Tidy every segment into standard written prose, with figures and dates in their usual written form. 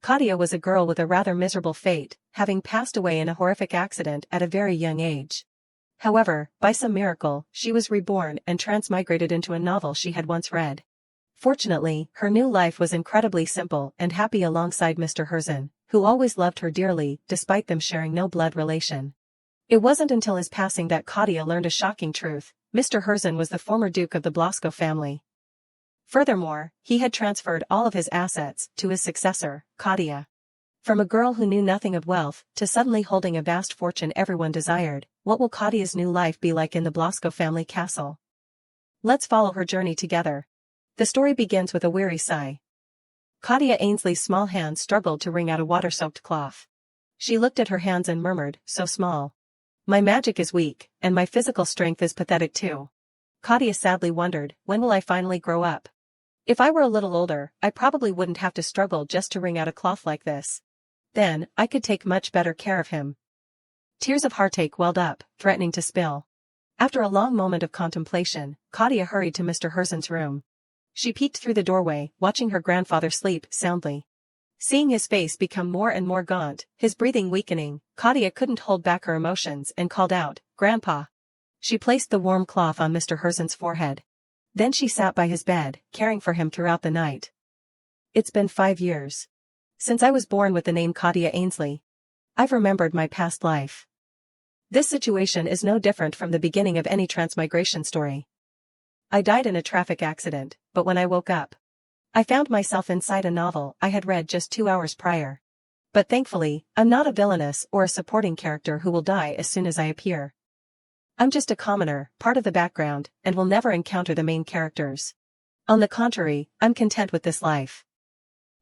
Kadia was a girl with a rather miserable fate, having passed away in a horrific accident at a very young age. However, by some miracle, she was reborn and transmigrated into a novel she had once read. Fortunately, her new life was incredibly simple and happy alongside Mr. Heiress, who always loved her dearly, despite them sharing no blood relation. It wasn't until his passing that Kadia learned a shocking truth: Mr. Heiress was the former Duke of the Blasco family. Furthermore, he had transferred all of his assets to his successor, Kadia. From a girl who knew nothing of wealth, to suddenly holding a vast fortune everyone desired, what will Kadia's new life be like in the Blasco family castle? Let's follow her journey together. The story begins with a weary sigh. Kadia Ainsley's small hands struggled to wring out a water-soaked cloth. She looked at her hands and murmured, "So small. My magic is weak, and my physical strength is pathetic too." Kadia sadly wondered, when will I finally grow up? If I were a little older, I probably wouldn't have to struggle just to wring out a cloth like this. Then, I could take much better care of him. Tears of heartache welled up, threatening to spill. After a long moment of contemplation, Kadia hurried to Mr. Heiress's room. She peeked through the doorway, watching her grandfather sleep soundly. Seeing his face become more and more gaunt, his breathing weakening, Kadia couldn't hold back her emotions and called out, "Grandpa." She placed the warm cloth on Mr. Heiress's forehead. Then she sat by his bed, caring for him throughout the night. It's been 5 years since I was born with the name Kadia Ainsley. I've remembered my past life. This situation is no different from the beginning of any transmigration story. I died in a traffic accident, but when I woke up, I found myself inside a novel I had read just 2 hours prior. But thankfully, I'm not a villainous or a supporting character who will die as soon as I appear. I'm just a commoner, part of the background, and will never encounter the main characters. On the contrary, I'm content with this life.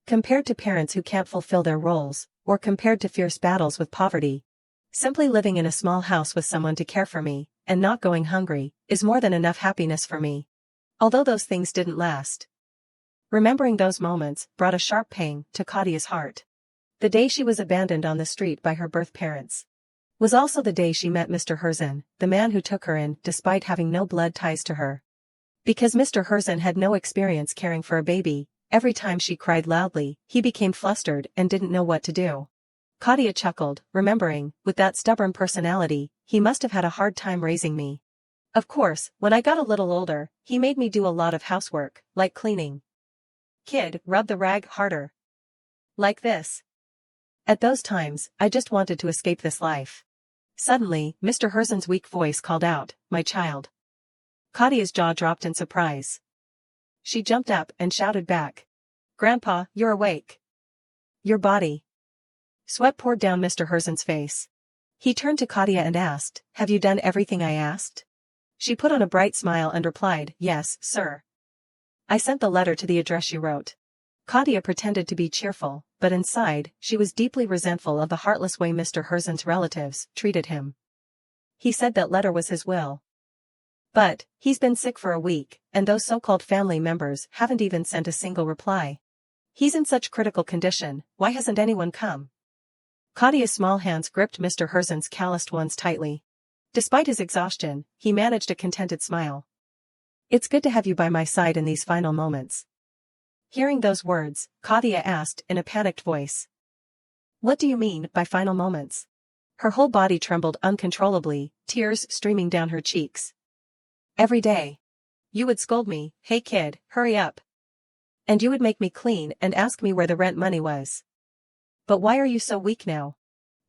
Compared to parents who can't fulfill their roles, or compared to fierce battles with poverty, simply living in a small house with someone to care for me, and not going hungry, is more than enough happiness for me. Although those things didn't last. Remembering those moments brought a sharp pang to Kadia's heart. The day she was abandoned on the street by her birth parents was also the day she met Mr. Heiress, the man who took her in despite having no blood ties to her. Because Mr. Heiress had no experience caring for a baby, every time she cried loudly, he became flustered and didn't know what to do. Kadia chuckled, remembering, with that stubborn personality, he must have had a hard time raising me. Of course, when I got a little older, he made me do a lot of housework, like cleaning. Kid, rub the rag harder. Like this. At those times, I just wanted to escape this life. Suddenly, Mr. Heiress's weak voice called out, "My child." Kadia's jaw dropped in surprise. She jumped up and shouted back, "Grandpa, you're awake." "Your body." Sweat poured down Mr. Heiress's face. He turned to Kadia and asked, "Have you done everything I asked?" She put on a bright smile and replied, "Yes, sir. I sent the letter to the address you wrote." Kadia pretended to be cheerful, but inside, she was deeply resentful of the heartless way Mr. Heiress's relatives treated him. He said that letter was his will. But, he's been sick for a week, and those so-called family members haven't even sent a single reply. He's in such critical condition, why hasn't anyone come? Kadia's small hands gripped Mr. Heiress's calloused ones tightly. Despite his exhaustion, he managed a contented smile. "It's good to have you by my side in these final moments." Hearing those words, Kadia asked in a panicked voice, "What do you mean by final moments?" Her whole body trembled uncontrollably, tears streaming down her cheeks. "Every day. You would scold me, 'Hey kid, hurry up.' And you would make me clean and ask me where the rent money was. But why are you so weak now?"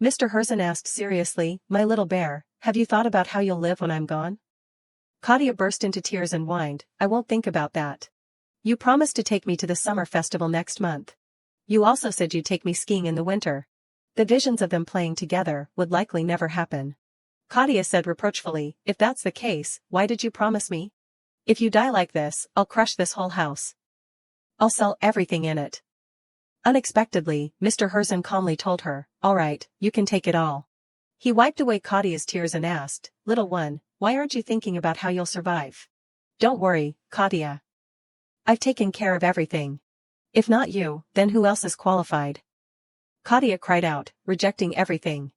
Mr. Heiress asked seriously, "My little bear, have you thought about how you'll live when I'm gone?" Kadia burst into tears and whined, "I won't think about that. You promised to take me to the summer festival next month. You also said you'd take me skiing in the winter. The visions of them playing together would likely never happen." Kadia said reproachfully, "If that's the case, why did you promise me? If you die like this, I'll crush this whole house. I'll sell everything in it." Unexpectedly, Mr. Heiress calmly told her, "All right, you can take it all." He wiped away Kadia's tears and asked, "Little one, why aren't you thinking about how you'll survive?" "Don't worry, Kadia. I've taken care of everything. If not you, then who else is qualified?" Kadia cried out, rejecting everything.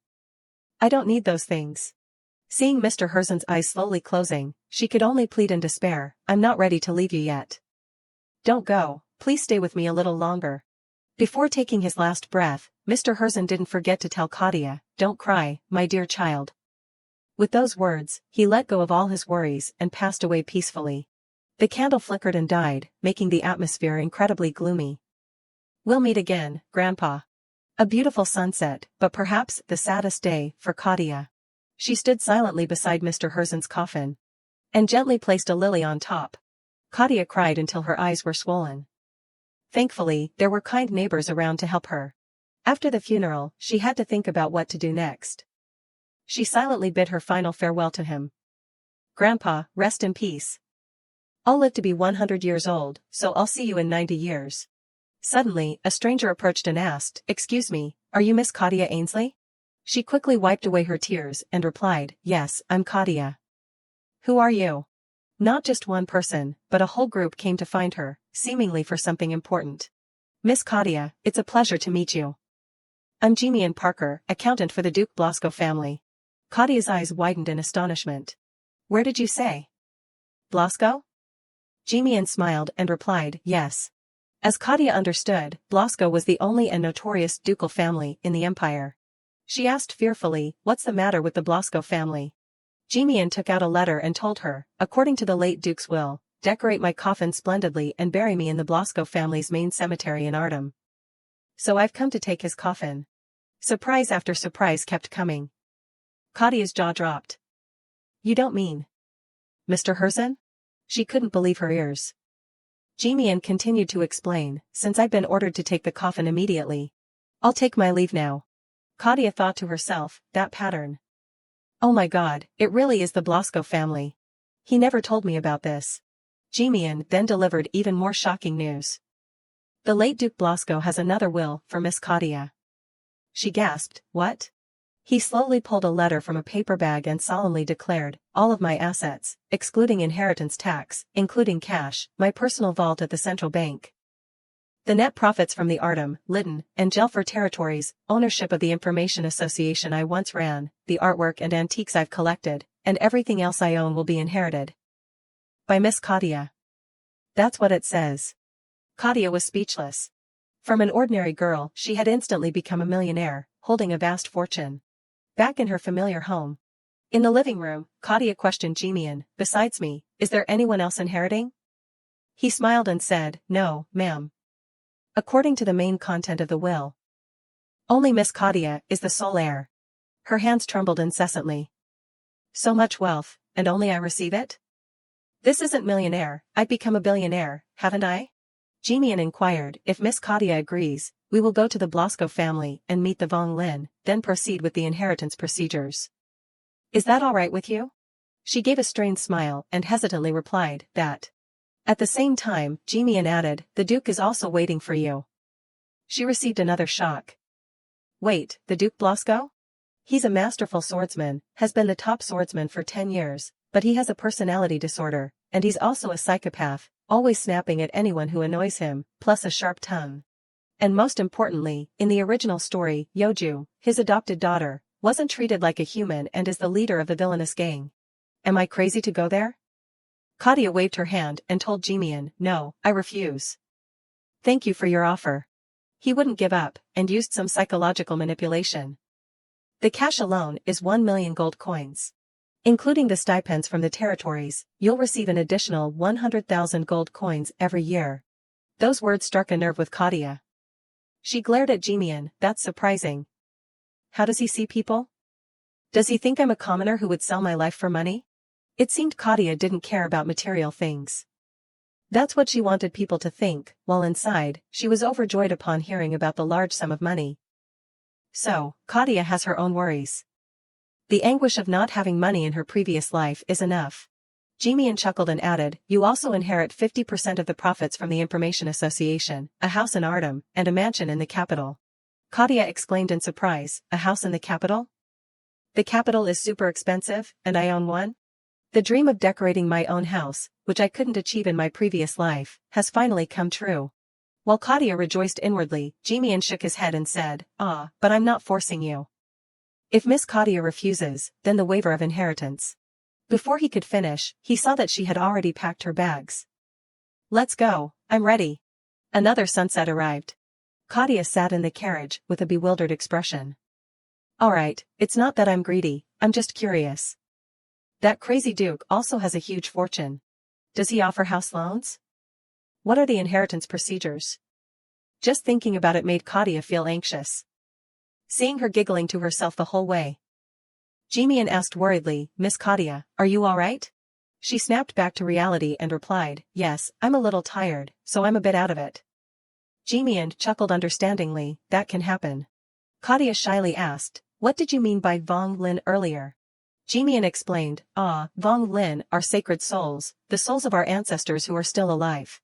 "I don't need those things." Seeing Mr. Heiress's eyes slowly closing, she could only plead in despair, "I'm not ready to leave you yet. Don't go, please stay with me a little longer." Before taking his last breath, Mr. Heiress didn't forget to tell Kadia, "Don't cry, my dear child." With those words, he let go of all his worries and passed away peacefully. The candle flickered and died, making the atmosphere incredibly gloomy. "We'll meet again, Grandpa." A beautiful sunset, but perhaps the saddest day for Kadia. She stood silently beside Mr. Heiress's coffin and gently placed a lily on top. Kadia cried until her eyes were swollen. Thankfully, there were kind neighbors around to help her. After the funeral, she had to think about what to do next. She silently bid her final farewell to him. "Grandpa, rest in peace. I'll live to be 100 years old, so I'll see you in 90 years. Suddenly, a stranger approached and asked, "Excuse me, are you Miss Kadia Ainsley?" She quickly wiped away her tears and replied, "Yes, I'm Kadia." "Who are you?" Not just one person, but a whole group came to find her, seemingly for something important. "Miss Kadia, it's a pleasure to meet you. I'm Jimian Parker, accountant for the Duke Blasco family." Kadia's eyes widened in astonishment. "Where did you say? Blasco?" Jimian smiled and replied, "Yes." As Kadia understood, Blasco was the only and notorious ducal family in the empire. She asked fearfully, "What's the matter with the Blasco family?" Jimian took out a letter and told her, "According to the late Duke's will, decorate my coffin splendidly and bury me in the Blasco family's main cemetery in Arnon. So I've come to take his coffin." Surprise after surprise kept coming. Kadia's jaw dropped. "You don't mean Mr. Heiress?" She couldn't believe her ears. Jimian continued to explain, "Since I've been ordered to take the coffin immediately, I'll take my leave now." Kadia thought to herself, "That pattern. Oh my God, it really is the Blasco family. He never told me about this." Jimian then delivered even more shocking news. "The late Duke Blasco has another will for Miss Kadia." She gasped, "What?" He slowly pulled a letter from a paper bag and solemnly declared, "All of my assets, excluding inheritance tax, including cash, my personal vault at the central bank. The net profits from the Artem, Lytton, and Gelfer territories, ownership of the information association I once ran, the artwork and antiques I've collected, and everything else I own will be inherited by Miss Kadia." That's what it says. Kadia was speechless. From an ordinary girl, she had instantly become a millionaire, holding a vast fortune. Back in her familiar home. In the living room, Kadia questioned Jimian, "Besides me, is there anyone else inheriting?" He smiled and said, "No, ma'am. According to the main content of the will, only Miss Kadia is the sole heir." Her hands trembled incessantly. "So much wealth, and only I receive it? This isn't millionaire, I've become a billionaire, haven't I?" Jimian inquired, "If Miss Kadia agrees, we will go to the Blasco family and meet the Vong Lin, then proceed with the inheritance procedures. Is that all right with you?" She gave a strained smile and hesitantly replied, "That." At the same time, Jimian added, "The Duke is also waiting for you." She received another shock. "Wait, the Duke Blasco? He's a masterful swordsman, has been the top swordsman for 10 years, but he has a personality disorder, and he's also a psychopath, always snapping at anyone who annoys him, plus a sharp tongue. And most importantly, in the original story, Yoju, his adopted daughter, wasn't treated like a human and is the leader of the villainous gang. Am I crazy to go there?" Kadia waved her hand and told Jimian, "No, I refuse. Thank you for your offer." He wouldn't give up, and used some psychological manipulation. "The cash alone is 1 million gold coins. Including the stipends from the territories, you'll receive an additional 100,000 gold coins every year." Those words struck a nerve with Kadia. She glared at Jimian, "That's surprising. How does he see people? Does he think I'm a commoner who would sell my life for money?" It seemed Kadia didn't care about material things. That's what she wanted people to think, while inside, she was overjoyed upon hearing about the large sum of money. So, Kadia has her own worries. The anguish of not having money in her previous life is enough. Jimian chuckled and added, "You also inherit 50% of the profits from the Information Association, a house in Artem, and a mansion in the capital." Kadia exclaimed in surprise, "A house in the capital? The capital is super expensive, and I own one?" The dream of decorating my own house, which I couldn't achieve in my previous life, has finally come true. While Kadia rejoiced inwardly, Jimian shook his head and said, "Ah, but I'm not forcing you. If Miss Kadia refuses, then the waiver of inheritance." Before he could finish, he saw that she had already packed her bags. "Let's go, I'm ready." Another sunset arrived. Kadia sat in the carriage with a bewildered expression. Alright, it's not that I'm greedy, I'm just curious. That crazy duke also has a huge fortune. Does he offer house loans? What are the inheritance procedures? Just thinking about it made Kadia feel anxious. Seeing her giggling to herself the whole way. Jimian asked worriedly, Miss Kadia, are you alright? She snapped back to reality and replied, yes, I'm a little tired, so I'm a bit out of it. Jimian chuckled understandingly, that can happen. Kadia shyly asked, what did you mean by Vong Lin earlier? Jimian explained, Vong Lin are sacred souls, the souls of our ancestors who are still alive.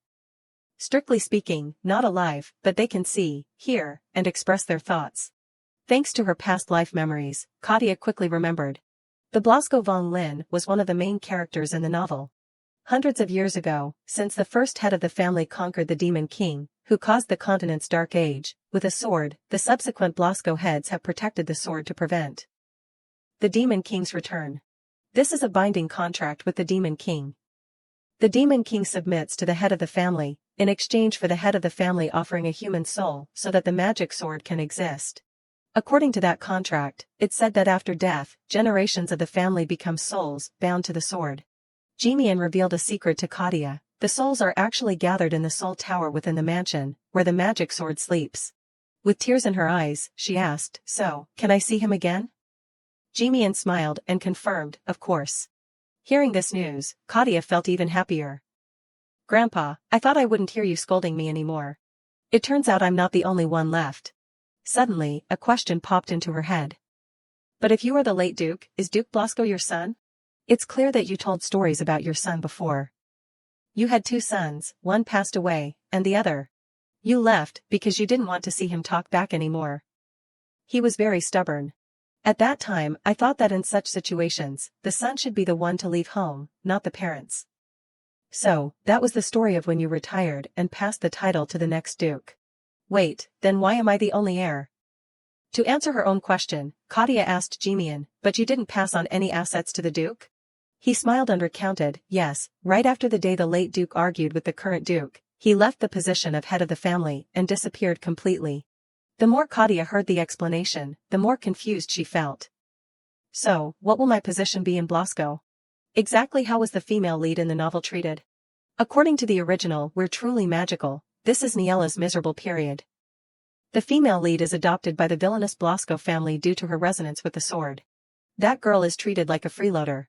Strictly speaking, not alive, but they can see, hear, and express their thoughts. Thanks to her past life memories, Kadia quickly remembered. The Blasco Vong Lin was one of the main characters in the novel. Hundreds of years ago, since the first head of the family conquered the Demon King, who caused the continent's dark age, with a sword, the subsequent Blasco heads have protected the sword to prevent the Demon King's return. This is a binding contract with the Demon King. The Demon King submits to the head of the family, in exchange for the head of the family offering a human soul so that the magic sword can exist. According to that contract, it's said that after death, generations of the family become souls, bound to the sword. Jimian revealed a secret to Kadia. The souls are actually gathered in the soul tower within the mansion, where the magic sword sleeps. With tears in her eyes, she asked, so, can I see him again? Jimian smiled and confirmed, of course. Hearing this news, Kadia felt even happier. Grandpa, I thought I wouldn't hear you scolding me anymore. It turns out I'm not the only one left. Suddenly, a question popped into her head. But if you are the late Duke, is Duke Blasco your son? It's clear that you told stories about your son before. You had 2 sons, one passed away, and the other. You left because you didn't want to see him talk back anymore. He was very stubborn. At that time, I thought that in such situations, the son should be the one to leave home, not the parents. So, that was the story of when you retired and passed the title to the next duke. Wait, then why am I the only heir? To answer her own question, Kadia asked Jimian, but you didn't pass on any assets to the duke? He smiled and recounted, yes, right after the day the late duke argued with the current duke, he left the position of head of the family and disappeared completely. The more Kadia heard the explanation, the more confused she felt. So, what will my position be in Blasco? Exactly how was the female lead in the novel treated? According to the original, we're truly magical. This is Niella's miserable period. The female lead is adopted by the villainous Blasco family due to her resonance with the sword. That girl is treated like a freeloader.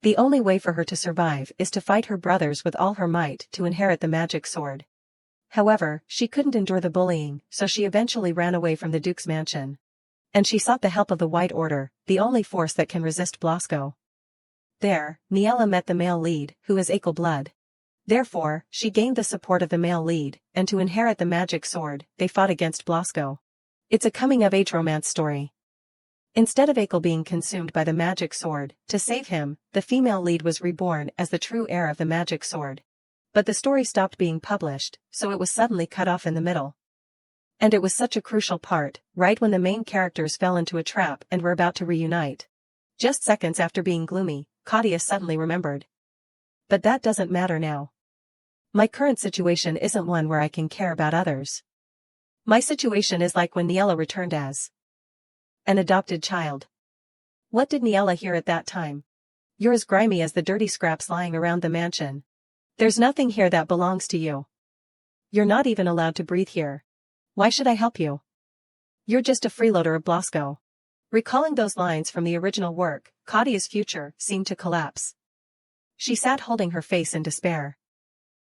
The only way for her to survive is to fight her brothers with all her might to inherit the magic sword. However, she couldn't endure the bullying, so she eventually ran away from the Duke's mansion. And she sought the help of the White Order, the only force that can resist Blasco. There, Niella met the male lead, who is Achel blood. Therefore, she gained the support of the male lead, and to inherit the magic sword, they fought against Blasco. It's a coming-of-age romance story. Instead of Achel being consumed by the magic sword, to save him, the female lead was reborn as the true heir of the magic sword. But the story stopped being published, so it was suddenly cut off in the middle. And it was such a crucial part, right when the main characters fell into a trap and were about to reunite. Just seconds after being gloomy, Kadia suddenly remembered. But that doesn't matter now. My current situation isn't one where I can care about others. My situation is like when Niella returned as an adopted child. What did Niella hear at that time? You're as grimy as the dirty scraps lying around the mansion. There's nothing here that belongs to you. You're not even allowed to breathe here. Why should I help you? You're just a freeloader of Blasco. Recalling those lines from the original work, Kadia's future seemed to collapse. She sat holding her face in despair.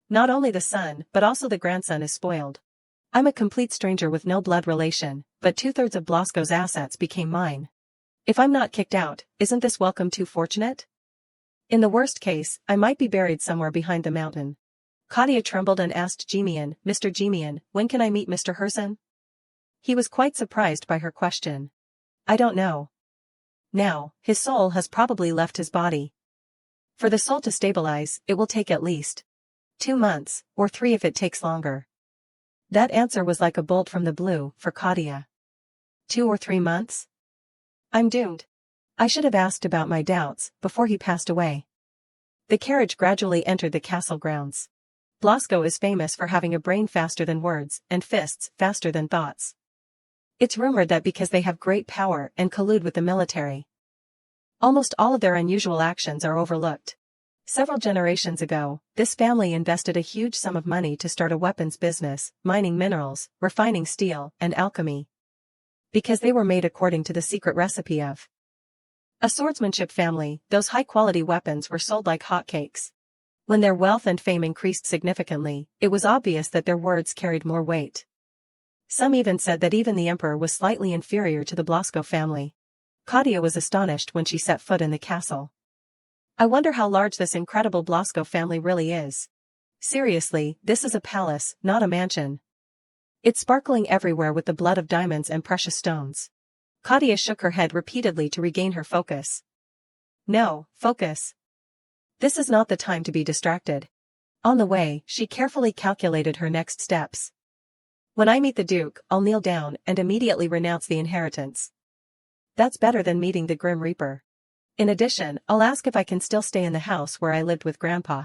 Not only the son, but also the grandson is spoiled. I'm a complete stranger with no blood relation, but 2/3 of Blasco's assets became mine. If I'm not kicked out, isn't this welcome too fortunate? In the worst case, I might be buried somewhere behind the mountain. Kadia trembled and asked Jimian, Mr. Jimian, when can I meet Mr. Heiress? He was quite surprised by her question. I don't know. Now, his soul has probably left his body. For the soul to stabilize, it will take at least 2 months, or 3 if it takes longer. That answer was like a bolt from the blue for Kadia. 2 or 3 months? I'm doomed. I should have asked about my doubts before he passed away. The carriage gradually entered the castle grounds. Blasco is famous for having a brain faster than words and fists faster than thoughts. It's rumored that because they have great power and collude with the military, almost all of their unusual actions are overlooked. Several generations ago, this family invested a huge sum of money to start a weapons business, mining minerals, refining steel, and alchemy. Because they were made according to the secret recipe of a swordsmanship family, those high-quality weapons were sold like hotcakes. When their wealth and fame increased significantly, it was obvious that their words carried more weight. Some even said that even the emperor was slightly inferior to the Blasco family. Kadia was astonished when she set foot in the castle. I wonder how large this incredible Blasco family really is. Seriously, this is a palace, not a mansion. It's sparkling everywhere with the blood of diamonds and precious stones. Kadia shook her head repeatedly to regain her focus. No, focus. This is not the time to be distracted. On the way, she carefully calculated her next steps. When I meet the Duke, I'll kneel down and immediately renounce the inheritance. That's better than meeting the Grim Reaper. In addition, I'll ask if I can still stay in the house where I lived with Grandpa.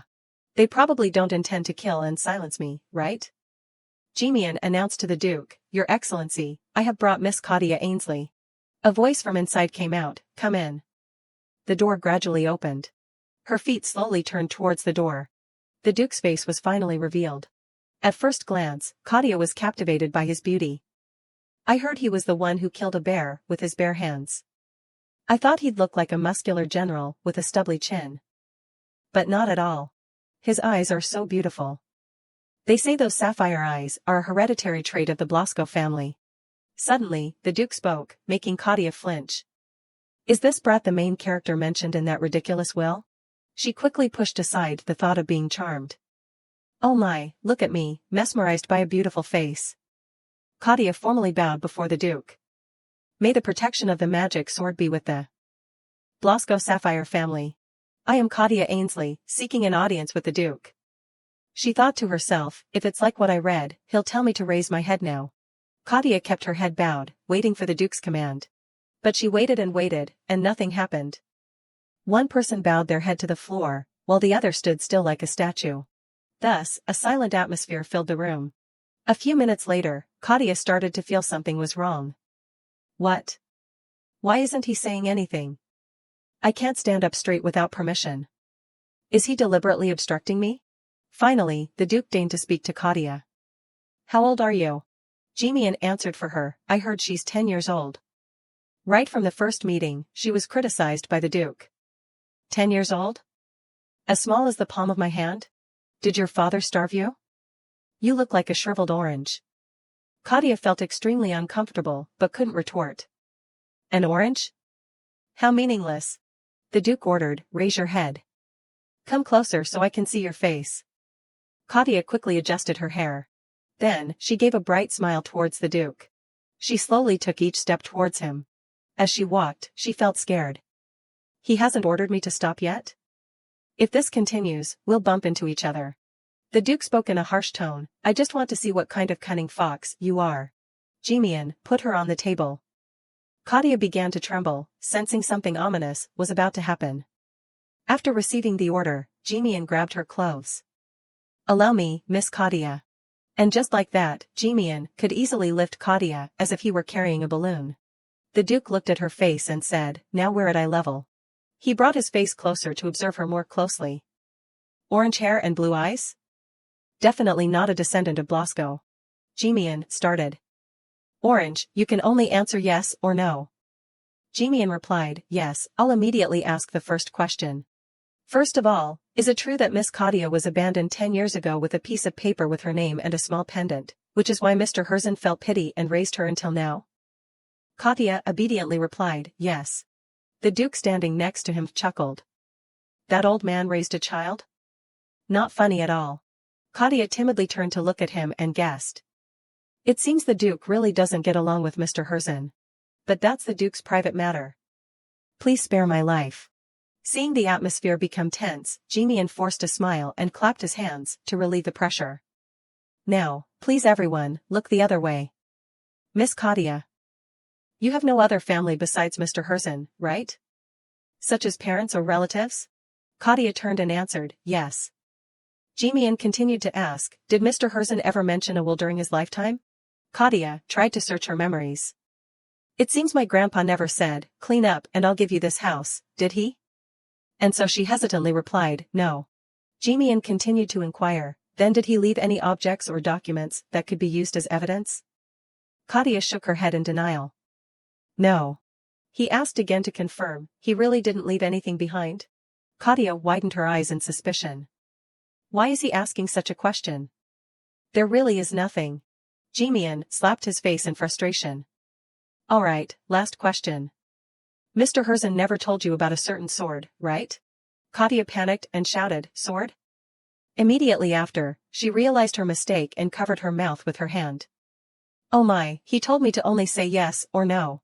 They probably don't intend to kill and silence me, right? Jimian announced to the Duke, Your Excellency, I have brought Miss Kadia Ainsley. A voice from inside came out, Come in. The door gradually opened. Her feet slowly turned towards the door. The Duke's face was finally revealed. At first glance, Kadia was captivated by his beauty. I heard he was the one who killed a bear with his bare hands. I thought he'd look like a muscular general with a stubbly chin. But not at all. His eyes are so beautiful. They say those sapphire eyes are a hereditary trait of the Blasco family. Suddenly, the Duke spoke, making Kadia flinch. Is this brat the main character mentioned in that ridiculous will? She quickly pushed aside the thought of being charmed. Oh my, look at me, mesmerized by a beautiful face. Kadia formally bowed before the Duke. May the protection of the magic sword be with the Blasco Sapphire family. I am Kadia Ainsley, seeking an audience with the Duke. She thought to herself, if it's like what I read, he'll tell me to raise my head now. Kadia kept her head bowed, waiting for the Duke's command. But she waited, and nothing happened. One person bowed their head to the floor, while the other stood still like a statue. Thus, a silent atmosphere filled the room. A few minutes later, Kadia started to feel something was wrong. What? Why isn't he saying anything? I can't stand up straight without permission. Is he deliberately obstructing me? Finally, the Duke deigned to speak to Kadia. How old are you? Jimian answered for her, I heard she's 10 years old. Right from the first meeting, she was criticized by the Duke. 10 years old? As small as the palm of my hand? Did your father starve you? You look like a shriveled orange. Kadia felt extremely uncomfortable, but couldn't retort. An orange? How meaningless. The Duke ordered, raise your head. Come closer so I can see your face. Kadia quickly adjusted her hair. Then, she gave a bright smile towards the Duke. She slowly took each step towards him. As she walked, she felt scared. He hasn't ordered me to stop yet? If this continues, we'll bump into each other. The Duke spoke in a harsh tone, I just want to see what kind of cunning fox you are. Jimian, put her on the table. Kadia began to tremble, sensing something ominous was about to happen. After receiving the order, Jimian grabbed her clothes. Allow me, Miss Kadia. And just like that, Jimian could easily lift Kadia as if he were carrying a balloon. The Duke looked at her face and said, now we're at eye level. He brought his face closer to observe her more closely. Orange hair and blue eyes? Definitely not a descendant of Blasco. Jimian started. Orange, you can only answer yes or no. Jimian replied, yes, I'll immediately ask the first question. First of all, is it true that Miss Kadia was abandoned 10 years ago with a piece of paper with her name and a small pendant, which is why Mr. Heiress felt pity and raised her until now? Kadia obediently replied, yes. The Duke standing next to him chuckled. That old man raised a child? Not funny at all. Kadia timidly turned to look at him and guessed. It seems the Duke really doesn't get along with Mr. Heiress. But that's the Duke's private matter. Please spare my life. Seeing the atmosphere become tense, Jimian forced a smile and clapped his hands to relieve the pressure. Now, please everyone, look the other way. Miss Kadia. You have no other family besides Mr. Heiress, right? Such as parents or relatives? Kadia turned and answered, yes. Jimian continued to ask, did Mr. Herzen ever mention a will during his lifetime? Kadia tried to search her memories. It seems my grandpa never said, clean up and I'll give you this house, did he? And so she hesitantly replied, no. Jimian continued to inquire, then did he leave any objects or documents that could be used as evidence? Kadia shook her head in denial. No. He asked again to confirm, he really didn't leave anything behind? Kadia widened her eyes in suspicion. Why is he asking such a question? There really is nothing. Jimian slapped his face in frustration. Alright, last question. Mr. Herzen never told you about a certain sword, right? Kadia panicked and shouted, sword? Immediately after, she realized her mistake and covered her mouth with her hand. Oh my, he told me to only say yes or no.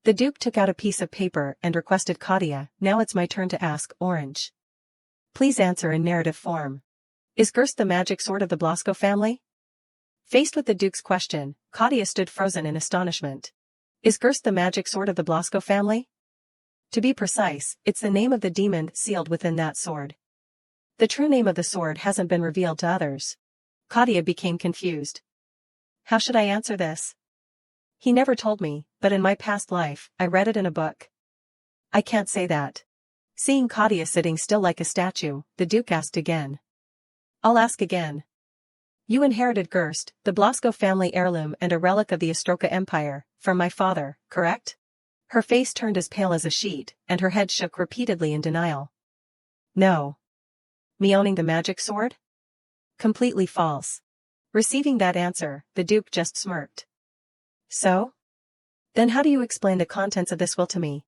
The Duke took out a piece of paper and requested Kadia, now it's my turn to ask, Orange. Please answer in narrative form. Is Gerst the magic sword of the Blasco family? Faced with the Duke's question, Kadia stood frozen in astonishment. Is Gerst the magic sword of the Blasco family? To be precise, it's the name of the demon sealed within that sword. The true name of the sword hasn't been revealed to others. Kadia became confused. How should I answer this? He never told me, but in my past life, I read it in a book. I can't say that. Seeing Kadia sitting still like a statue, the Duke asked again. I'll ask again. You inherited Gerst, the Blasco family heirloom and a relic of the Ostroka Empire, from my father, correct? Her face turned as pale as a sheet, and her head shook repeatedly in denial. No. Me owning the magic sword? Completely false. Receiving that answer, the Duke just smirked. So? Then how do you explain the contents of this will to me?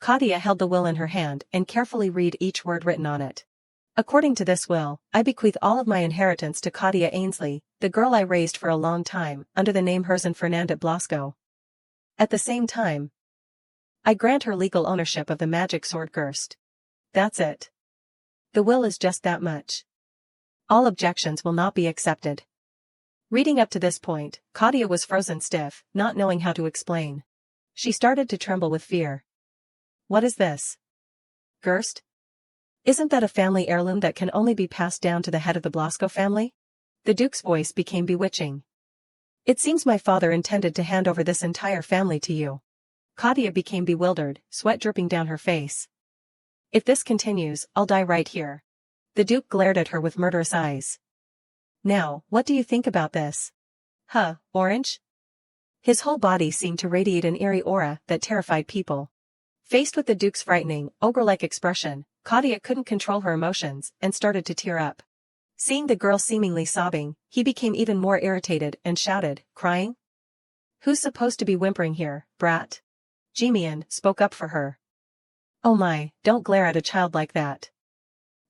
Kadia held the will in her hand and carefully read each word written on it. According to this will, I bequeath all of my inheritance to Kadia Ainsley, the girl I raised for a long time, under the name Herzen Fernand Blasco. At the same time, I grant her legal ownership of the magic sword Gerst. That's it. The will is just that much. All objections will not be accepted. Reading up to this point, Kadia was frozen stiff, not knowing how to explain. She started to tremble with fear. What is this? Gerst? Isn't that a family heirloom that can only be passed down to the head of the Blasco family? The Duke's voice became bewitching. It seems my father intended to hand over this entire family to you. Kadia became bewildered, sweat dripping down her face. If this continues, I'll die right here. The Duke glared at her with murderous eyes. Now, what do you think about this? Huh, Orange? His whole body seemed to radiate an eerie aura that terrified people. Faced with the Duke's frightening, ogre-like expression, Kadia couldn't control her emotions and started to tear up. Seeing the girl seemingly sobbing, he became even more irritated and shouted, crying? Who's supposed to be whimpering here, brat? Jimian spoke up for her. Oh my, don't glare at a child like that.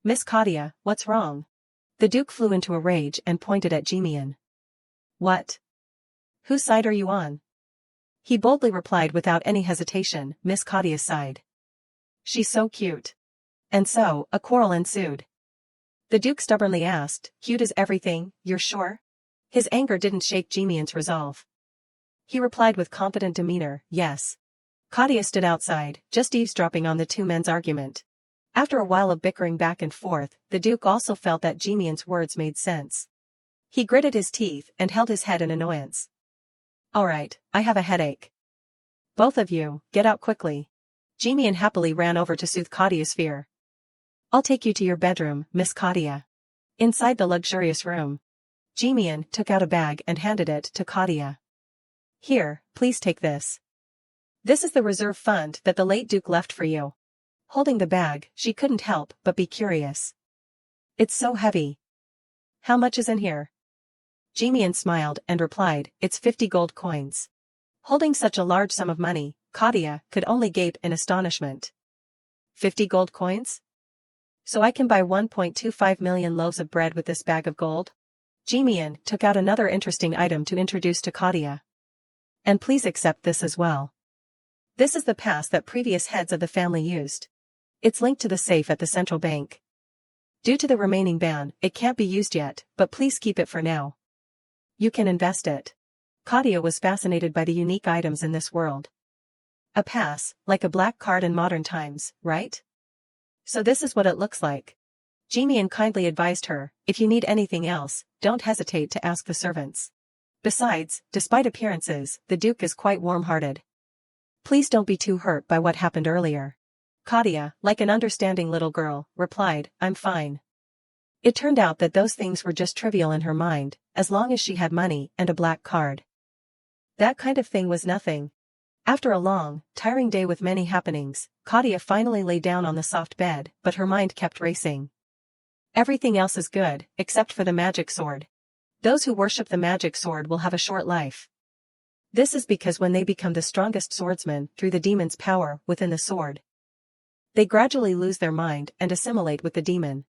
Miss Kadia, what's wrong? The Duke flew into a rage and pointed at Jimian. What? Whose side are you on? He boldly replied without any hesitation, Miss Kadia's side. She's so cute. And so, a quarrel ensued. The Duke stubbornly asked, cute as everything, you're sure? His anger didn't shake Jimian's resolve. He replied with confident demeanor, yes. Kadia stood outside, just eavesdropping on the two men's argument. After a while of bickering back and forth, the Duke also felt that Jimian's words made sense. He gritted his teeth and held his head in annoyance. Alright, I have a headache. Both of you, get out quickly. Jimian happily ran over to soothe Kadia's fear. I'll take you to your bedroom, Miss Kadia. Inside the luxurious room, Jimian took out a bag and handed it to Kadia. Here, please take this. This is the reserve fund that the late Duke left for you. Holding the bag, she couldn't help but be curious. It's so heavy. How much is in here? Jimian smiled and replied, it's 50 gold coins. Holding such a large sum of money, Kadia could only gape in astonishment. 50 gold coins? So I can buy 1.25 million loaves of bread with this bag of gold? Jimian took out another interesting item to introduce to Kadia. And please accept this as well. This is the pass that previous heads of the family used. It's linked to the safe at the central bank. Due to the remaining ban, it can't be used yet, but please keep it for now. You can invest it. Kadia was fascinated by the unique items in this world. A pass, like a black card in modern times, right? So this is what it looks like. Jimian kindly advised her, if you need anything else, don't hesitate to ask the servants. Besides, despite appearances, the Duke is quite warm-hearted. Please don't be too hurt by what happened earlier. Kadia, like an understanding little girl, replied, I'm fine. It turned out that those things were just trivial in her mind, as long as she had money and a black card. That kind of thing was nothing. After a long, tiring day with many happenings, Kadia finally lay down on the soft bed, but her mind kept racing. Everything else is good, except for the magic sword. Those who worship the magic sword will have a short life. This is because when they become the strongest swordsmen through the demon's power within the sword, they gradually lose their mind and assimilate with the demon.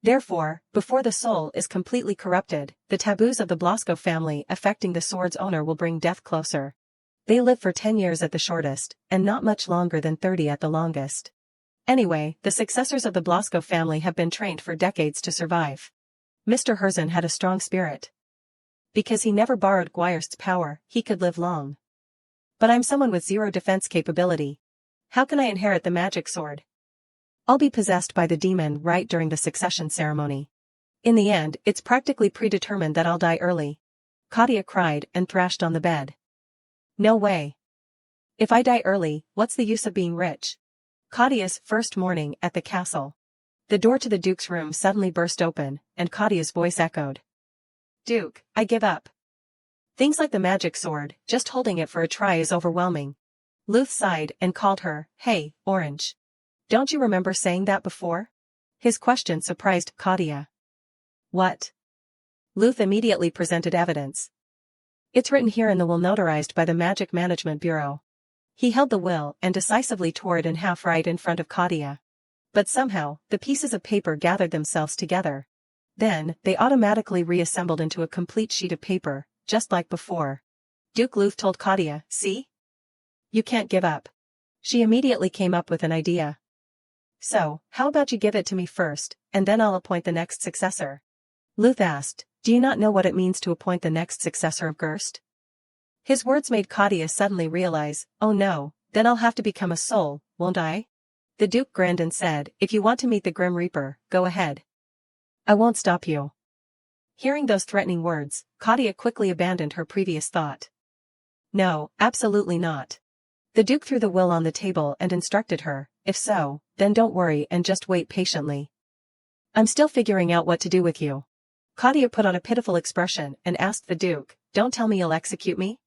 Therefore, before the soul is completely corrupted, the taboos of the Blasco family affecting the sword's owner will bring death closer. They live for 10 years at the shortest, and not much longer than 30 at the longest. Anyway, the successors of the Blasco family have been trained for decades to survive. Mr. Heiress had a strong spirit. Because he never borrowed Guayarst's power, he could live long. But I'm someone with zero defense capability. How can I inherit the magic sword? I'll be possessed by the demon right during the succession ceremony. In the end, it's practically predetermined that I'll die early. Kadia cried and thrashed on the bed. No way. If I die early, what's the use of being rich? Kadia's first morning at the castle. The door to the Duke's room suddenly burst open, and Kadia's voice echoed. Duke, I give up. Things like the magic sword, just holding it for a try is overwhelming. Luth sighed and called her, Hey, Orange. Don't you remember saying that before? His question surprised Kadia. What? Luth immediately presented evidence. It's written here in the will notarized by the Magic Management Bureau. He held the will and decisively tore it in half right in front of Kadia. But somehow, the pieces of paper gathered themselves together. Then, they automatically reassembled into a complete sheet of paper, just like before. Duke Luth told Kadia, See? You can't give up. She immediately came up with an idea. So, how about you give it to me first, and then I'll appoint the next successor? Luth asked, Do you not know what it means to appoint the next successor of Gerst? His words made Kadia suddenly realize, oh no, then I'll have to become a soul, won't I? The Duke grinned and said, If you want to meet the Grim Reaper, go ahead. I won't stop you. Hearing those threatening words, Kadia quickly abandoned her previous thought. No, absolutely not. The Duke threw the will on the table and instructed her, If so, then don't worry and just wait patiently. I'm still figuring out what to do with you. Kadia put on a pitiful expression and asked the Duke, Don't tell me you'll execute me?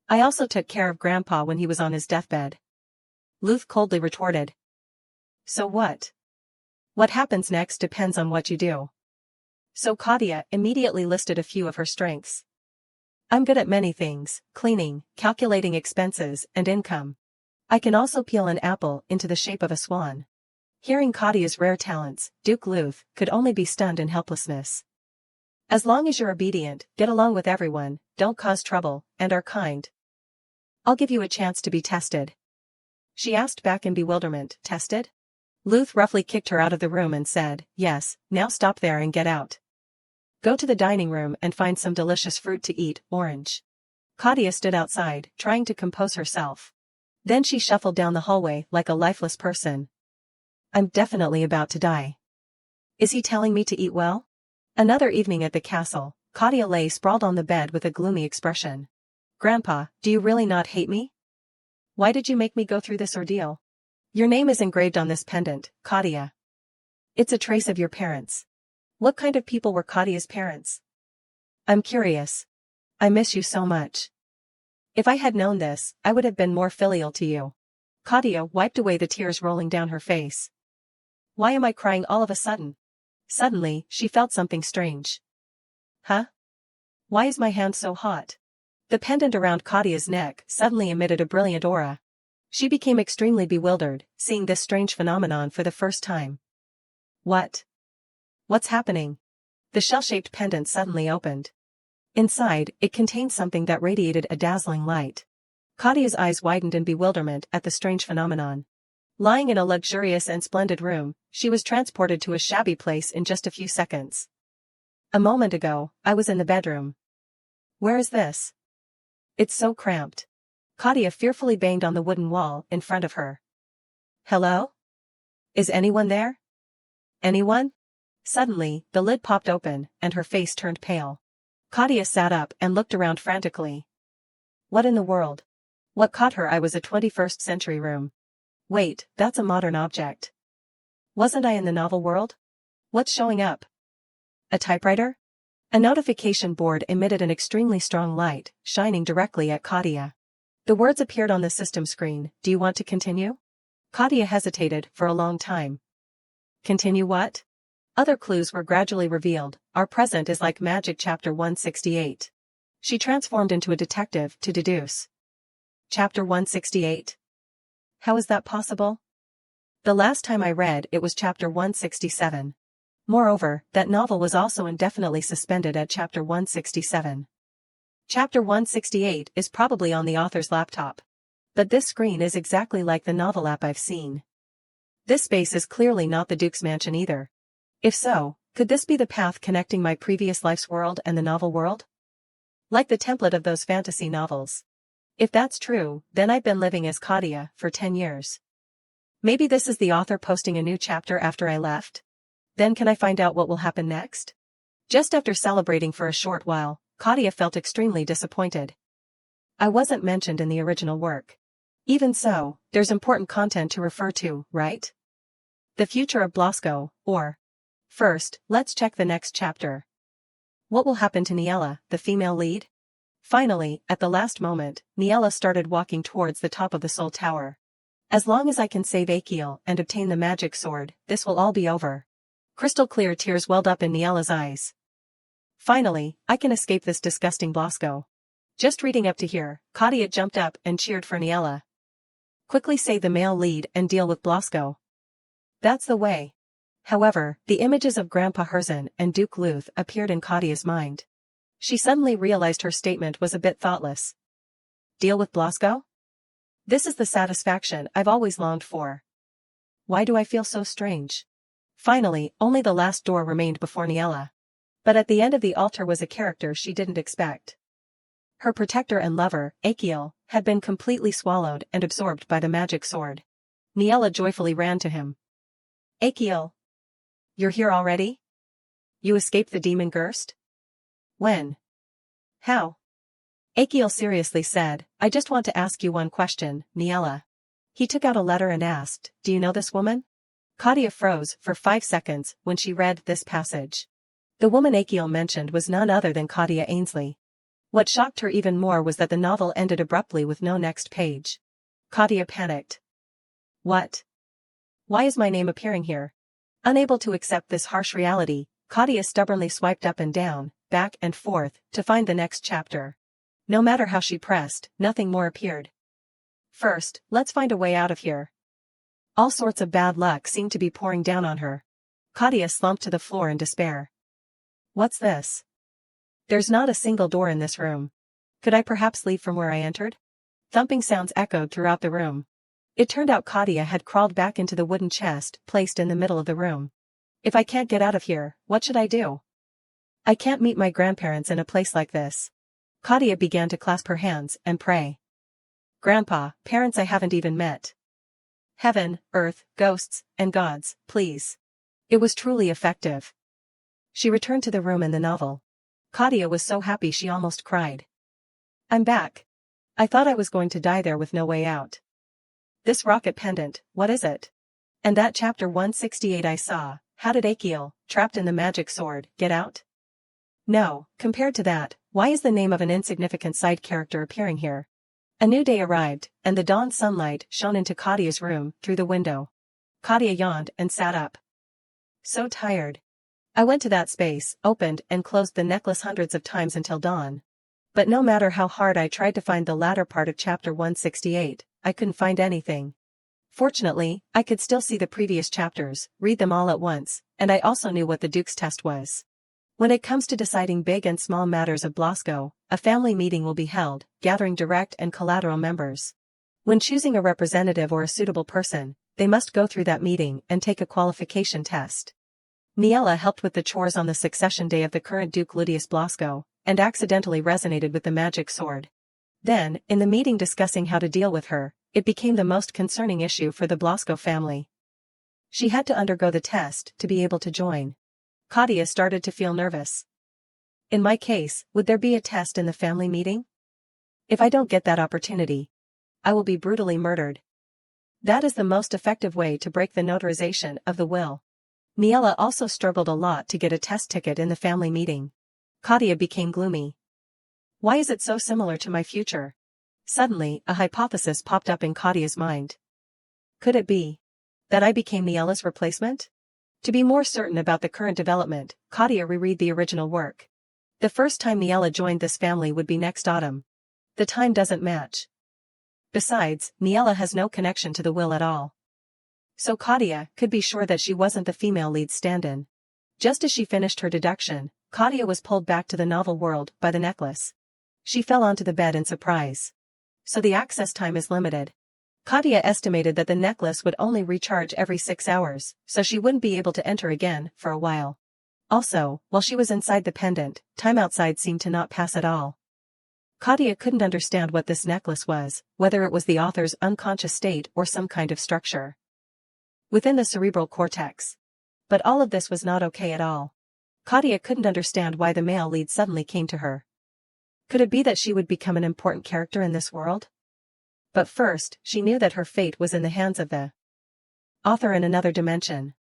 I also took care of Grandpa when he was on his deathbed. Luth coldly retorted. So what? What happens next depends on what you do. So Kadia immediately listed a few of her strengths. I'm good at many things, cleaning, calculating expenses, and income. I can also peel an apple into the shape of a swan. Hearing Kadia's rare talents, Duke Luth could only be stunned in helplessness. As long as you're obedient, get along with everyone, don't cause trouble, and are kind, I'll give you a chance to be tested. She asked back in bewilderment, Tested? Luth roughly kicked her out of the room and said, Yes, now stop there and get out. Go to the dining room and find some delicious fruit to eat, Orange. Kadia stood outside, trying to compose herself. Then she shuffled down the hallway like a lifeless person. I'm definitely about to die. Is he telling me to eat well? Another evening at the castle, Kadia lay sprawled on the bed with a gloomy expression. Grandpa, do you really not hate me? Why did you make me go through this ordeal? Your name is engraved on this pendant, Kadia. It's a trace of your parents. What kind of people were Kadia's parents? I'm curious. I miss you so much. If I had known this, I would have been more filial to you. Kadia wiped away the tears rolling down her face. Why am I crying all of a sudden? Suddenly, she felt something strange. Huh? Why is my hand so hot? The pendant around Kadia's neck suddenly emitted a brilliant aura. She became extremely bewildered, seeing this strange phenomenon for the first time. What? What's happening? The shell-shaped pendant suddenly opened. Inside, it contained something that radiated a dazzling light. Kadia's eyes widened in bewilderment at the strange phenomenon. Lying in a luxurious and splendid room, she was transported to a shabby place in just a few seconds. A moment ago, I was in the bedroom. Where is this? It's so cramped. Kadia fearfully banged on the wooden wall in front of her. Hello? Is anyone there? Anyone? Suddenly, the lid popped open, and her face turned pale. Kadia sat up and looked around frantically. What in the world? What caught her eye was a 21st century room. Wait, that's a modern object. Wasn't I in the novel world? What's showing up? A typewriter? A notification board emitted an extremely strong light, shining directly at Kadia. The words appeared on the system screen. Do you want to continue? Kadia hesitated for a long time. Continue what? Other clues were gradually revealed. Our present is like magic, chapter 168. She transformed into a detective to deduce. Chapter 168. How is that possible? The last time I read it was chapter 167. Moreover, that novel was also indefinitely suspended at chapter 167. Chapter 168 is probably on the author's laptop. But this screen is exactly like the novel app I've seen. This space is clearly not the Duke's mansion either. If so, could this be the path connecting my previous life's world and the novel world? Like the template of those fantasy novels. If that's true, then I've been living as Kadia for 10 years. Maybe this is the author posting a new chapter after I left? Then can I find out what will happen next? Just after celebrating for a short while, Kadia felt extremely disappointed. I wasn't mentioned in the original work. Even so, there's important content to refer to, right? The future of Blasco, or... First, let's check the next chapter. What will happen to Niella, the female lead? Finally, at the last moment, Niella started walking towards the top of the Soul Tower. As long as I can save Achel and obtain the magic sword, this will all be over. Crystal clear tears welled up in Niella's eyes. Finally, I can escape this disgusting Blasco. Just reading up to here, Kadia jumped up and cheered for Niella. Quickly save the male lead and deal with Blasco. That's the way. However, the images of Grandpa Heiress and Duke Luth appeared in Kadia's mind. She suddenly realized her statement was a bit thoughtless. Deal with Blasco? This is the satisfaction I've always longed for. Why do I feel so strange? Finally, only the last door remained before Niella. But at the end of the altar was a character she didn't expect. Her protector and lover, Achel, had been completely swallowed and absorbed by the magic sword. Niella joyfully ran to him. Achel! You're here already? You escaped the demon Gerst? When? How? Achel seriously said, I just want to ask you one question, Niella. He took out a letter and asked, do you know this woman? Kadia froze for 5 seconds when she read this passage. The woman Achel mentioned was none other than Kadia Ainsley. What shocked her even more was that the novel ended abruptly with no next page. Kadia panicked. What? Why is my name appearing here? Unable to accept this harsh reality, Kadia stubbornly swiped up and down, back and forth, to find the next chapter. No matter how she pressed, nothing more appeared. First, let's find a way out of here. All sorts of bad luck seemed to be pouring down on her. Kadia slumped to the floor in despair. What's this? There's not a single door in this room. Could I perhaps leave from where I entered? Thumping sounds echoed throughout the room. It turned out Kadia had crawled back into the wooden chest placed in the middle of the room. If I can't get out of here, what should I do? I can't meet my grandparents in a place like this. Kadia began to clasp her hands and pray. Grandpa, parents I haven't even met. Heaven, earth, ghosts, and gods, please. It was truly effective. She returned to the room in the novel. Kadia was so happy she almost cried. I'm back. I thought I was going to die there with no way out. This rocket pendant, what is it? And that chapter 168 I saw, how did Achel, trapped in the magic sword, get out? No, compared to that, why is the name of an insignificant side character appearing here? A new day arrived, and the dawn sunlight shone into Kadia's room through the window. Kadia yawned and sat up. So tired. I went to that space, opened and closed the necklace hundreds of times until dawn. But no matter how hard I tried to find the latter part of chapter 168, I couldn't find anything. Fortunately, I could still see the previous chapters, read them all at once, and I also knew what the Duke's test was. When it comes to deciding big and small matters of Blasco, a family meeting will be held, gathering direct and collateral members. When choosing a representative or a suitable person, they must go through that meeting and take a qualification test. Niella helped with the chores on the succession day of the current Duke Ludius Blasco, and accidentally resonated with the magic sword. Then, in the meeting discussing how to deal with her, it became the most concerning issue for the Blasco family. She had to undergo the test to be able to join. Kadia started to feel nervous. In my case, would there be a test in the family meeting? If I don't get that opportunity, I will be brutally murdered. That is the most effective way to break the notarization of the will. Niella also struggled a lot to get a test ticket in the family meeting. Kadia became gloomy. Why is it so similar to my future? Suddenly, a hypothesis popped up in Kadia's mind. Could it be that I became Niella's replacement? To be more certain about the current development, Kadia reread the original work. The first time Niella joined this family would be next autumn. The time doesn't match. Besides, Niella has no connection to the will at all. So Kadia could be sure that she wasn't the female lead stand-in. Just as she finished her deduction, Kadia was pulled back to the novel world by the necklace. She fell onto the bed in surprise. So the access time is limited. Kadia estimated that the necklace would only recharge every 6 hours, so she wouldn't be able to enter again for a while. Also, while she was inside the pendant, time outside seemed to not pass at all. Kadia couldn't understand what this necklace was, whether it was the author's unconscious state or some kind of structure within the cerebral cortex. But all of this was not okay at all. Kadia couldn't understand why the male lead suddenly came to her. Could it be that she would become an important character in this world? But first, she knew that her fate was in the hands of the author in another dimension.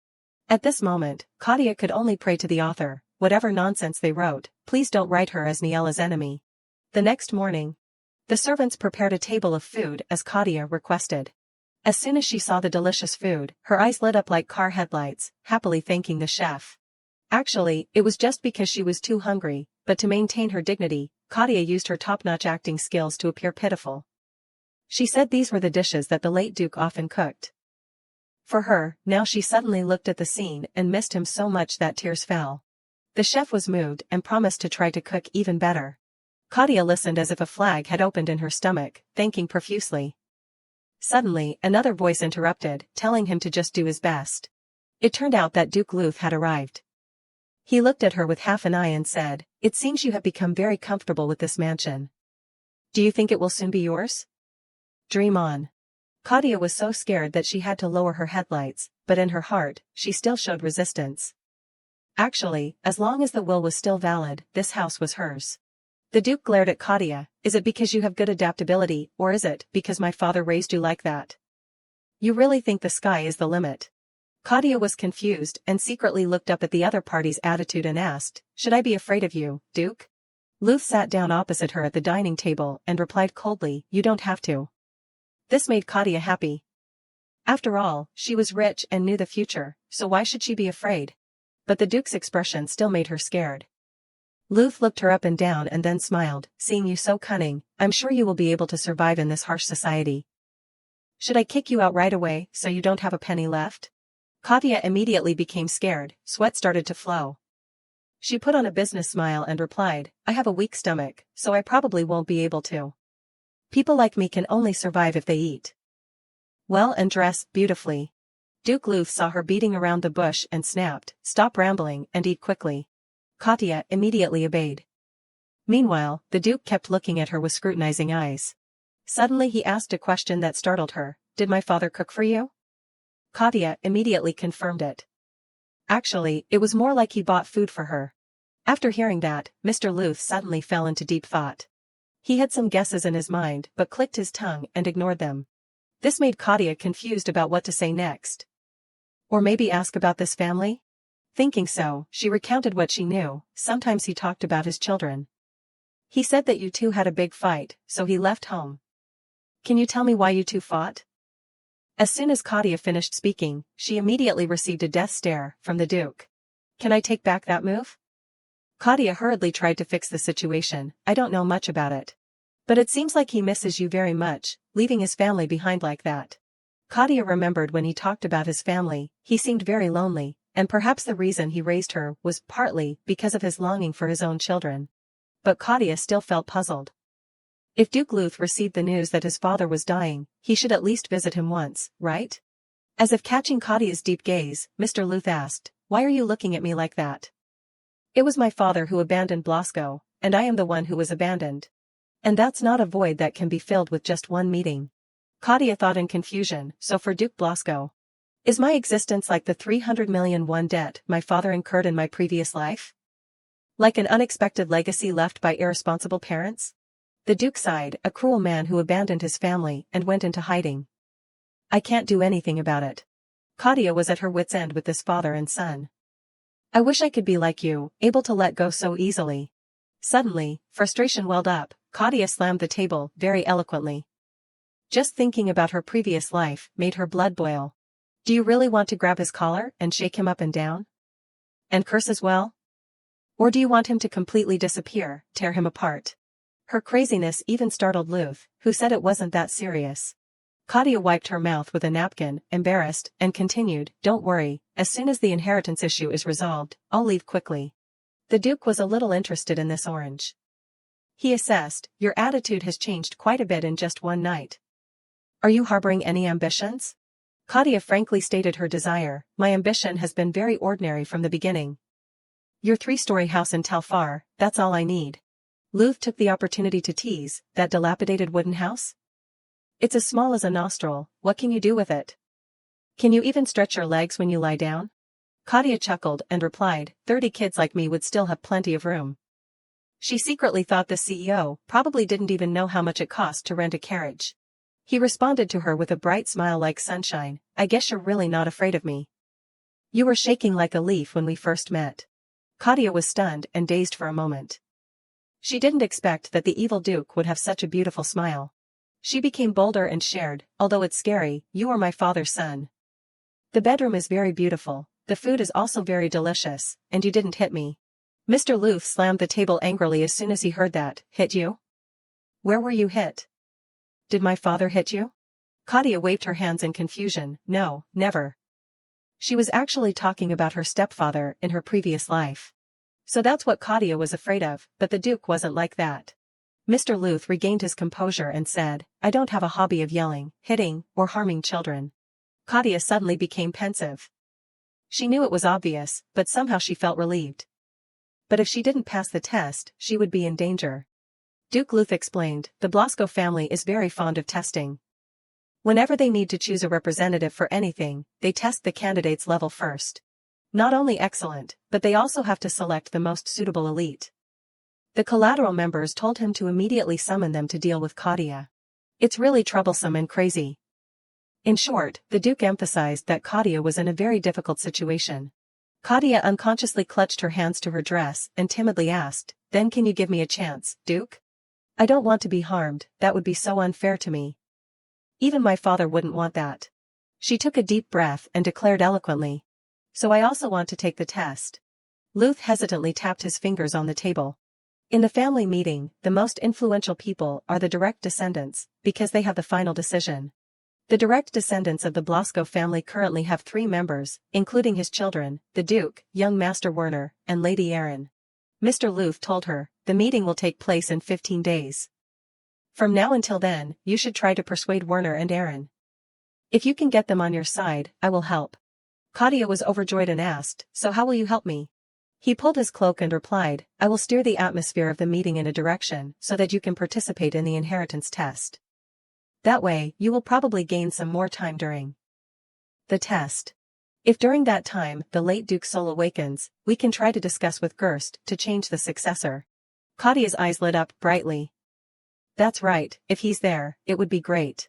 At this moment, Kadia could only pray to the author, whatever nonsense they wrote, please don't write her as Niella's enemy. The next morning, the servants prepared a table of food as Kadia requested. As soon as she saw the delicious food, her eyes lit up like car headlights, happily thanking the chef. Actually, it was just because she was too hungry, but to maintain her dignity, Kadia used her top-notch acting skills to appear pitiful. She said these were the dishes that the late Duke often cooked for her. Now she suddenly looked at the scene and missed him so much that tears fell. The chef was moved and promised to try to cook even better. Kadia listened as if a flag had opened in her stomach, thanking profusely. Suddenly, another voice interrupted, telling him to just do his best. It turned out that Duke Luth had arrived. He looked at her with half an eye and said, "It seems you have become very comfortable with this mansion. Do you think it will soon be yours? Dream on." Kadia was so scared that she had to lower her headlights, but in her heart, she still showed resistance. Actually, as long as the will was still valid, this house was hers. The Duke glared at Kadia. Is it because you have good adaptability, or is it because my father raised you like that? You really think the sky is the limit? Kadia was confused and secretly looked up at the other party's attitude and asked, should I be afraid of you, Duke? Luth sat down opposite her at the dining table and replied coldly, you don't have to. This made Kadia happy. After all, she was rich and knew the future, so why should she be afraid? But the Duke's expression still made her scared. Luth looked her up and down and then smiled, seeing you so cunning, I'm sure you will be able to survive in this harsh society. Should I kick you out right away, so you don't have a penny left? Kadia immediately became scared, sweat started to flow. She put on a business smile and replied, I have a weak stomach, so I probably won't be able to. People like me can only survive if they eat well and dress beautifully. Duke Luth saw her beating around the bush and snapped, stop rambling and eat quickly. Kadia immediately obeyed. Meanwhile, the Duke kept looking at her with scrutinizing eyes. Suddenly he asked a question that startled her, did my father cook for you? Kadia immediately confirmed it. Actually, it was more like he bought food for her. After hearing that, Mr. Luth suddenly fell into deep thought. He had some guesses in his mind but clicked his tongue and ignored them. This made Kadia confused about what to say next. Or maybe ask about this family? Thinking so, she recounted what she knew. Sometimes he talked about his children. He said that you two had a big fight, so he left home. Can you tell me why you two fought? As soon as Kadia finished speaking, she immediately received a death stare from the Duke. Can I take back that move? Kadia hurriedly tried to fix the situation. I don't know much about it. But it seems like he misses you very much, leaving his family behind like that. Kadia remembered when he talked about his family, he seemed very lonely, and perhaps the reason he raised her was partly because of his longing for his own children. But Kadia still felt puzzled. If Duke Luth received the news that his father was dying, he should at least visit him once, right? As if catching Kadia's deep gaze, Mr. Luth asked, why are you looking at me like that? It was my father who abandoned Blasco, and I am the one who was abandoned. And that's not a void that can be filled with just one meeting. Kadia thought in confusion, so for Duke Blasco. Is my existence like the 300 million won debt my father incurred in my previous life? Like an unexpected legacy left by irresponsible parents? The Duke sighed, a cruel man who abandoned his family and went into hiding. I can't do anything about it. Kadia was at her wit's end with this father and son. I wish I could be like you, able to let go so easily. Suddenly, frustration welled up. Kadia slammed the table very eloquently. Just thinking about her previous life made her blood boil. Do you really want to grab his collar and shake him up and down? And curse as well? Or do you want him to completely disappear, tear him apart? Her craziness even startled Luth, who said it wasn't that serious. Kadia wiped her mouth with a napkin, embarrassed, and continued, Don't worry, as soon as the inheritance issue is resolved, I'll leave quickly. The Duke was a little interested in this orange. He assessed, Your attitude has changed quite a bit in just one night. Are you harboring any ambitions? Kadia frankly stated her desire, My ambition has been very ordinary from the beginning. Your 3-story house in Telfar, that's all I need. Luth took the opportunity to tease, That dilapidated wooden house? It's as small as a nostril, what can you do with it? Can you even stretch your legs when you lie down? Kadia chuckled and replied, 30 kids like me would still have plenty of room. She secretly thought the CEO probably didn't even know how much it cost to rent a carriage. He responded to her with a bright smile like sunshine, I guess you're really not afraid of me. You were shaking like a leaf when we first met. Kadia was stunned and dazed for a moment. She didn't expect that the evil Duke would have such a beautiful smile. She became bolder and shared, although it's scary, you are my father's son. The bedroom is very beautiful, the food is also very delicious, and you didn't hit me. Mr. Luth slammed the table angrily as soon as he heard that, Hit you? Where were you hit? Did my father hit you? Kadia waved her hands in confusion, No, never. She was actually talking about her stepfather in her previous life. So that's what Kadia was afraid of, but the Duke wasn't like that. Mr. Luth regained his composure and said, I don't have a hobby of yelling, hitting, or harming children. Kadia suddenly became pensive. She knew it was obvious, but somehow she felt relieved. But if she didn't pass the test, she would be in danger. Duke Luth explained, the Blasco family is very fond of testing. Whenever they need to choose a representative for anything, they test the candidate's level first. Not only excellent, but they also have to select the most suitable elite. The collateral members told him to immediately summon them to deal with Kadia. It's really troublesome and crazy. In short, the Duke emphasized that Kadia was in a very difficult situation. Kadia unconsciously clutched her hands to her dress and timidly asked, Then can you give me a chance, Duke? I don't want to be harmed, that would be so unfair to me. Even my father wouldn't want that. She took a deep breath and declared eloquently. So I also want to take the test. Luth hesitantly tapped his fingers on the table. In the family meeting, the most influential people are the direct descendants, because they have the final decision. The direct descendants of the Blasco family currently have 3 members, including his children, the Duke, young Master Werner, and Lady Arnon. Mr. Luth told her, the meeting will take place in 15 days. From now until then, you should try to persuade Werner and Arnon. If you can get them on your side, I will help. Kadia was overjoyed and asked, So how will you help me? He pulled his cloak and replied, I will steer the atmosphere of the meeting in a direction so that you can participate in the inheritance test. That way, you will probably gain some more time during the test. If during that time the late Duke's soul awakens, we can try to discuss with Gerst to change the successor. Kadia's eyes lit up brightly. That's right, if he's there, it would be great.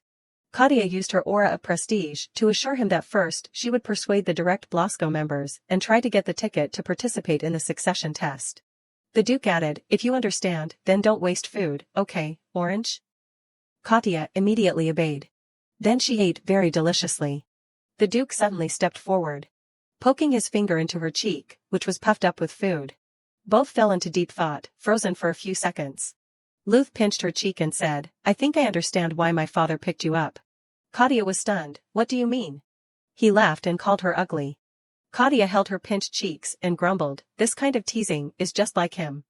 Kadia used her aura of prestige to assure him that first she would persuade the direct Blasco members and try to get the ticket to participate in the succession test. The Duke added, If you understand, then don't waste food, okay, Orange? Kadia immediately obeyed. Then she ate very deliciously. The Duke suddenly stepped forward, poking his finger into her cheek, which was puffed up with food. Both fell into deep thought, frozen for a few seconds. Luth pinched her cheek and said, I think I understand why my father picked you up. Kadia was stunned, What do you mean? He laughed and called her ugly. Kadia held her pinched cheeks and grumbled, This kind of teasing is just like him.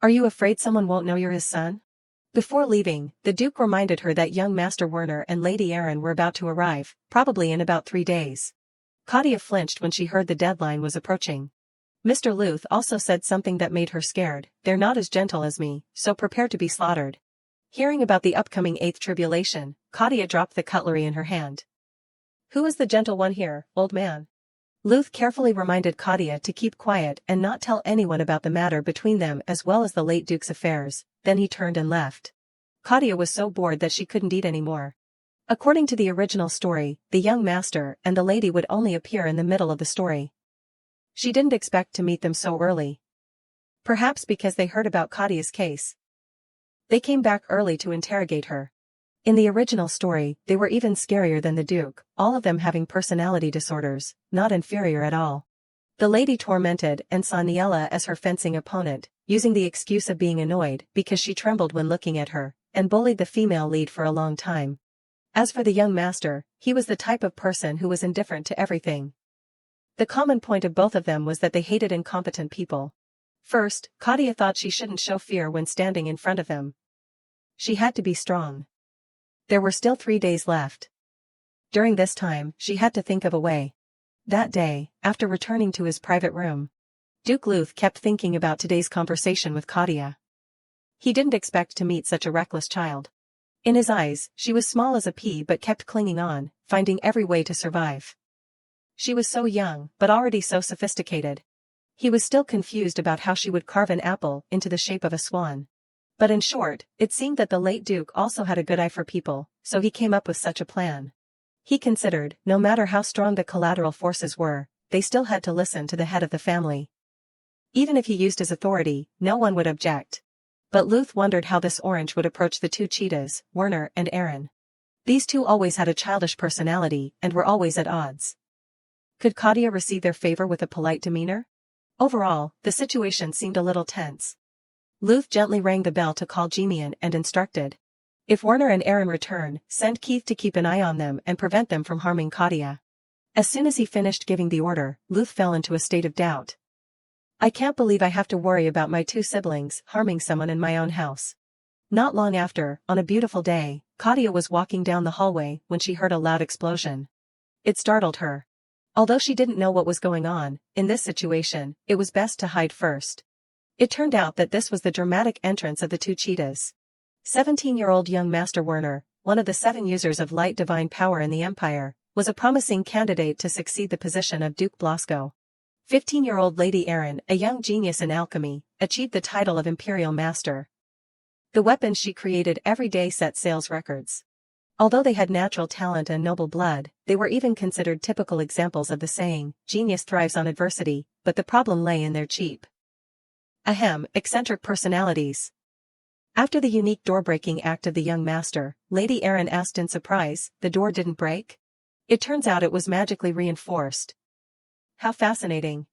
Are you afraid someone won't know you're his son? Before leaving, the Duke reminded her that young Master Werner and Lady Arnon were about to arrive, probably in about 3 days. Kadia flinched when she heard the deadline was approaching. Mr. Luth also said something that made her scared, They're not as gentle as me, so prepare to be slaughtered. Hearing about the upcoming 8th tribulation, Kadia dropped the cutlery in her hand. Who is the gentle one here, old man? Luth carefully reminded Kadia to keep quiet and not tell anyone about the matter between them as well as the late Duke's affairs, then he turned and left. Kadia was so bored that she couldn't eat anymore. According to the original story, the young master and the lady would only appear in the middle of the story. She didn't expect to meet them so early. Perhaps because they heard about Kadia's case. They came back early to interrogate her. In the original story, they were even scarier than the Duke, all of them having personality disorders, not inferior at all. The lady tormented and saw Niella as her fencing opponent, using the excuse of being annoyed because she trembled when looking at her, and bullied the female lead for a long time. As for the young master, he was the type of person who was indifferent to everything. The common point of both of them was that they hated incompetent people. First, Kadia thought she shouldn't show fear when standing in front of him. She had to be strong. There were still 3 days left. During this time, she had to think of a way. That day, after returning to his private room, Duke Luth kept thinking about today's conversation with Kadia. He didn't expect to meet such a reckless child. In his eyes, she was small as a pea but kept clinging on, finding every way to survive. She was so young, but already so sophisticated. He was still confused about how she would carve an apple into the shape of a swan. But in short, it seemed that the late Duke also had a good eye for people, so he came up with such a plan. He considered, no matter how strong the collateral forces were, they still had to listen to the head of the family. Even if he used his authority, no one would object. But Luth wondered how this orange would approach the 2 cheetahs, Werner and Aaron. These two always had a childish personality and were always at odds. Could Kadia receive their favor with a polite demeanor? Overall, the situation seemed a little tense. Luth gently rang the bell to call Jimian and instructed. If Werner and Aaron return, send Keith to keep an eye on them and prevent them from harming Kadia. As soon as he finished giving the order, Luth fell into a state of doubt. I can't believe I have to worry about my 2 siblings harming someone in my own house. Not long after, on a beautiful day, Kadia was walking down the hallway when she heard a loud explosion. It startled her. Although she didn't know what was going on, in this situation, it was best to hide first. It turned out that this was the dramatic entrance of the 2 cheetahs. 17-year-old young Master Werner, one of the 7 users of light divine power in the Empire, was a promising candidate to succeed the position of Duke Blasco. 15-year-old Lady Aaron, a young genius in alchemy, achieved the title of Imperial Master. The weapons she created every day set sales records. Although they had natural talent and noble blood, they were even considered typical examples of the saying, genius thrives on adversity, but the problem lay in their cheap, eccentric personalities. After the unique door-breaking act of the young master, Lady Aaron asked in surprise, the door didn't break? It turns out it was magically reinforced. How fascinating.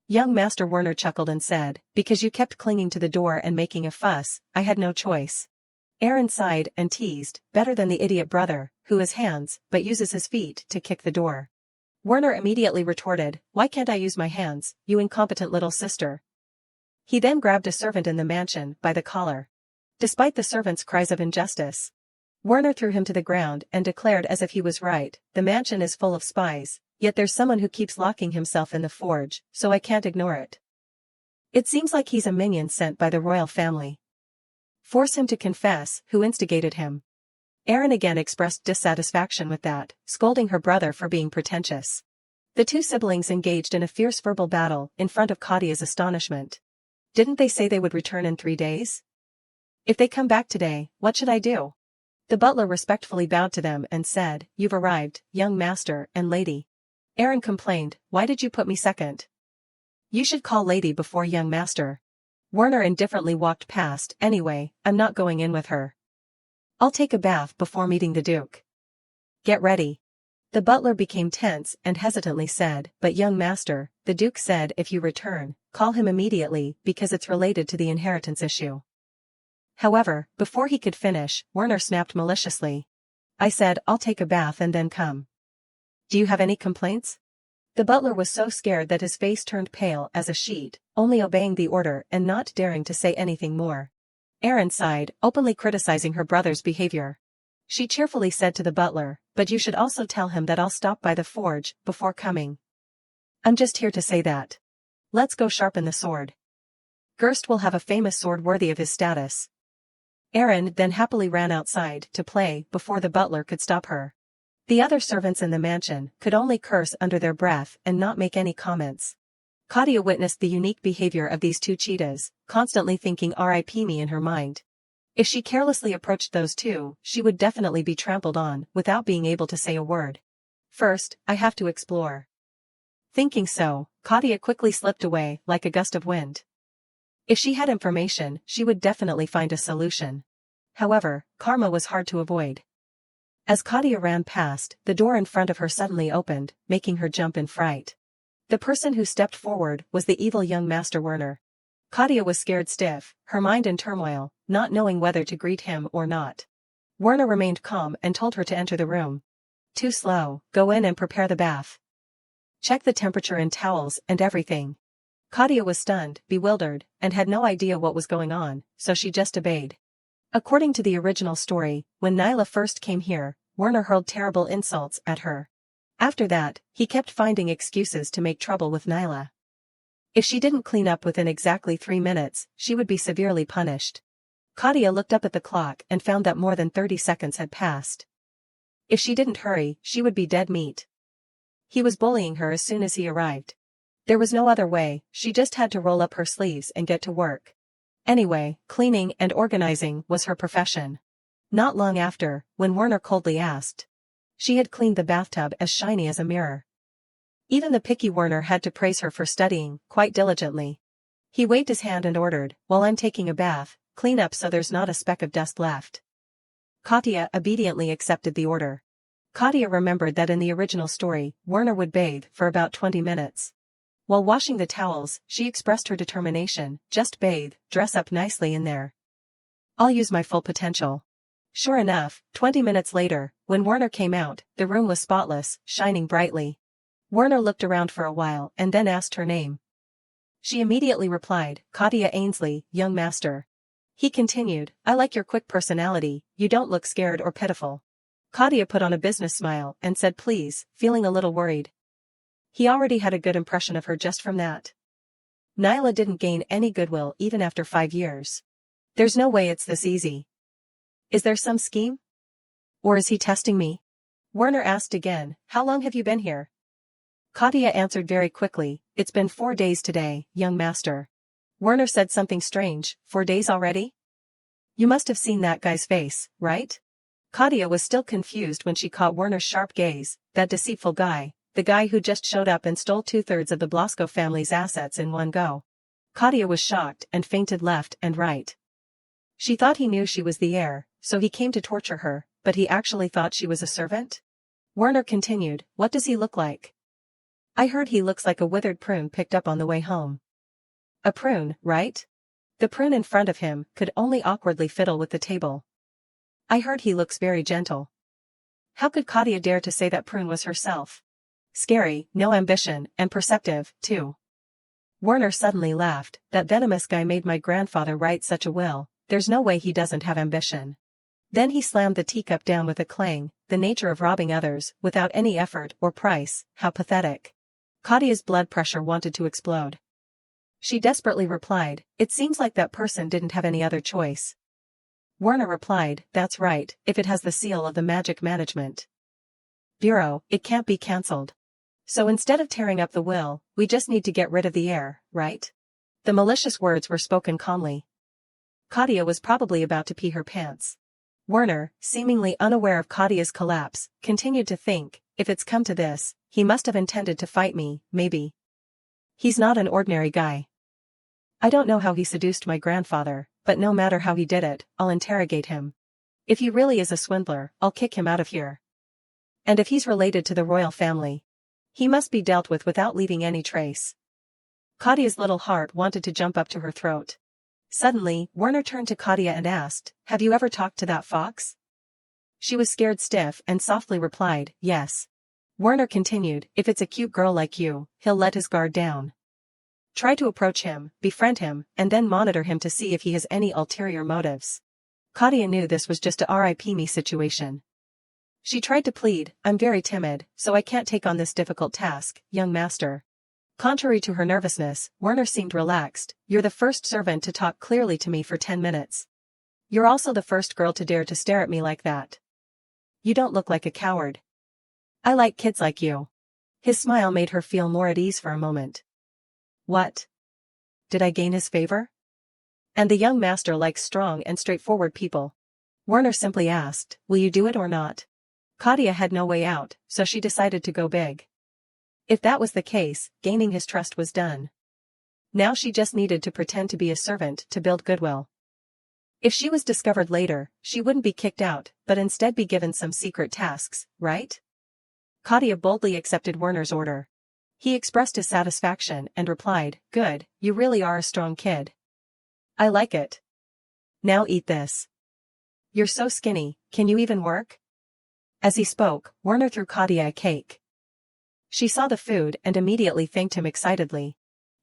Young Master Werner chuckled and said, because you kept clinging to the door and making a fuss, I had no choice. Aaron sighed and teased, better than the idiot brother, who has hands, but uses his feet to kick the door. Werner immediately retorted, why can't I use my hands, you incompetent little sister? He then grabbed a servant in the mansion by the collar. Despite the servant's cries of injustice, Werner threw him to the ground and declared as if he was right, the mansion is full of spies, yet there's someone who keeps locking himself in the forge, so I can't ignore it. It seems like he's a minion sent by the royal family. Force him to confess who instigated him. Aaron again expressed dissatisfaction with that, scolding her brother for being pretentious. The 2 siblings engaged in a fierce verbal battle in front of Kadia's astonishment. Didn't they say they would return in 3 days? If they come back today, what should I do? The butler respectfully bowed to them and said, you've arrived, young master and lady. Aaron complained, why did you put me second? You should call lady before young master. Werner indifferently walked past, anyway, I'm not going in with her. I'll take a bath before meeting the Duke. Get ready. The butler became tense and hesitantly said, but young master, the Duke said if you return, call him immediately because it's related to the inheritance issue. However, before he could finish, Werner snapped maliciously. I said I'll take a bath and then come. Do you have any complaints? The butler was so scared that his face turned pale as a sheet, only obeying the order and not daring to say anything more. Aaron sighed, openly criticizing her brother's behavior. She cheerfully said to the butler, but you should also tell him that I'll stop by the forge before coming. I'm just here to say that. Let's go sharpen the sword. Gerst will have a famous sword worthy of his status. Aaron then happily ran outside to play before the butler could stop her. The other servants in the mansion could only curse under their breath and not make any comments. Kadia witnessed the unique behavior of these two cheetahs, constantly thinking RIP me in her mind. If she carelessly approached those two, she would definitely be trampled on without being able to say a word. First, I have to explore. Thinking so, Kadia quickly slipped away like a gust of wind. If she had information, she would definitely find a solution. However, karma was hard to avoid. As Kadia ran past, the door in front of her suddenly opened, making her jump in fright. The person who stepped forward was the evil young Master Werner. Kadia was scared stiff, her mind in turmoil, not knowing whether to greet him or not. Werner remained calm and told her to enter the room. Too slow, go in and prepare the bath. Check the temperature and towels and everything. Kadia was stunned, bewildered, and had no idea what was going on, so she just obeyed. According to the original story, when Nyla first came here, Werner hurled terrible insults at her. After that, he kept finding excuses to make trouble with Nyla. If she didn't clean up within exactly 3 minutes, she would be severely punished. Kadia looked up at the clock and found that more than 30 seconds had passed. If she didn't hurry, she would be dead meat. He was bullying her as soon as he arrived. There was no other way, she just had to roll up her sleeves and get to work. Anyway, cleaning and organizing was her profession. Not long after, when Werner coldly asked, she had cleaned the bathtub as shiny as a mirror. Even the picky Werner had to praise her for studying quite diligently. He waved his hand and ordered, while I'm taking a bath, clean up so there's not a speck of dust left. Kadia obediently accepted the order. Kadia remembered that in the original story, Werner would bathe for about 20 minutes. While washing the towels, she expressed her determination, just bathe, dress up nicely in there. I'll use my full potential. Sure enough, 20 minutes later, when Werner came out, the room was spotless, shining brightly. Werner looked around for a while and then asked her name. She immediately replied, Kadia Ainsley, young master. He continued, I like your quick personality, you don't look scared or pitiful. Kadia put on a business smile and said please, feeling a little worried. He already had a good impression of her just from that. Nyla didn't gain any goodwill even after 5 years. There's no way it's this easy. Is there some scheme? Or is he testing me? Werner asked again, how long have you been here? Kadia answered very quickly, it's been 4 days today, young master. Werner said something strange, 4 days already? You must have seen that guy's face, right? Kadia was still confused when she caught Werner's sharp gaze, that deceitful guy, the guy who just showed up and stole 2/3 of the Blasco family's assets in one go. Kadia was shocked and fainted left and right. She thought he knew she was the heir, so he came to torture her, but he actually thought she was a servant? Werner continued, what does he look like? I heard he looks like a withered prune picked up on the way home. A prune, right? The prune in front of him could only awkwardly fiddle with the table. I heard he looks very gentle. How could Kadia dare to say that prune was herself? Scary, no ambition, and perceptive, too. Werner suddenly laughed, that venomous guy made my grandfather write such a will, there's no way he doesn't have ambition. Then he slammed the teacup down with a clang, the nature of robbing others, without any effort or price, how pathetic. Kadia's blood pressure wanted to explode. She desperately replied, it seems like that person didn't have any other choice. Werner replied, that's right, if it has the seal of the Magic Management Bureau, it can't be cancelled. So instead of tearing up the will, we just need to get rid of the heir, right? The malicious words were spoken calmly. Kadia was probably about to pee her pants. Werner, seemingly unaware of Kadia's collapse, continued to think, if it's come to this, he must have intended to fight me, maybe. He's not an ordinary guy. I don't know how he seduced my grandfather, but no matter how he did it, I'll interrogate him. If he really is a swindler, I'll kick him out of here. And if he's related to the royal family, he must be dealt with without leaving any trace. Kadia's little heart wanted to jump up to her throat. Suddenly, Werner turned to Kadia and asked, have you ever talked to that fox? She was scared stiff and softly replied, yes. Werner continued, if it's a cute girl like you, he'll let his guard down. Try to approach him, befriend him, and then monitor him to see if he has any ulterior motives. Kadia knew this was just a RIP me situation. She tried to plead, I'm very timid, so I can't take on this difficult task, young master. Contrary to her nervousness, Werner seemed relaxed, you're the first servant to talk clearly to me for 10 minutes. You're also the first girl to dare to stare at me like that. You don't look like a coward. I like kids like you. His smile made her feel more at ease for a moment. What? Did I gain his favor? And the young master likes strong and straightforward people. Werner simply asked, will you do it or not? Kadia had no way out, so she decided to go big. If that was the case, gaining his trust was done. Now she just needed to pretend to be a servant to build goodwill. If she was discovered later, she wouldn't be kicked out, but instead be given some secret tasks, right? Kadia boldly accepted Werner's order. He expressed his satisfaction and replied, good, you really are a strong kid. I like it. Now eat this. You're so skinny, can you even work? As he spoke, Werner threw Kadia a cake. She saw the food and immediately thanked him excitedly.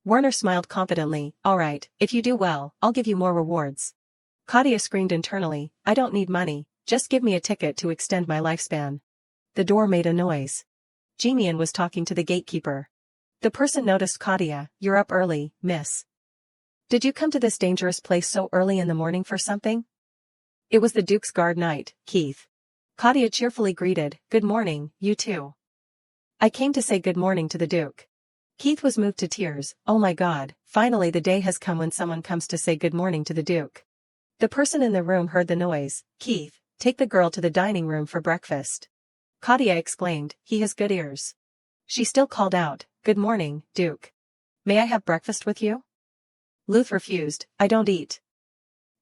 Werner smiled confidently, all right, if you do well, I'll give you more rewards. Kadia screamed internally, I don't need money, just give me a ticket to extend my lifespan. The door made a noise. Jimian was talking to the gatekeeper. The person noticed Kadia, you're up early, miss. Did you come to this dangerous place so early in the morning for something? It was the Duke's guard knight, Keith. Kadia cheerfully greeted, good morning, you too. I came to say good morning to the Duke. Keith was moved to tears, oh my god, finally the day has come when someone comes to say good morning to the Duke. The person in the room heard the noise, Keith, take the girl to the dining room for breakfast. Kadia exclaimed, he has good ears. She still called out, good morning, Duke. May I have breakfast with you? Luth refused, I don't eat.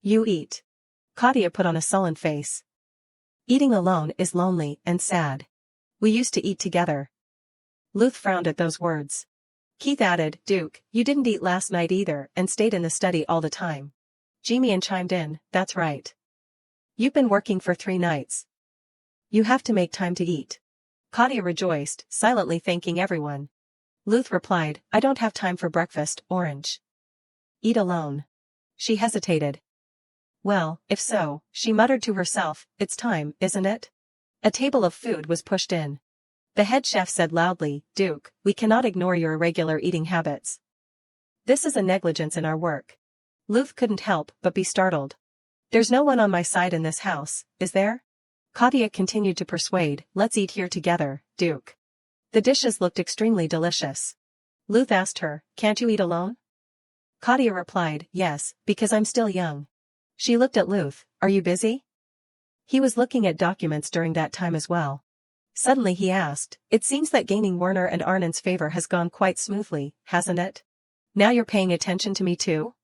You eat. Kadia put on a sullen face. Eating alone is lonely and sad. We used to eat together. Luth frowned at those words. Keith added, Duke, you didn't eat last night either and stayed in the study all the time. Jimian chimed in, that's right. You've been working for 3 nights. You have to make time to eat. Kadia rejoiced, silently thanking everyone. Luth replied, I don't have time for breakfast, orange. Eat alone. She hesitated. Well, if so, she muttered to herself, it's time, isn't it? A table of food was pushed in. The head chef said loudly, Duke, we cannot ignore your irregular eating habits. This is a negligence in our work. Luth couldn't help but be startled. There's no one on my side in this house, is there? Kadia continued to persuade, let's eat here together, Duke. The dishes looked extremely delicious. Luth asked her, can't you eat alone? Kadia replied, yes, because I'm still young. She looked at Luth, are you busy? He was looking at documents during that time as well. Suddenly he asked, it seems that gaining Werner and Arnon's favor has gone quite smoothly, hasn't it? Now you're paying attention to me too?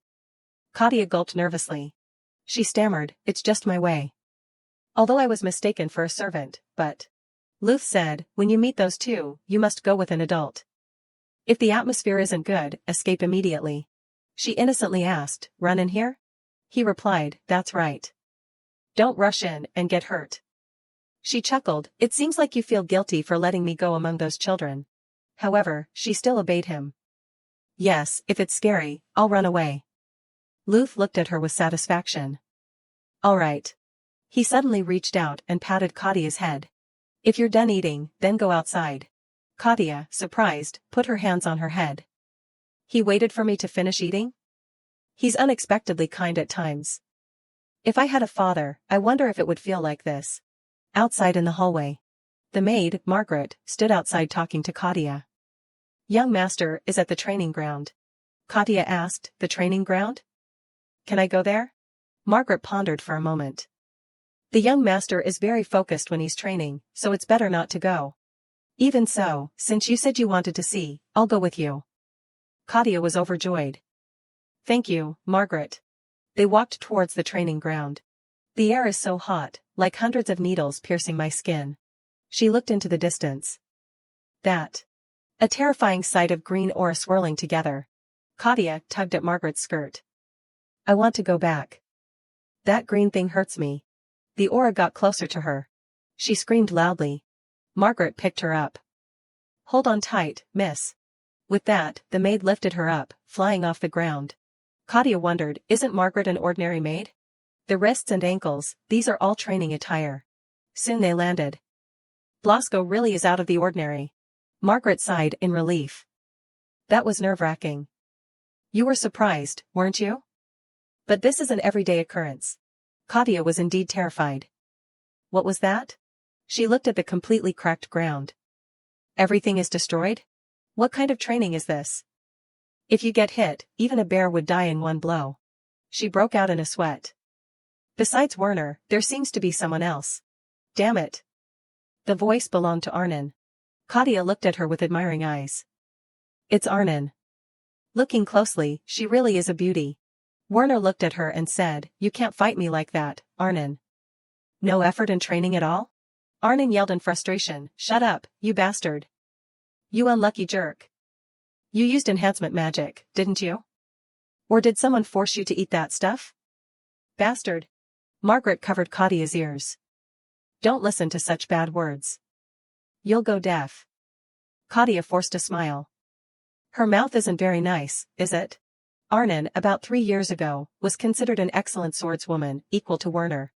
Kadia gulped nervously. She stammered, it's just my way. Although I was mistaken for a servant, but... Luth said, when you meet those two, you must go with an adult. If the atmosphere isn't good, escape immediately. She innocently asked, run in here? He replied, that's right. Don't rush in and get hurt. She chuckled, it seems like you feel guilty for letting me go among those children. However, she still obeyed him. Yes, if it's scary, I'll run away. Luth looked at her with satisfaction. All right. He suddenly reached out and patted Kadia's head. If you're done eating, then go outside. Kadia, surprised, put her hands on her head. He waited for me to finish eating? He's unexpectedly kind at times. If I had a father, I wonder if it would feel like this. Outside in the hallway. The maid, Margaret, stood outside talking to Kadia. Young master is at the training ground. Kadia asked, the training ground? Can I go there? Margaret pondered for a moment. The young master is very focused when he's training, so it's better not to go. Even so, since you said you wanted to see, I'll go with you. Kadia was overjoyed. Thank you, Margaret. They walked towards the training ground. The air is so hot, like hundreds of needles piercing my skin. She looked into the distance. That. A terrifying sight of green aura swirling together. Kadia tugged at Margaret's skirt. I want to go back. That green thing hurts me. The aura got closer to her. She screamed loudly. Margaret picked her up. Hold on tight, miss. With that, the maid lifted her up, flying off the ground. Kadia wondered, isn't Margaret an ordinary maid? The wrists and ankles, these are all training attire. Soon they landed. Blasco really is out of the ordinary. Margaret sighed in relief. That was nerve-wracking. You were surprised, weren't you? But this is an everyday occurrence. Kadia was indeed terrified. What was that? She looked at the completely cracked ground. Everything is destroyed? What kind of training is this? If you get hit, even a bear would die in one blow. She broke out in a sweat. Besides Werner, there seems to be someone else. Damn it. The voice belonged to Arnon. Kadia looked at her with admiring eyes. It's Arnon. Looking closely, she really is a beauty. Werner looked at her and said, "You can't fight me like that, Arnon." No effort in training at all? Arnon yelled in frustration, "Shut up, you bastard. You unlucky jerk. You used enhancement magic, didn't you? Or did someone force you to eat that stuff? Bastard." Margaret covered Kadia's ears. Don't listen to such bad words. You'll go deaf. Kadia forced a smile. Her mouth isn't very nice, is it? Arnon, about 3 years ago, was considered an excellent swordswoman, equal to Werner.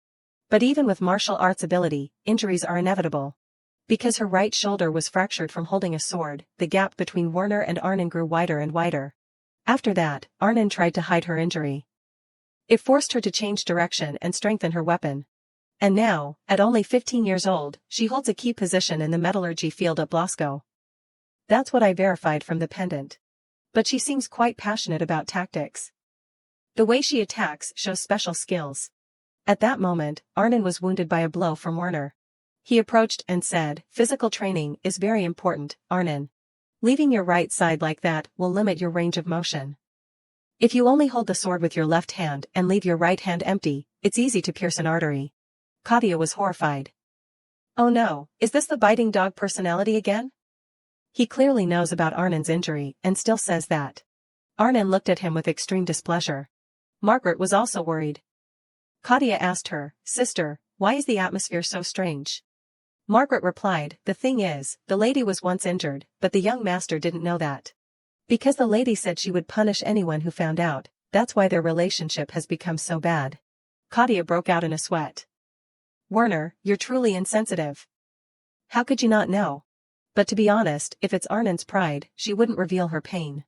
But even with martial arts ability, injuries are inevitable. Because her right shoulder was fractured from holding a sword, the gap between Werner and Arnon grew wider and wider. After that, Arnon tried to hide her injury. It forced her to change direction and strengthen her weapon. And now, at only 15 years old, she holds a key position in the metallurgy field at Blasco. That's what I verified from the pendant. But she seems quite passionate about tactics. The way she attacks shows special skills. At that moment, Arnon was wounded by a blow from Werner. He approached and said, "Physical training is very important, Arnon. Leaving your right side like that will limit your range of motion. If you only hold the sword with your left hand and leave your right hand empty, it's easy to pierce an artery." Kadia was horrified. Oh no, is this the biting dog personality again? He clearly knows about Arnon's injury and still says that. Arnon looked at him with extreme displeasure. Margaret was also worried. Kadia asked her, "Sister, why is the atmosphere so strange?" Margaret replied, "The thing is, the lady was once injured, but the young master didn't know that. Because the lady said she would punish anyone who found out, that's why their relationship has become so bad." Kadia broke out in a sweat. Werner, you're truly insensitive. How could you not know? But to be honest, if it's Arnon's pride, she wouldn't reveal her pain.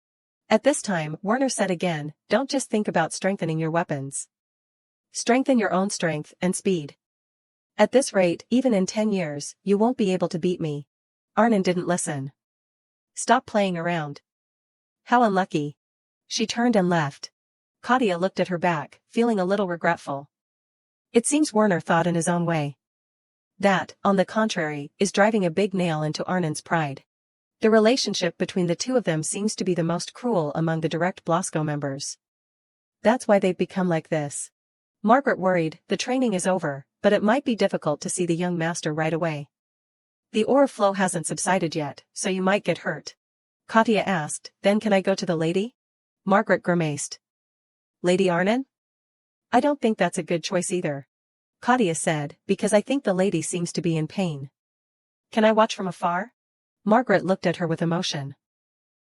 At this time, Werner said again, "Don't just think about strengthening your weapons. Strengthen your own strength and speed. At this rate, even in 10 years, you won't be able to beat me." Arnon didn't listen. "Stop playing around." How unlucky. She turned and left. Kadia looked at her back, feeling a little regretful. It seems Werner thought in his own way. That, on the contrary, is driving a big nail into Arnon's pride. The relationship between the two of them seems to be the most cruel among the direct Blasco members. That's why they've become like this. Margaret worried, the training is over, but it might be difficult to see the young master right away. The aura flow hasn't subsided yet, so you might get hurt. Kadia asked, "Then can I go to the lady?" Margaret grimaced. "Lady Arnon? I don't think that's a good choice either," Kadia said, "because I think the lady seems to be in pain." "Can I watch from afar?" Margaret looked at her with emotion.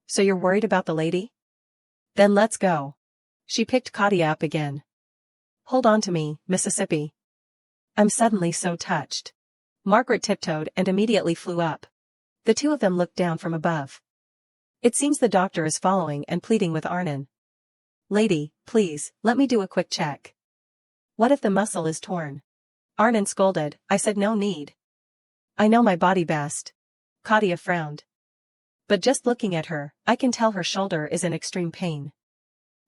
"So you're worried about the lady? Then let's go." She picked Kadia up again. "Hold on to me, Mississippi. I'm suddenly so touched." Margaret tiptoed and immediately flew up. The two of them looked down from above. It seems the doctor is following and pleading with Arnon. "Lady, please, let me do a quick check." "What if the muscle is torn?" Arnon scolded, "I said no need. I know my body best." Kadia frowned. "But just looking at her, I can tell her shoulder is in extreme pain.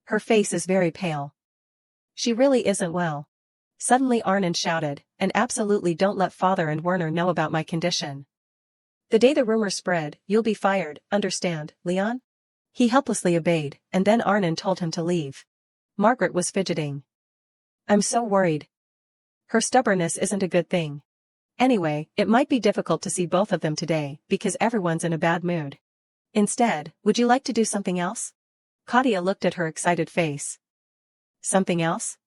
Her face is very pale. She really isn't well." Suddenly Arnon shouted, "And absolutely don't let Father and Werner know about my condition. The day the rumor spread, you'll be fired, understand, Leon?" He helplessly obeyed, and then Arnon told him to leave. Margaret was fidgeting. "I'm so worried. Her stubbornness isn't a good thing. Anyway, it might be difficult to see both of them today, because everyone's in a bad mood. Instead, would you like to do something else?" Kadia looked at her excited face. "Something else?"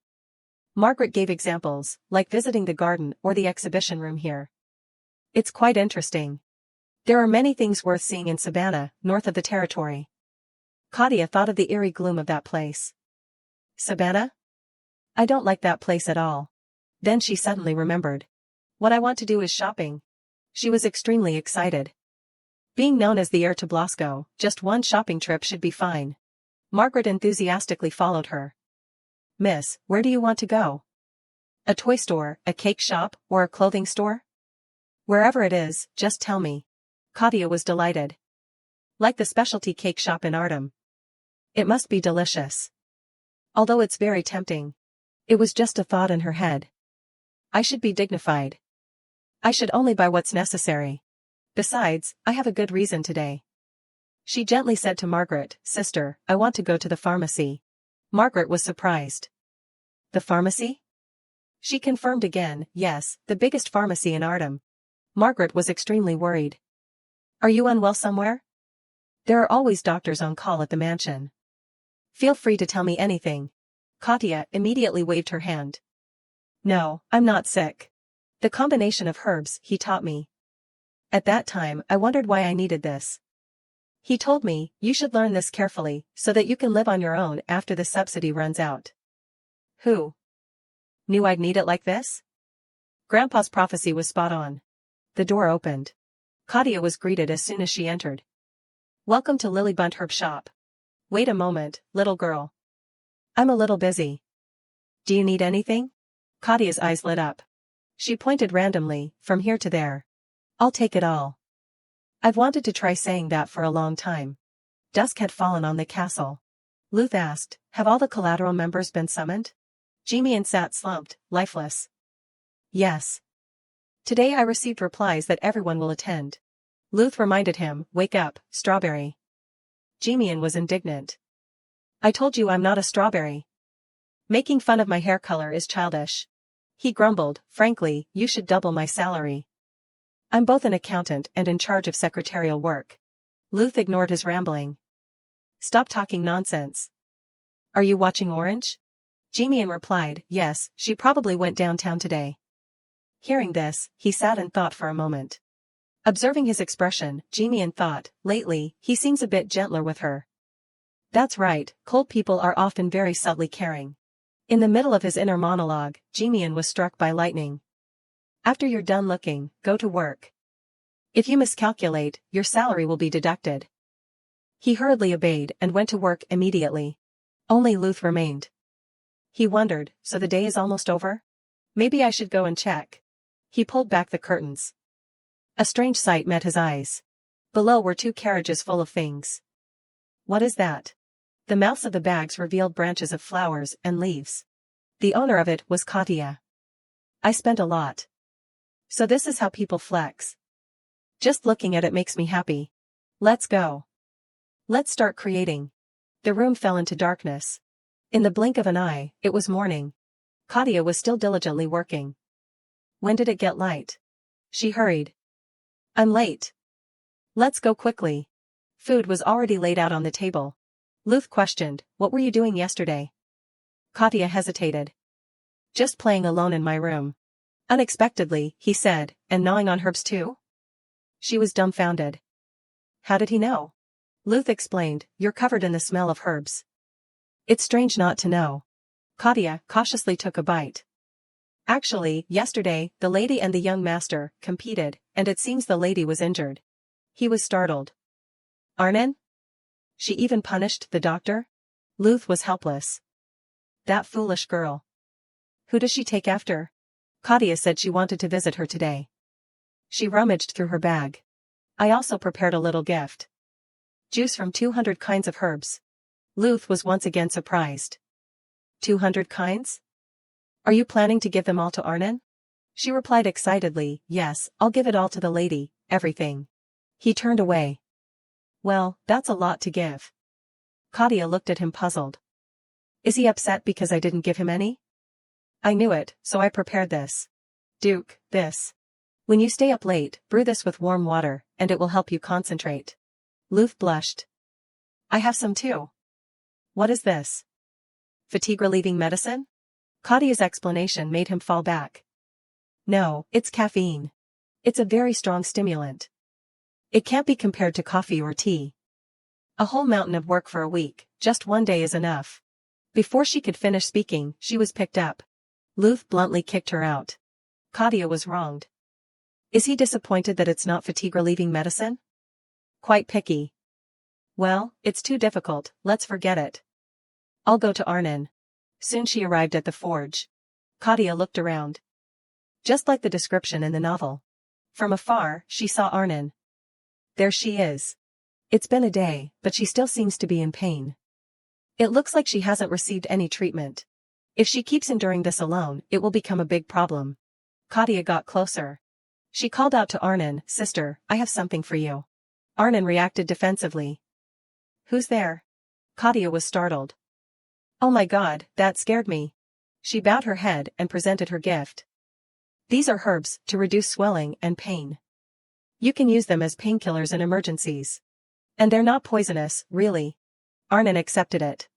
Margaret gave examples, like visiting the garden or the exhibition room here. "It's quite interesting. There are many things worth seeing in Savanah, north of the territory." Kadia thought of the eerie gloom of that place. "Savanah? I don't like that place at all." Then she suddenly remembered. "What I want to do is shopping." She was extremely excited. Being known as the heir to Blasco, just one shopping trip should be fine. Margaret enthusiastically followed her. "Miss, where do you want to go? A toy store, a cake shop, or a clothing store?" "Wherever it is, just tell me." Kadia was delighted. Like the specialty cake shop in Artem. It must be delicious. Although it's very tempting. It was just a thought in her head. I should be dignified. I should only buy what's necessary. Besides, I have a good reason today. She gently said to Margaret, "Sister, I want to go to the pharmacy." Margaret was surprised. The pharmacy? She confirmed again, yes, the biggest pharmacy in Artem. Margaret was extremely worried. Are you unwell somewhere? There are always doctors on call at the mansion. Feel free to tell me anything. Kadia immediately waved her hand. No, I'm not sick. The combination of herbs he taught me. At that time I wondered why I needed this. He told me, you should learn this carefully, so that you can live on your own after the subsidy runs out. Who knew I'd need it like this? Grandpa's prophecy was spot on. The door opened. Kadia was greeted as soon as she entered. Welcome to Lilybunt Herb Shop. Wait a moment, little girl. I'm a little busy. Do you need anything? Kadia's eyes lit up. She pointed randomly, from here to there. I'll take it all. I've wanted to try saying that for a long time. Dusk had fallen on the castle. Luth asked, have all the collateral members been summoned? Jimian sat slumped, lifeless. Yes. Today I received replies that everyone will attend. Luth reminded him, wake up, strawberry. Jimian was indignant. I told you I'm not a strawberry. Making fun of my hair color is childish. He grumbled, frankly, you should double my salary. I'm both an accountant and in charge of secretarial work. Luth ignored his rambling. Stop talking nonsense. Are you watching Orange? Jimian replied, yes, she probably went downtown today. Hearing this, he sat and thought for a moment. Observing his expression, Jimian thought, lately, he seems a bit gentler with her. That's right, cold people are often very subtly caring. In the middle of his inner monologue, Jimian was struck by lightning. After you're done looking, go to work. If you miscalculate, your salary will be deducted. He hurriedly obeyed and went to work immediately. Only Luth remained. He wondered, so the day is almost over? Maybe I should go and check. He pulled back the curtains. A strange sight met his eyes. Below were 2 carriages full of things. What is that? The mouths of the bags revealed branches of flowers and leaves. The owner of it was Kadia. I spent a lot. So this is how people flex. Just looking at it makes me happy. Let's go. Let's start creating. The room fell into darkness. In the blink of an eye, it was morning. Kadia was still diligently working. When did it get light? She hurried. I'm late. Let's go quickly. Food was already laid out on the table. Luth questioned, what were you doing yesterday? Kadia hesitated. Just playing alone in my room. Unexpectedly, he said, and gnawing on herbs too? She was dumbfounded. How did he know? Luth explained, you're covered in the smell of herbs. It's strange not to know. Kadia cautiously took a bite. Actually, yesterday, the lady and the young master competed, and it seems the lady was injured. He was startled. Arnon? She even punished the doctor? Luth was helpless. That foolish girl. Who does she take after? Kadia said she wanted to visit her today. She rummaged through her bag. I also prepared a little gift. Juice from 200 kinds of herbs. Luth was once again surprised. 200 kinds? Are you planning to give them all to Arnon? She replied excitedly, yes, I'll give it all to the lady, everything. He turned away. Well, that's a lot to give. Kadia looked at him puzzled. Is he upset because I didn't give him any? I knew it, so I prepared this. Duke, this. When you stay up late, brew this with warm water, and it will help you concentrate. Luth blushed. I have some too. What is this? Fatigue-relieving medicine? Kadia's explanation made him fall back. No, it's caffeine. It's a very strong stimulant. It can't be compared to coffee or tea. A whole mountain of work for a week, just one day is enough. Before she could finish speaking, she was picked up. Luth bluntly kicked her out. Kadia was wronged. Is he disappointed that it's not fatigue-relieving medicine? Quite picky. Well, it's too difficult, let's forget it. I'll go to Arnon. Soon she arrived at the forge. Kadia looked around. Just like the description in the novel. From afar, she saw Arnon. there she is. It's been a day, but she still seems to be in pain. It looks like she hasn't received any treatment. If she keeps enduring this alone, it will become a big problem. Kadia got closer. She called out to Arnon, "Sister, I have something for you." Arnon reacted defensively. "Who's there?" Kadia was startled. "Oh my god, that scared me." She bowed her head and presented her gift. "These are herbs to reduce swelling and pain. You can use them as painkillers in emergencies. And they're not poisonous, really." Arnon accepted it.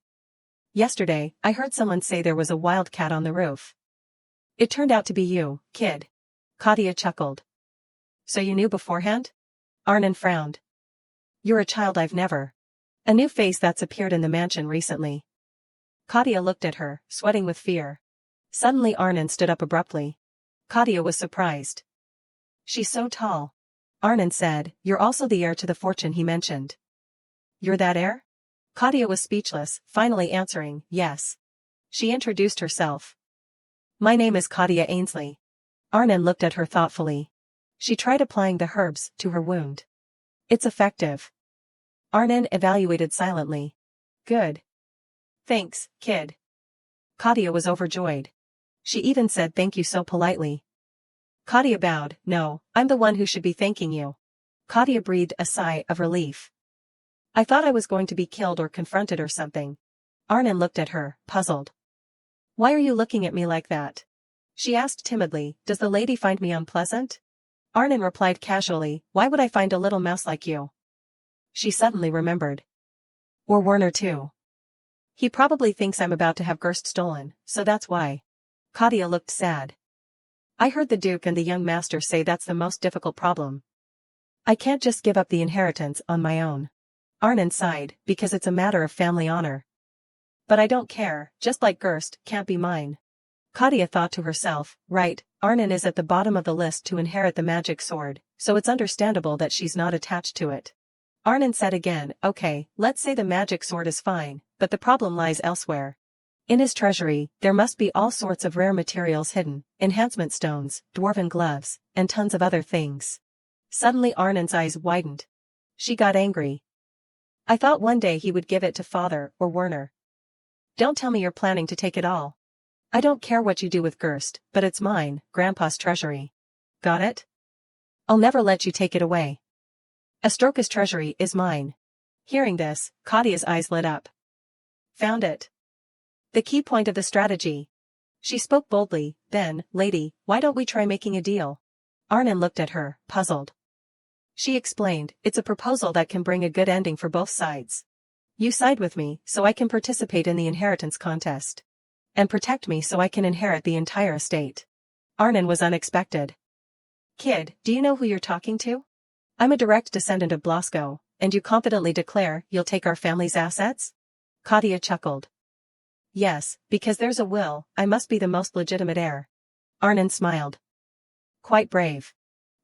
"Yesterday, I heard someone say there was a wild cat on the roof. It turned out to be you, kid." Kadia chuckled. "So you knew beforehand?" Arnon frowned. "You're a child I've never. A new face that's appeared in the mansion recently." Kadia looked at her, sweating with fear. Suddenly Arnon stood up abruptly. Kadia was surprised. "She's so tall." Arnon said, "You're also the heir to the fortune he mentioned." "You're that heir?" Kadia was speechless, finally answering, "Yes." She introduced herself. "My name is Kadia Ainsley." Arnon looked at her thoughtfully. She tried applying the herbs to her wound. "It's effective." Arnon evaluated silently. "Good. Thanks, kid." Kadia was overjoyed. She even said thank you so politely. Kadia bowed. "No, I'm the one who should be thanking you." Kadia breathed a sigh of relief. "I thought I was going to be killed or confronted or something." Arnon looked at her, puzzled. "Why are you looking at me like that?" She asked timidly, "Does the lady find me unpleasant?" Arnon replied casually, "Why would I find a little mouse like you?" She suddenly remembered. "Or Werner too. He probably thinks I'm about to have Gerst stolen, so that's why." Kadia looked sad. "I heard the Duke and the young master say that's the most difficult problem. I can't just give up the inheritance on my own." Arnon sighed, "Because it's a matter of family honor." "But I don't care, just like Gerst can't be mine." Kadia thought to herself, right, Arnon is at the bottom of the list to inherit the magic sword, so it's understandable that she's not attached to it. Arnon said again, "Okay, let's say the magic sword is fine, but the problem lies elsewhere. In his treasury, there must be all sorts of rare materials hidden, enhancement stones, dwarven gloves, and tons of other things." Suddenly Arnon's eyes widened. She got angry. "I thought one day he would give it to father or Werner. Don't tell me you're planning to take it all. I don't care what you do with Gerst, but it's mine, Grandpa's treasury. Got it? I'll never let you take it away. Astroka's treasury is mine." Hearing this, Kadia's eyes lit up. "Found it. The key point of the strategy." She spoke boldly, then, "Lady, why don't we try making a deal?" Arnon looked at her, puzzled. She explained, "It's a proposal that can bring a good ending for both sides. You side with me, so I can participate in the inheritance contest. And protect me so I can inherit the entire estate." Arnon was unexpected. "Kid, do you know who you're talking to? I'm a direct descendant of Blasco, and you confidently declare you'll take our family's assets?" Kadia chuckled. "Yes, because there's a will, I must be the most legitimate heir." Arnon smiled. "Quite brave."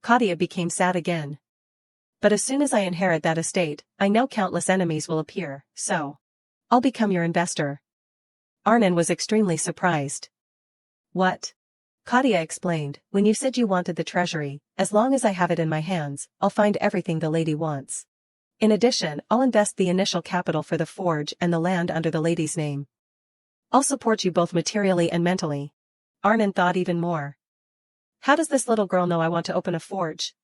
Kadia became sad again. "But as soon as I inherit that estate, I know countless enemies will appear, so I'll become your investor." Arnon was extremely surprised. "What?" Kadia explained, "When you said you wanted the treasury, as long as I have it in my hands, I'll find everything the lady wants. In addition, I'll invest the initial capital for the forge and the land under the lady's name. I'll support you both materially and mentally." Arnon thought even more. "How does this little girl know I want to open a forge?"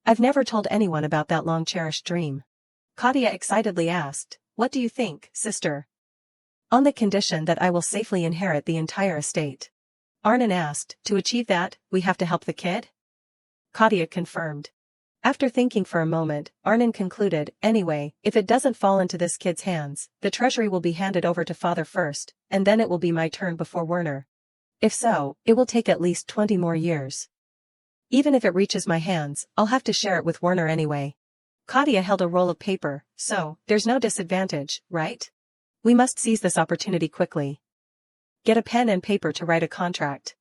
"I've never told anyone about that long-cherished dream." Kadia excitedly asked, "What do you think, sister?" "On the condition that I will safely inherit the entire estate." Arnon asked, "To achieve that, we have to help the kid?" Kadia confirmed. After thinking for a moment, Arnon concluded, "Anyway, if it doesn't fall into this kid's hands, the treasury will be handed over to father first, and then it will be my turn before Werner. If so, it will take at least 20 more years. Even if it reaches my hands, I'll have to share it with Werner anyway." Kadia held a roll of paper, "So, there's no disadvantage, right? We must seize this opportunity quickly. Get a pen and paper to write a contract."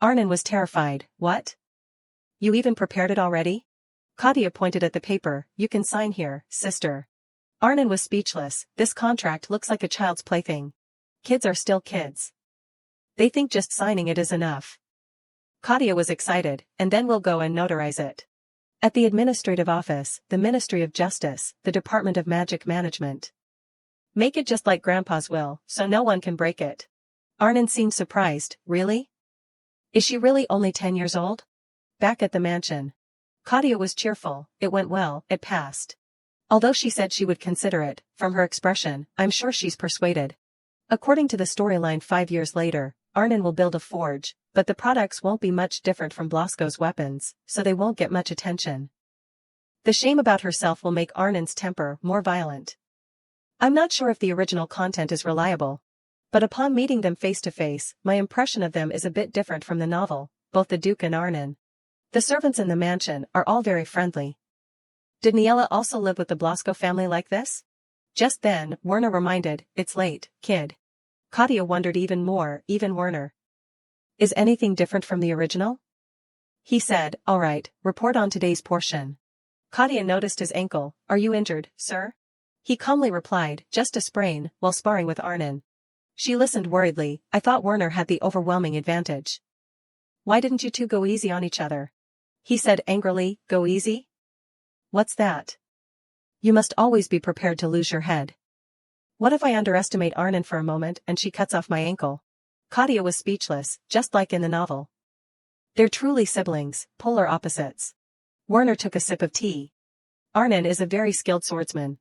Arnon was terrified. "What? You even prepared it already?" Kadia pointed at the paper, "You can sign here, sister." Arnon was speechless. This contract looks like a child's plaything. Kids are still kids. They think just signing it is enough. Kadia was excited, "And then we'll go and notarize it." At the administrative office, the Ministry of Justice, the Department of Magic Management. Make it just like Grandpa's will, so no one can break it. Arnon seemed surprised. Really? Is she really only 10 years old? Back at the mansion. Kadia was cheerful. It went well, it passed. Although she said she would consider it, from her expression, I'm sure she's persuaded. According to the storyline 5 years later, Arnon will build a forge, but the products won't be much different from Blasco's weapons, so they won't get much attention. The shame about herself will make Arnon's temper more violent. I'm not sure if the original content is reliable. But upon meeting them face to face, my impression of them is a bit different from the novel, both the Duke and Arnon. The servants in the mansion are all very friendly. Did Niella also live with the Blasco family like this? Just then, Werner reminded, it's late, kid. Kadia wondered even more, even Werner. Is anything different from the original? He said, all right, report on today's portion. Kadia noticed his ankle. Are you injured, sir? He calmly replied, just a sprain, while sparring with Arnon. She listened worriedly. I thought Werner had the overwhelming advantage. Why didn't you two go easy on each other? He said angrily, go easy? What's that? You must always be prepared to lose your head. What if I underestimate Arnon for a moment and she cuts off my ankle? Kadia was speechless, just like in the novel. They're truly siblings, polar opposites. Werner took a sip of tea. Arnon is a very skilled swordsman.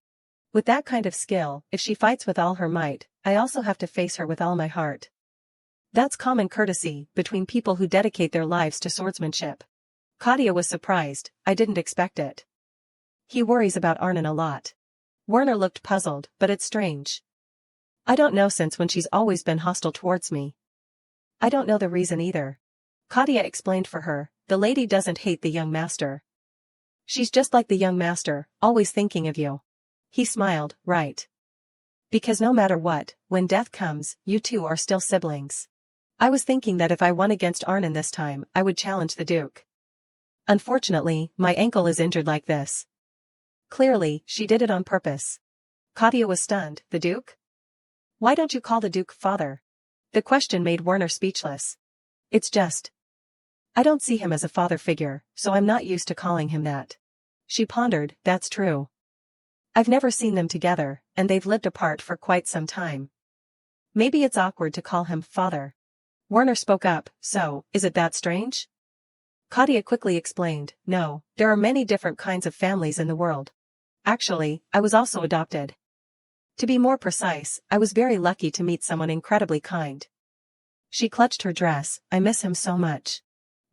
With that kind of skill, if she fights with all her might, I also have to face her with all my heart. That's common courtesy between people who dedicate their lives to swordsmanship. Kadia was surprised. I didn't expect it. He worries about Arnon a lot. Werner looked puzzled, but it's strange. I don't know since when she's always been hostile towards me. I don't know the reason either. Kadia explained for her, the lady doesn't hate the young master. She's just like the young master, always thinking of you. He smiled, right. Because no matter what, when death comes, you two are still siblings. I was thinking that if I won against Arnon this time, I would challenge the Duke. Unfortunately, my ankle is injured like this. Clearly, she did it on purpose. Kadia was stunned. The Duke? Why don't you call the Duke father? The question made Werner speechless. It's just. I don't see him as a father figure, so I'm not used to calling him that. She pondered, that's true. I've never seen them together, and they've lived apart for quite some time. Maybe it's awkward to call him father. Werner spoke up, so, is it that strange? Kadia quickly explained, no, there are many different kinds of families in the world. Actually, I was also adopted. To be more precise, I was very lucky to meet someone incredibly kind. She clutched her dress, I miss him so much.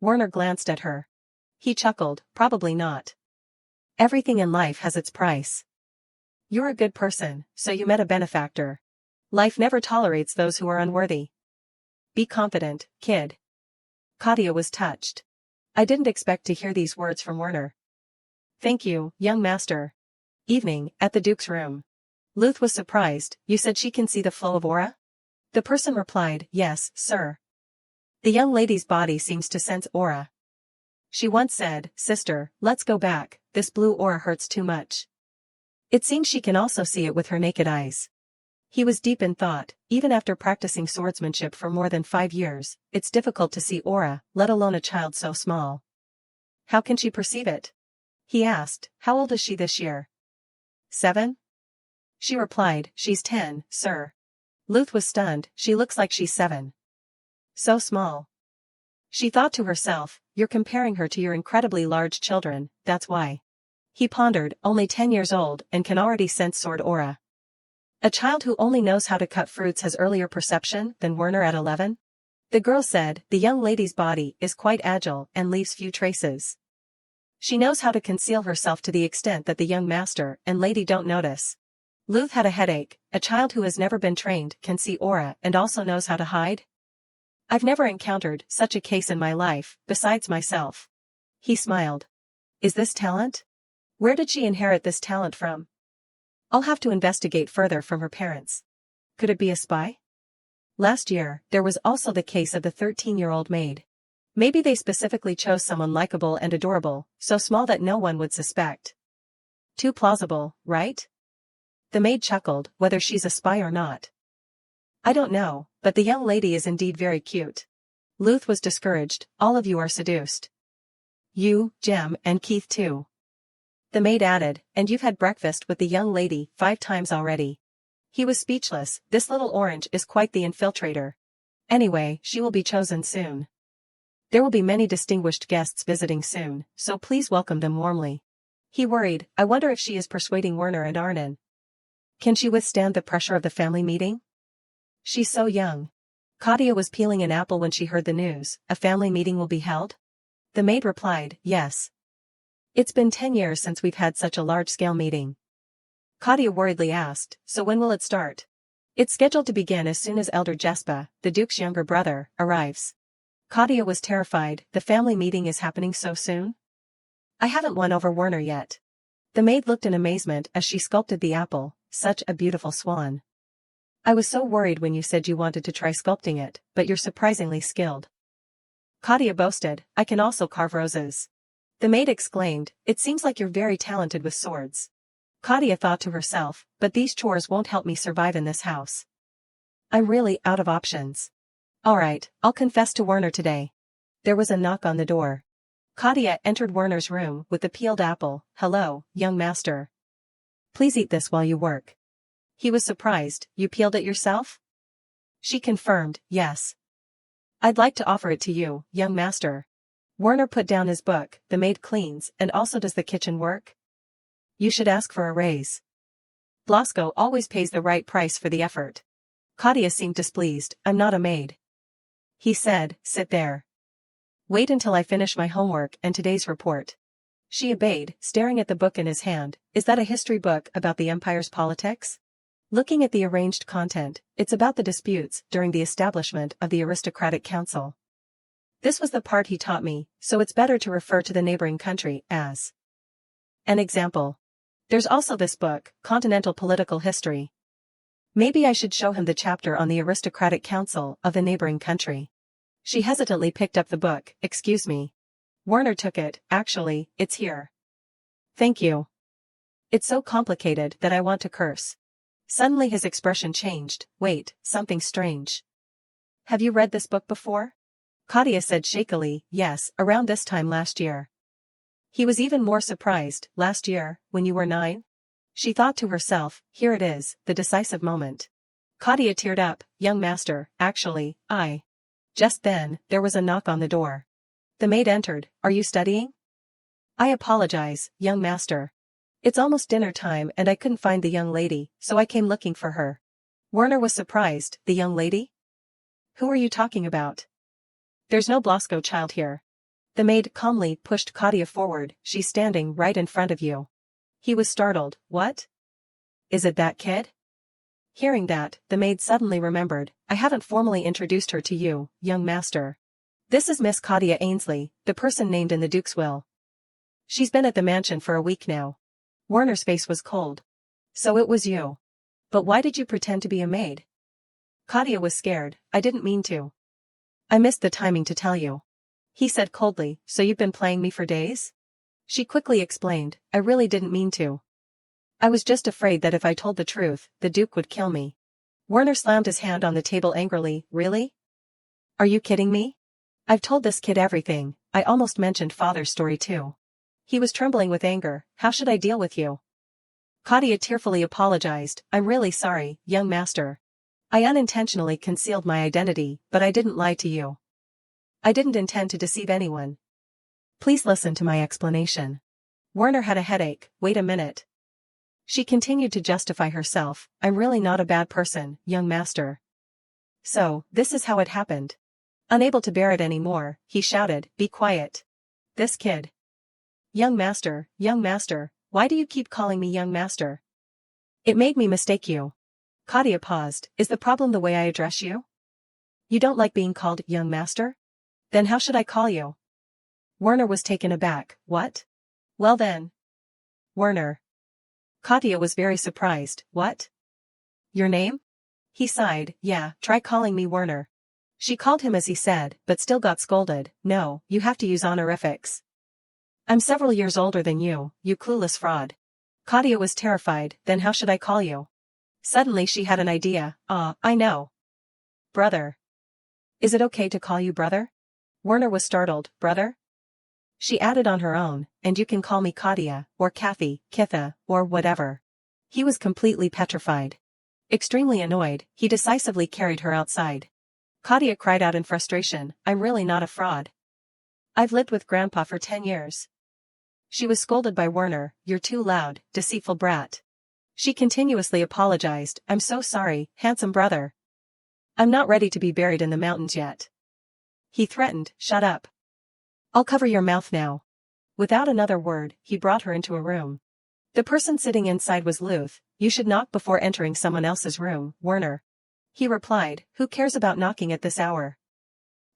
Werner glanced at her. He chuckled, probably not. Everything in life has its price. You're a good person, so you met a benefactor. Life never tolerates those who are unworthy. Be confident, kid. Kadia was touched. I didn't expect to hear these words from Werner. Thank you, young master. Evening, at the Duke's room. Luth was surprised. You said she can see the flow of aura? The person replied, yes, sir. The young lady's body seems to sense aura. She once said, sister, let's go back, this blue aura hurts too much. It seems she can also see it with her naked eyes. He was deep in thought. Even after practicing swordsmanship for more than 5 years, it's difficult to see aura, let alone a child so small. How can she perceive it? He asked, how old is she this year? 7? She replied, she's 10, sir. Luth was stunned, she looks like she's 7. So small. She thought to herself, you're comparing her to your incredibly large children, that's why. He pondered, only 10 years old and can already sense sword aura. A child who only knows how to cut fruits has earlier perception than Werner at 11? The girl said, the young lady's body is quite agile and leaves few traces. She knows how to conceal herself to the extent that the young master and lady don't notice. Luth had a headache. A child who has never been trained can see aura and also knows how to hide? I've never encountered such a case in my life, besides myself. He smiled. Is this talent? Where did she inherit this talent from? I'll have to investigate further from her parents. Could it be a spy? Last year, there was also the case of the 13-year-old maid. Maybe they specifically chose someone likable and adorable, so small that no one would suspect. Too plausible, right? The maid chuckled, whether she's a spy or not. I don't know, but the young lady is indeed very cute. Luth was discouraged, all of you are seduced. You, Jem, and Keith too. The maid added, and you've had breakfast with the young lady 5 times already. He was speechless. This little orange is quite the infiltrator. Anyway, she will be chosen soon. There will be many distinguished guests visiting soon, so please welcome them warmly. He worried, I wonder if she is persuading Werner and Arnon. Can she withstand the pressure of the family meeting? She's so young. Kadia was peeling an apple when she heard the news. A family meeting will be held? The maid replied, yes. It's been 10 years since we've had such a large-scale meeting. Kadia worriedly asked, so when will it start? It's scheduled to begin as soon as Elder Jespa, the Duke's younger brother, arrives. Kadia was terrified. The family meeting is happening so soon? I haven't won over Werner yet. The maid looked in amazement as she sculpted the apple. Such a beautiful swan. I was so worried when you said you wanted to try sculpting it, but you're surprisingly skilled. Kadia boasted, I can also carve roses. The maid exclaimed, it seems like you're very talented with swords. Kadia thought to herself, but these chores won't help me survive in this house. I'm really out of options. Alright, I'll confess to Werner today. There was a knock on the door. Kadia entered Werner's room with the peeled apple. Hello, young master. Please eat this while you work. He was surprised, you peeled it yourself? She confirmed, yes. I'd like to offer it to you, young master. Werner put down his book, the maid cleans, and also does the kitchen work. You should ask for a raise. Blasco always pays the right price for the effort. Kadia seemed displeased, I'm not a maid. He said, sit there. Wait until I finish my homework and today's report. She obeyed, staring at the book in his hand. Is that a history book about the empire's politics? Looking at the arranged content, it's about the disputes during the establishment of the aristocratic council. This was the part he taught me, so it's better to refer to the neighboring country as an example. There's also this book, Continental Political History. Maybe I should show him the chapter on the aristocratic council of the neighboring country. She hesitantly picked up the book. Excuse me. Werner took it. Actually, it's here. Thank you. It's so complicated that I want to curse. Suddenly his expression changed. Wait, something strange. Have you read this book before? Kadia said shakily, yes, around this time last year. He was even more surprised. Last year, when you were 9? She thought to herself, here it is, the decisive moment. Kadia teared up, young master, actually, I. Just then, there was a knock on the door. The maid entered. Are you studying? I apologize, young master. It's almost dinner time and I couldn't find the young lady, so I came looking for her. Werner was surprised. The young lady? Who are you talking about? There's no Blasco child here. The maid calmly pushed Kadia forward. She's standing right in front of you. He was startled. What? Is it that kid? Hearing that, the maid suddenly remembered. I haven't formally introduced her to you, young master. This is Miss Kadia Ainsley, the person named in the Duke's will. She's been at the mansion for a week now. Werner's face was cold. So it was you. But why did you pretend to be a maid? Kadia was scared. I didn't mean to. I missed the timing to tell you. He said coldly, so you've been playing me for days? She quickly explained, I really didn't mean to. I was just afraid that if I told the truth, the Duke would kill me. Werner slammed his hand on the table angrily. Really? Are you kidding me? I've told this kid everything. I almost mentioned father's story too. He was trembling with anger. How should I deal with you? Kadia tearfully apologized. I'm really sorry, young master. I unintentionally concealed my identity, but I didn't lie to you. I didn't intend to deceive anyone. Please listen to my explanation. Werner had a headache. Wait a minute. She continued to justify herself. I'm really not a bad person, young master. So, this is how it happened. Unable to bear it anymore, he shouted, be quiet. This kid. Young master, why do you keep calling me young master? It made me mistake you. Kadia paused. Is the problem the way I address you? You don't like being called young master? Then how should I call you? Werner was taken aback. What? Well then. Werner. Kadia was very surprised. What? Your name? He sighed. Yeah, try calling me Werner. She called him as he said, but still got scolded. No, you have to use honorifics. I'm several years older than you clueless fraud. Kadia was terrified. Then how should I call you? Suddenly she had an idea. I know. Brother. Is it okay to call you brother? Werner was startled. Brother? She added on her own, and you can call me Kadia, or Kathy, Kitha, or whatever. He was completely petrified. Extremely annoyed, he decisively carried her outside. Kadia cried out in frustration, I'm really not a fraud. I've lived with Grandpa for 10 years. She was scolded by Werner, you're too loud, deceitful brat. She continuously apologized, I'm so sorry, handsome brother. I'm not ready to be buried in the mountains yet. He threatened, shut up. I'll cover your mouth now. Without another word, he brought her into a room. The person sitting inside was Luth. You should knock before entering someone else's room, Werner. He replied, who cares about knocking at this hour?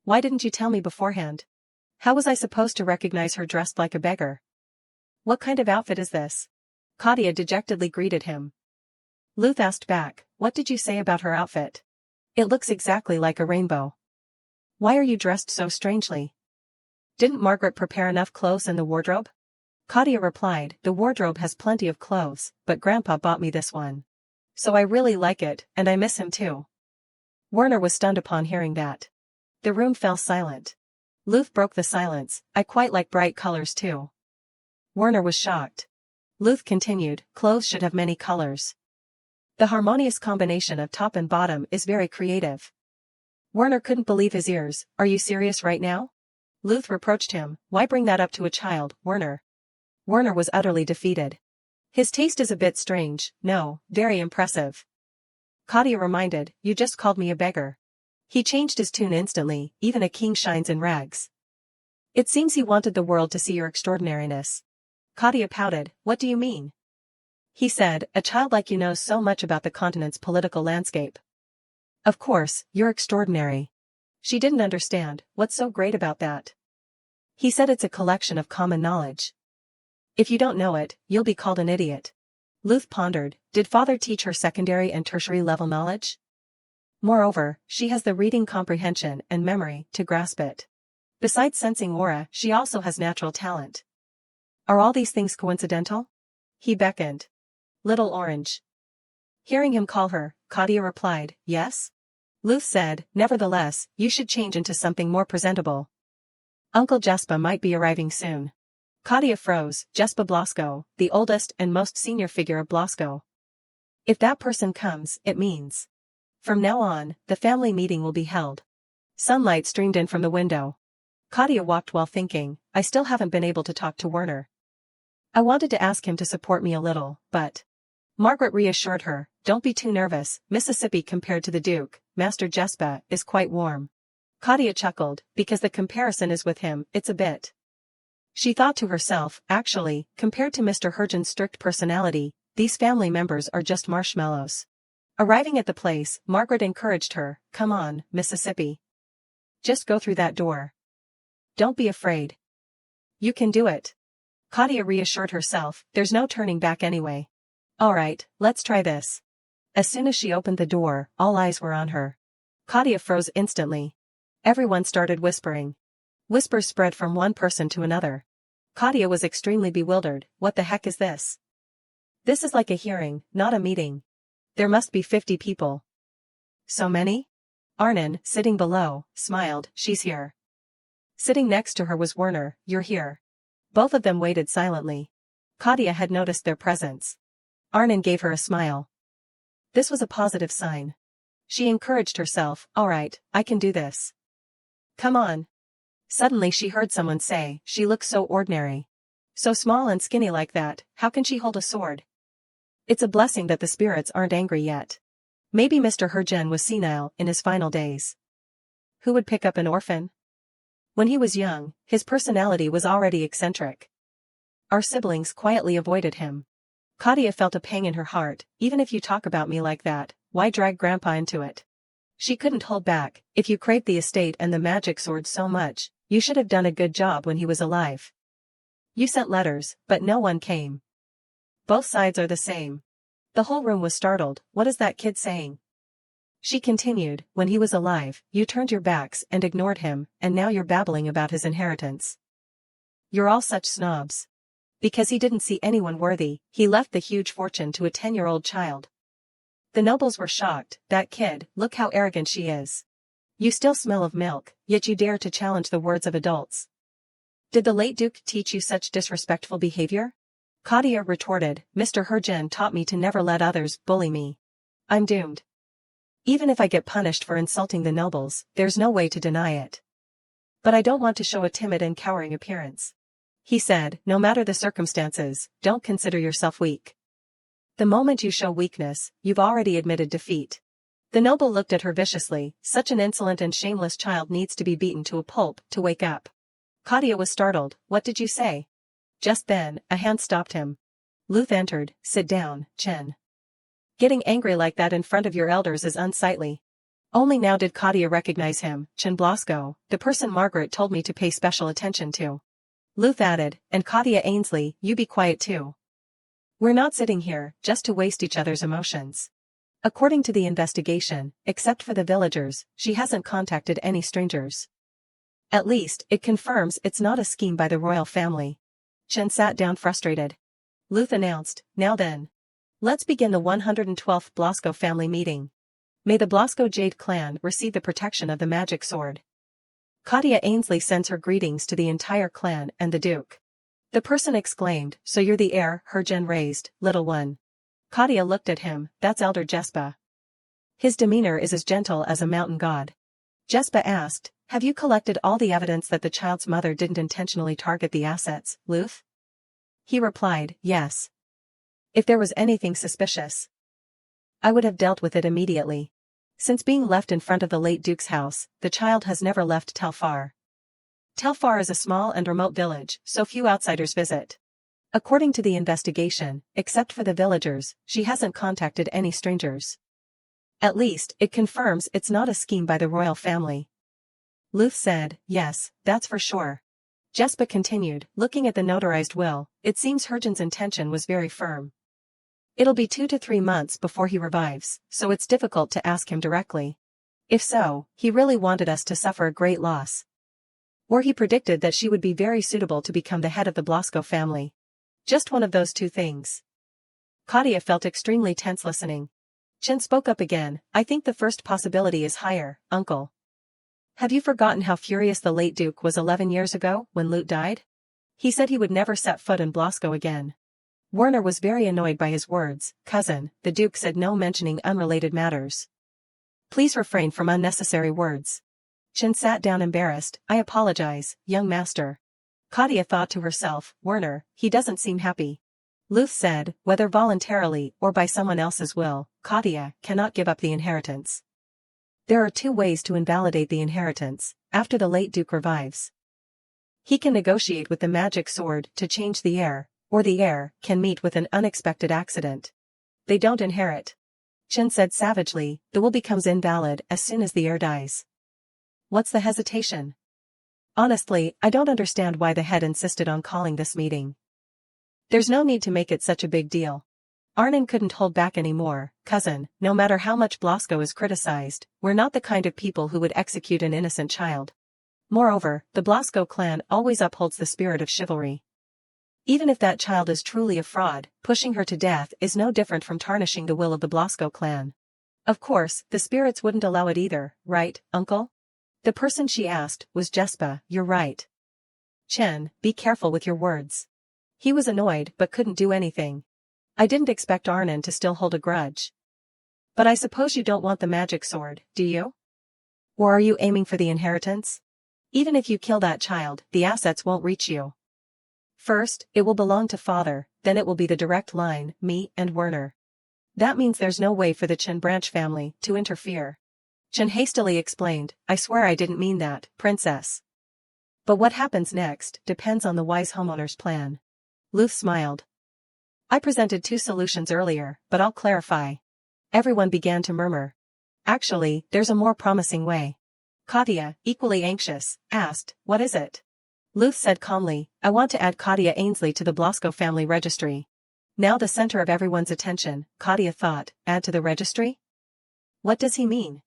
Why didn't you tell me beforehand? How was I supposed to recognize her dressed like a beggar? What kind of outfit is this? Kadia dejectedly greeted him. Luth asked back, what did you say about her outfit? It looks exactly like a rainbow. Why are you dressed so strangely? Didn't Margaret prepare enough clothes in the wardrobe? Kadia replied, the wardrobe has plenty of clothes, but Grandpa bought me this one. So I really like it, and I miss him too. Werner was stunned upon hearing that. The room fell silent. Luth broke the silence, I quite like bright colors too. Werner was shocked. Luth continued, clothes should have many colors. The harmonious combination of top and bottom is very creative. Werner couldn't believe his ears, are you serious right now? Luth reproached him, why bring that up to a child, Werner? Werner was utterly defeated. His taste is a bit strange, no, very impressive. Kadia reminded, you just called me a beggar. He changed his tune instantly, even a king shines in rags. It seems he wanted the world to see your extraordinariness. Kadia pouted, what do you mean? He said, a child like you knows so much about the continent's political landscape. Of course, you're extraordinary. She didn't understand, what's so great about that? He said it's a collection of common knowledge. If you don't know it, you'll be called an idiot. Luth pondered, did father teach her secondary and tertiary level knowledge? Moreover, she has the reading comprehension and memory to grasp it. Besides sensing aura, she also has natural talent. Are all these things coincidental? He beckoned. Little Orange. Hearing him call her, Kadia replied, yes? Luth said, nevertheless, you should change into something more presentable. Uncle Jespa might be arriving soon. Kadia froze, Jespa Blasco, the oldest and most senior figure of Blasco. If that person comes, it means. From now on, the family meeting will be held. Sunlight streamed in from the window. Kadia walked while thinking, I still haven't been able to talk to Werner. I wanted to ask him to support me a little, but. Margaret reassured her, don't be too nervous, Mississippi compared to the Duke, Master Jespa, is quite warm. Kadia chuckled, because the comparison is with him, it's a bit. She thought to herself, actually, compared to Mr. Hergen's strict personality, these family members are just marshmallows. Arriving at the place, Margaret encouraged her, come on, Mississippi. Just go through that door. Don't be afraid. You can do it. Kadia reassured herself, there's no turning back anyway. Alright, let's try this. As soon as she opened the door, all eyes were on her. Kadia froze instantly. Everyone started whispering. Whispers spread from one person to another. Kadia was extremely bewildered, what the heck is this? This is like a hearing, not a meeting. There must be 50 people. So many? Arnon, sitting below, smiled, she's here. Sitting next to her was Werner, you're here. Both of them waited silently. Kadia had noticed their presence. Arnon gave her a smile. This was a positive sign. She encouraged herself, alright, I can do this. Come on. Suddenly she heard someone say, she looks so ordinary. So small and skinny like that, how can she hold a sword? It's a blessing that the spirits aren't angry yet. Maybe Mr. Hergen was senile in his final days. Who would pick up an orphan? When he was young, his personality was already eccentric. Our siblings quietly avoided him. Kadia felt a pang in her heart, even if you talk about me like that, why drag Grandpa into it? She couldn't hold back, if you craved the estate and the magic sword so much, you should have done a good job when he was alive. You sent letters, but no one came. Both sides are the same. The whole room was startled, what is that kid saying? She continued, when he was alive, you turned your backs and ignored him, and now you're babbling about his inheritance. You're all such snobs. Because he didn't see anyone worthy, he left the huge fortune to a 10-year-old child. The nobles were shocked, that kid, look how arrogant she is. You still smell of milk, yet you dare to challenge the words of adults. Did the late Duke teach you such disrespectful behavior? Kadia retorted, Mr. Hergen taught me to never let others bully me. I'm doomed. Even if I get punished for insulting the nobles, there's no way to deny it. But I don't want to show a timid and cowering appearance. He said, no matter the circumstances, don't consider yourself weak. The moment you show weakness, you've already admitted defeat. The noble looked at her viciously, such an insolent and shameless child needs to be beaten to a pulp to wake up. Kadia was startled, what did you say? Just then, a hand stopped him. Luth entered, sit down, Chen. Getting angry like that in front of your elders is unsightly. Only now did Kadia recognize him, Chen Blasco, the person Margaret told me to pay special attention to. Luth added, and Kadia Ainsley, you be quiet too. We're not sitting here, just to waste each other's emotions. According to the investigation, except for the villagers, she hasn't contacted any strangers. At least, it confirms it's not a scheme by the royal family. Chen sat down frustrated. Luth announced, now then. Let's begin the 112th Blasco family meeting. May the Blasco Jade clan receive the protection of the magic sword. Kadia Ainsley sends her greetings to the entire clan and the Duke. The person exclaimed, so you're the heir, Hergen raised, little one. Kadia looked at him, that's Elder Jespa. His demeanor is as gentle as a mountain god. Jespa asked, have you collected all the evidence that the child's mother didn't intentionally target the assets, Luth? He replied, yes. If there was anything suspicious, I would have dealt with it immediately. Since being left in front of the late Duke's house, the child has never left Telfar. Telfar is a small and remote village, so few outsiders visit. According to the investigation, except for the villagers, she hasn't contacted any strangers. At least, it confirms it's not a scheme by the royal family. Luth said, yes, that's for sure. Jespa continued, looking at the notarized will, it seems Hergen's intention was very firm. It'll be 2 to 3 months before he revives, so it's difficult to ask him directly. If so, he really wanted us to suffer a great loss. Or he predicted that she would be very suitable to become the head of the Blasco family. Just one of those two things. Kadia felt extremely tense listening. Chen spoke up again, I think the first possibility is higher, uncle. Have you forgotten how furious the late Duke was 11 years ago, when Luth died? He said he would never set foot in Blasco again. Werner was very annoyed by his words, cousin, the Duke said no mentioning unrelated matters. Please refrain from unnecessary words. Chen sat down embarrassed, I apologize, young master. Kadia thought to herself, Werner, he doesn't seem happy. Luth said, whether voluntarily or by someone else's will, Kadia cannot give up the inheritance. There are 2 ways to invalidate the inheritance, after the late Duke revives. He can negotiate with the magic sword to change the heir, or the heir can meet with an unexpected accident. They don't inherit. Chen said savagely, the will becomes invalid as soon as the heir dies. What's the hesitation? Honestly, I don't understand why the head insisted on calling this meeting. There's no need to make it such a big deal. Arnon couldn't hold back anymore, cousin, no matter how much Blasco is criticized, we're not the kind of people who would execute an innocent child. Moreover, the Blasco clan always upholds the spirit of chivalry. Even if that child is truly a fraud, pushing her to death is no different from tarnishing the will of the Blasco clan. Of course, the spirits wouldn't allow it either, right, uncle? The person she asked was Jespa, you're right. Chen, be careful with your words. He was annoyed but couldn't do anything. I didn't expect Arnon to still hold a grudge. But I suppose you don't want the magic sword, do you? Or are you aiming for the inheritance? Even if you kill that child, the assets won't reach you. First, it will belong to father, then it will be the direct line, me and Werner. That means there's no way for the Chen branch family to interfere. Chen hastily explained, I swear I didn't mean that, princess. But what happens next depends on the wise homeowner's plan. Luth smiled. I presented 2 solutions earlier, but I'll clarify. Everyone began to murmur. Actually, there's a more promising way. Kadia, equally anxious, asked, what is it? Luth said calmly, I want to add Kadia Ainsley to the Blasco family registry. Now the center of everyone's attention, Kadia thought, add to the registry? What does he mean?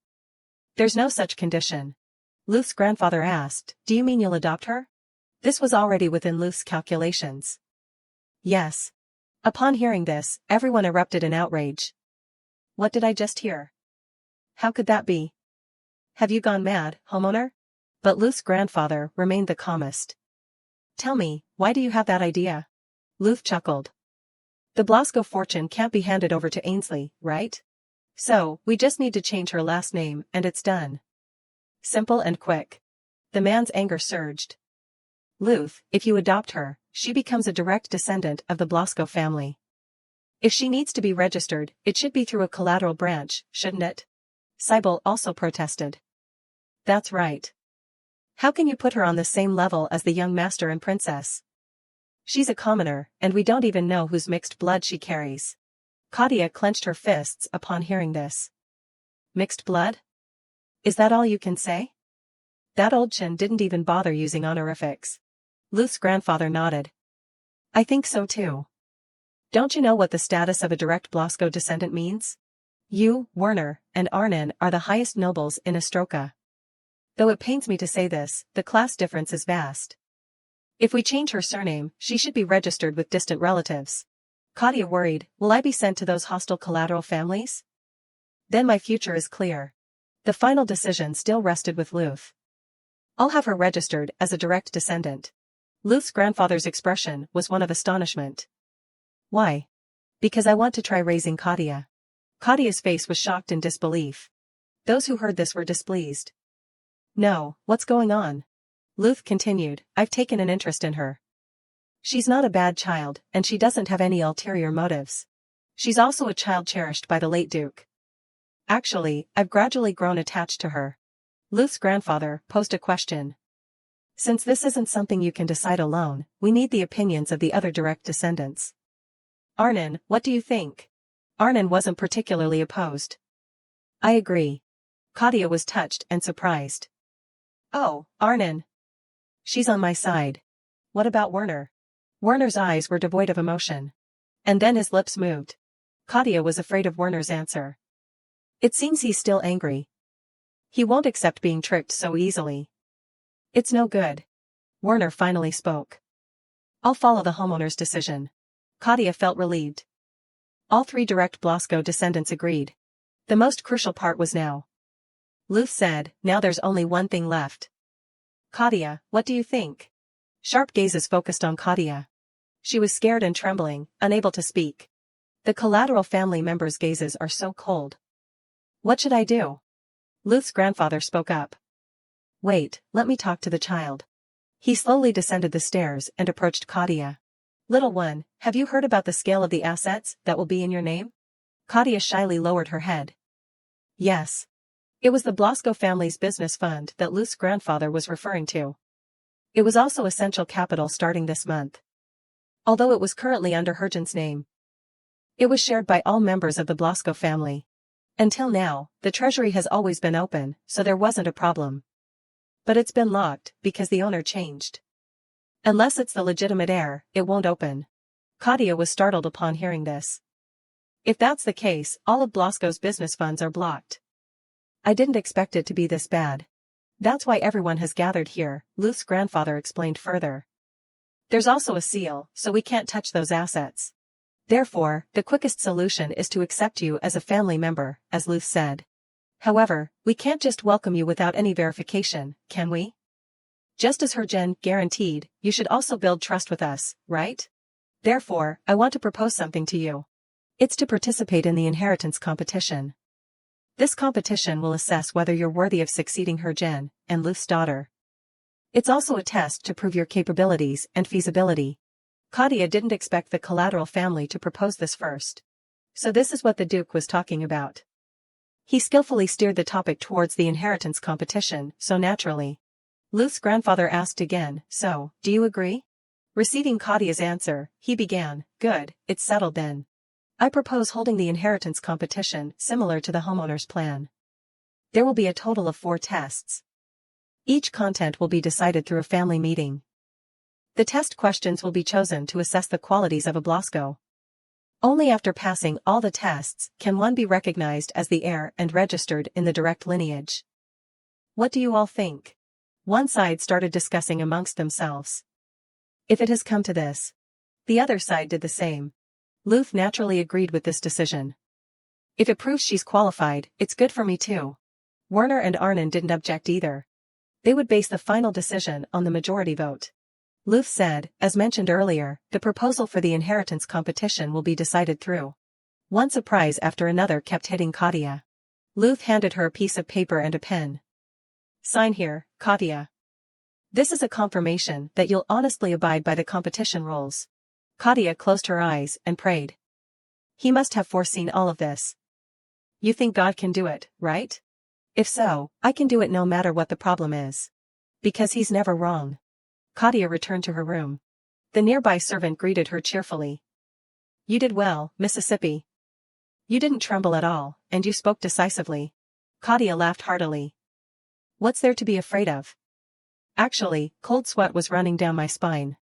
There's no such condition. Luth's grandfather asked, do you mean you'll adopt her? This was already within Luth's calculations. Yes. Upon hearing this, everyone erupted in outrage. What did I just hear? How could that be? Have you gone mad, homeowner? But Luth's grandfather remained the calmest. Tell me, why do you have that idea? Luth chuckled. The Blasco fortune can't be handed over to Ainsley, right? So, we just need to change her last name, and it's done. Simple and quick. The man's anger surged. Luth, if you adopt her, she becomes a direct descendant of the Blasco family. If she needs to be registered, it should be through a collateral branch, shouldn't it? Sybil also protested. That's right. How can you put her on the same level as the young master and princess? She's a commoner, and we don't even know whose mixed blood she carries. Kadia clenched her fists upon hearing this. Mixed blood? Is that all you can say? That old chin didn't even bother using honorifics. Luth's grandfather nodded. I think so too. Don't you know what the status of a direct Blasco descendant means? You, Werner, and Arnon are the highest nobles in Ostroka. Though it pains me to say this, the class difference is vast. If we change her surname, she should be registered with distant relatives. Kadia worried, will I be sent to those hostile collateral families? Then my future is clear. The final decision still rested with Luth. I'll have her registered as a direct descendant. Luth's grandfather's expression was one of astonishment. Why? Because I want to try raising Kadia. Kadia's face was shocked in disbelief. Those who heard this were displeased. No, what's going on? Luth continued, I've taken an interest in her. She's not a bad child, and she doesn't have any ulterior motives. She's also a child cherished by the late Duke. Actually, I've gradually grown attached to her. Luth's grandfather posed a question. Since this isn't something you can decide alone, we need the opinions of the other direct descendants. Arnon, what do you think? Arnon wasn't particularly opposed. I agree. Kadia was touched and surprised. Oh, Arnon. She's on my side. What about Werner? Werner's eyes were devoid of emotion. And then his lips moved. Kadia was afraid of Werner's answer. It seems he's still angry. He won't accept being tricked so easily. It's no good. Werner finally spoke. I'll follow the homeowner's decision. Kadia felt relieved. All three direct Blasco descendants agreed. The most crucial part was now. Luth said, now there's only one thing left. Kadia, what do you think? Sharp gazes focused on Kadia. She was scared and trembling, unable to speak. The collateral family members' gazes are so cold. What should I do? Luth's grandfather spoke up. Wait, let me talk to the child. He slowly descended the stairs and approached Kadia. Little one, have you heard about the scale of the assets that will be in your name? Kadia shyly lowered her head. Yes. It was the Blasco family's business fund that Luth's grandfather was referring to. It was also essential capital starting this month. Although it was currently under Hergen's name. It was shared by all members of the Blasco family. Until now, the treasury has always been open, so there wasn't a problem. But it's been locked, because the owner changed. Unless it's the legitimate heir, it won't open. Kadia was startled upon hearing this. If that's the case, all of Blasco's business funds are blocked. I didn't expect it to be this bad. That's why everyone has gathered here, Luth's grandfather explained further. There's also a seal, so we can't touch those assets. Therefore, the quickest solution is to accept you as a family member, as Luth said. However, we can't just welcome you without any verification, can we? Just as Hergen guaranteed, you should also build trust with us, right? Therefore, I want to propose something to you. It's to participate in the inheritance competition. This competition will assess whether you're worthy of succeeding Hergen and Luth's daughter. It's also a test to prove your capabilities and feasibility. Kadia didn't expect the collateral family to propose this first. So this is what the Duke was talking about. He skillfully steered the topic towards the inheritance competition, so naturally. Luth's grandfather asked again, so, do you agree? Receiving Kadia's answer, he began, good, it's settled then. I propose holding the inheritance competition similar to the homeowner's plan. There will be a total of 4 tests. Each content will be decided through a family meeting. The test questions will be chosen to assess the qualities of a Blasco. Only after passing all the tests can one be recognized as the heir and registered in the direct lineage. What do you all think? One side started discussing amongst themselves. If it has come to this. The other side did the same. Luth naturally agreed with this decision. If it proves she's qualified, it's good for me too. Werner and Arnon didn't object either. They would base the final decision on the majority vote. Luth said, as mentioned earlier, the proposal for the inheritance competition will be decided through. One surprise after another kept hitting Kadia. Luth handed her a piece of paper and a pen. Sign here, Kadia. This is a confirmation that you'll honestly abide by the competition rules. Kadia closed her eyes and prayed. He must have foreseen all of this. You think God can do it, right? If so, I can do it no matter what the problem is. Because he's never wrong. Kadia returned to her room. The nearby servant greeted her cheerfully. You did well, Mississippi. You didn't tremble at all, and you spoke decisively. Kadia laughed heartily. What's there to be afraid of? Actually, cold sweat was running down my spine.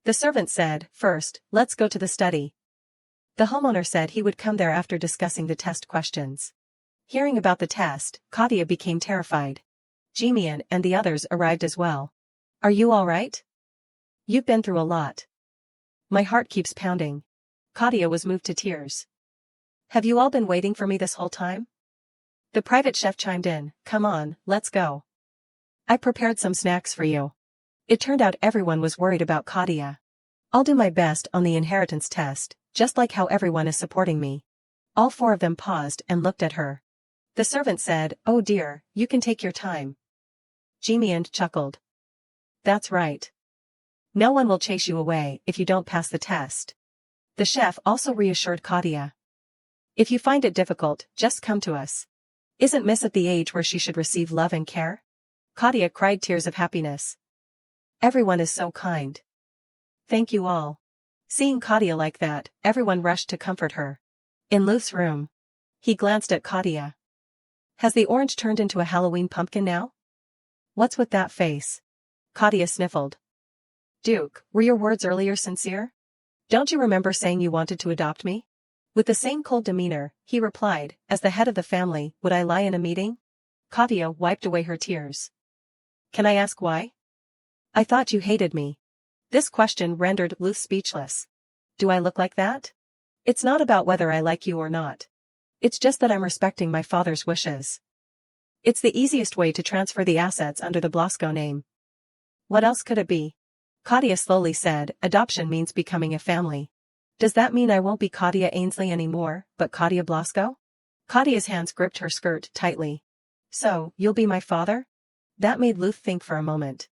The servant said, first, let's go to the study. The homeowner said he would come there after discussing the test questions. Hearing about the test, Kadia became terrified. Jimian and the others arrived as well. Are you all right? You've been through a lot. My heart keeps pounding. Kadia was moved to tears. Have you all been waiting for me this whole time? The private chef chimed in, come on, let's go. I prepared some snacks for you. It turned out everyone was worried about Kadia. I'll do my best on the inheritance test, just like how everyone is supporting me. All four of them paused and looked at her. The servant said, oh dear, you can take your time. Jimian chuckled. That's right. No one will chase you away if you don't pass the test. The chef also reassured Kadia. If you find it difficult, just come to us. Isn't Miss at the age where she should receive love and care? Kadia cried tears of happiness. Everyone is so kind. Thank you all. Seeing Kadia like that, everyone rushed to comfort her. In Luth's room. He glanced at Kadia. Has the orange turned into a Halloween pumpkin now? What's with that face? Kadia sniffled. Duke, were your words earlier sincere? Don't you remember saying you wanted to adopt me? With the same cold demeanor, he replied, as the head of the family, would I lie in a meeting? Kadia wiped away her tears. Can I ask why? I thought you hated me. This question rendered Luth speechless. Do I look like that? It's not about whether I like you or not. It's just that I'm respecting my father's wishes. It's the easiest way to transfer the assets under the Blasco name. What else could it be? Kadia slowly said, adoption means becoming a family. Does that mean I won't be Kadia Ainsley anymore, but Kadia Blasco? Kadia's hands gripped her skirt tightly. So, you'll be my father? That made Luth think for a moment.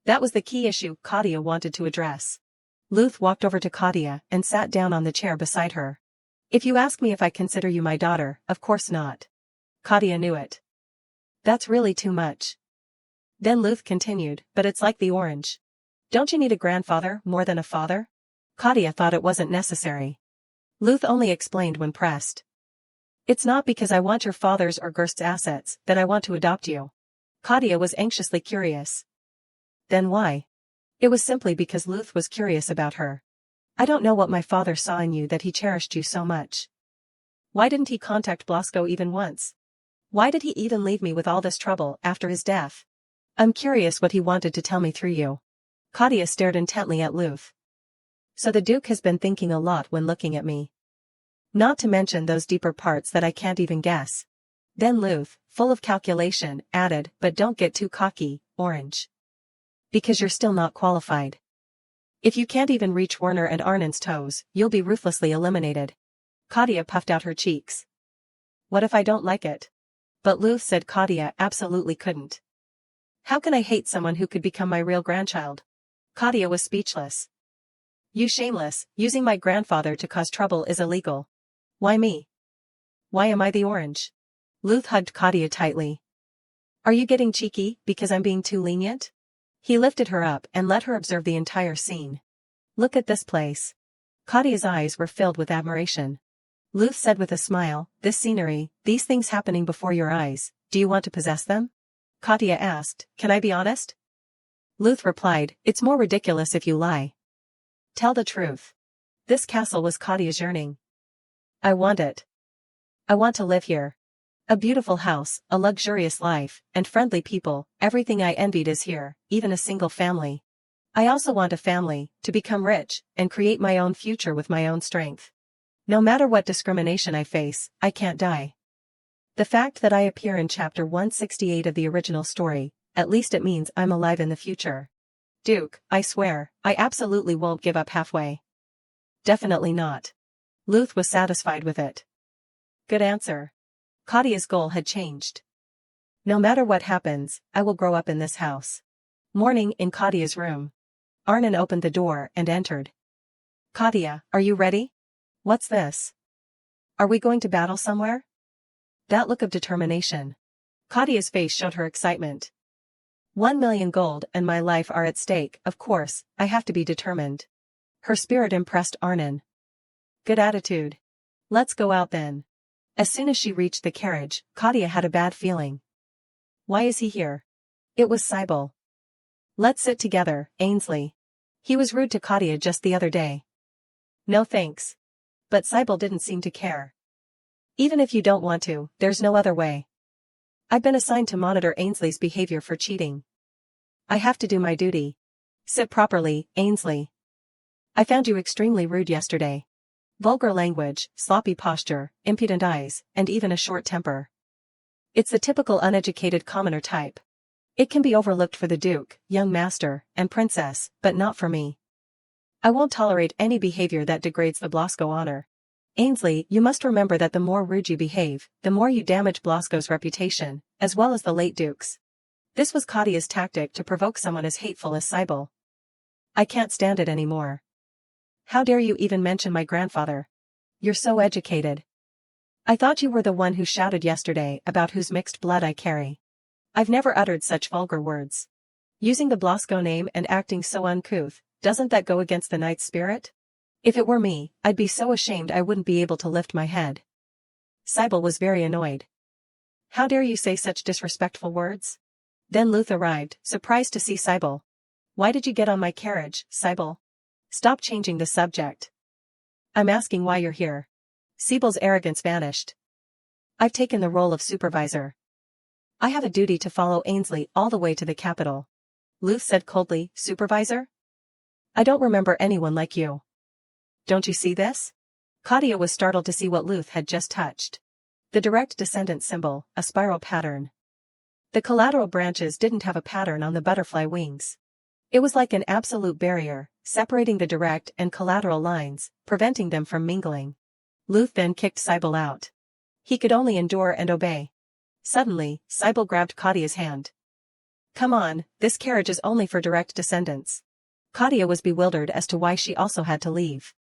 That was the key issue Kadia wanted to address. Luth walked over to Kadia and sat down on the chair beside her. If you ask me if I consider you my daughter, of course not. Kadia knew it. That's really too much. Then Luth continued, but it's like the orange. Don't you need a grandfather more than a father? Kadia thought it wasn't necessary. Luth only explained when pressed. It's not because I want your father's or Gerst's assets that I want to adopt you. Kadia was anxiously curious. Then why? It was simply because Luth was curious about her. I don't know what my father saw in you that he cherished you so much. Why didn't he contact Blasco even once? Why did he even leave me with all this trouble after his death? I'm curious what he wanted to tell me through you. Kadia stared intently at Luth. So the Duke has been thinking a lot when looking at me. Not to mention those deeper parts that I can't even guess. Then Luth, full of calculation, added, but don't get too cocky, Orange. Because you're still not qualified. If you can't even reach Werner and Arnon's toes, you'll be ruthlessly eliminated. Kadia puffed out her cheeks. What if I don't like it? But Luth said Kadia absolutely couldn't. How can I hate someone who could become my real grandchild? Kadia was speechless. You shameless, using my grandfather to cause trouble is illegal. Why me? Why am I the orange? Luth hugged Kadia tightly. Are you getting cheeky because I'm being too lenient? He lifted her up and let her observe the entire scene. Look at this place. Kadia's eyes were filled with admiration. Luth said with a smile, this scenery, these things happening before your eyes, do you want to possess them? Kadia asked, can I be honest? Luth replied, it's more ridiculous if you lie. Tell the truth. This castle was Kadia's yearning. I want it. I want to live here. A beautiful house, a luxurious life, and friendly people, everything I envied is here, even a single family. I also want a family, to become rich, and create my own future with my own strength. No matter what discrimination I face, I can't die. The fact that I appear in chapter 168 of the original story, at least it means I'm alive in the future. Duke, I swear, I absolutely won't give up halfway. Definitely not. Luth was satisfied with it. Good answer. Kadia's goal had changed. No matter what happens, I will grow up in this house. Morning in Kadia's room. Arnon opened the door and entered. Kadia, are you ready? What's this? Are we going to battle somewhere? That look of determination. Kadia's face showed her excitement. 1,000,000 gold and my life are at stake, of course, I have to be determined. Her spirit impressed Arnon. Good attitude. Let's go out then. As soon as she reached the carriage, Kadia had a bad feeling. Why is he here? It was Sybil. Let's sit together, Ainsley. He was rude to Kadia just the other day. No thanks. But Sybil didn't seem to care. Even if you don't want to, there's no other way. I've been assigned to monitor Ainsley's behavior for cheating. I have to do my duty. Sit properly, Ainsley. I found you extremely rude yesterday. Vulgar language, sloppy posture, impudent eyes, and even a short temper. It's the typical uneducated commoner type. It can be overlooked for the Duke, young master, and princess, but not for me. I won't tolerate any behavior that degrades the Blasco honor. Ainsley, you must remember that the more rude you behave, the more you damage Blasco's reputation, as well as the late Duke's. This was Kadia's tactic to provoke someone as hateful as Sybil. I can't stand it anymore. How dare you even mention my grandfather? You're so educated. I thought you were the one who shouted yesterday about whose mixed blood I carry. I've never uttered such vulgar words. Using the Blasco name and acting so uncouth, doesn't that go against the knight's spirit? If it were me, I'd be so ashamed I wouldn't be able to lift my head. Sybil was very annoyed. How dare you say such disrespectful words? Then Luth arrived, surprised to see Sybil. Why did you get on my carriage, Sybil? Stop changing the subject. I'm asking why you're here. Sybil's arrogance vanished. I've taken the role of supervisor. I have a duty to follow Ainsley all the way to the capital. Luth said coldly, Supervisor? I don't remember anyone like you. Don't you see this? Kadia was startled to see what Luth had just touched. The direct descendant symbol, a spiral pattern. The collateral branches didn't have a pattern on the butterfly wings. It was like an absolute barrier, separating the direct and collateral lines, preventing them from mingling. Luth then kicked Sybil out. He could only endure and obey. Suddenly, Sybil grabbed Kadia's hand. Come on, this carriage is only for direct descendants. Kadia was bewildered as to why she also had to leave.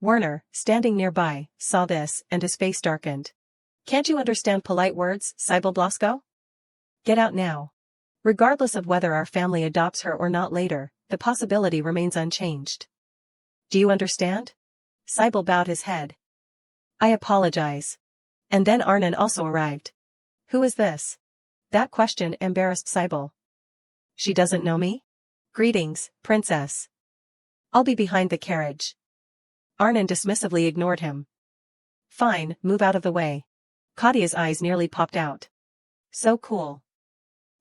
Werner, standing nearby, saw this, and his face darkened. Can't you understand polite words, Sybil Blasco? Get out now. Regardless of whether our family adopts her or not later, the possibility remains unchanged. Do you understand? Sybil bowed his head. I apologize. And then Arnon also arrived. Who is this? That question embarrassed Sybil. She doesn't know me? Greetings, princess. I'll be behind the carriage. Arnon dismissively ignored him. Fine, move out of the way. Kadia's eyes nearly popped out. So cool.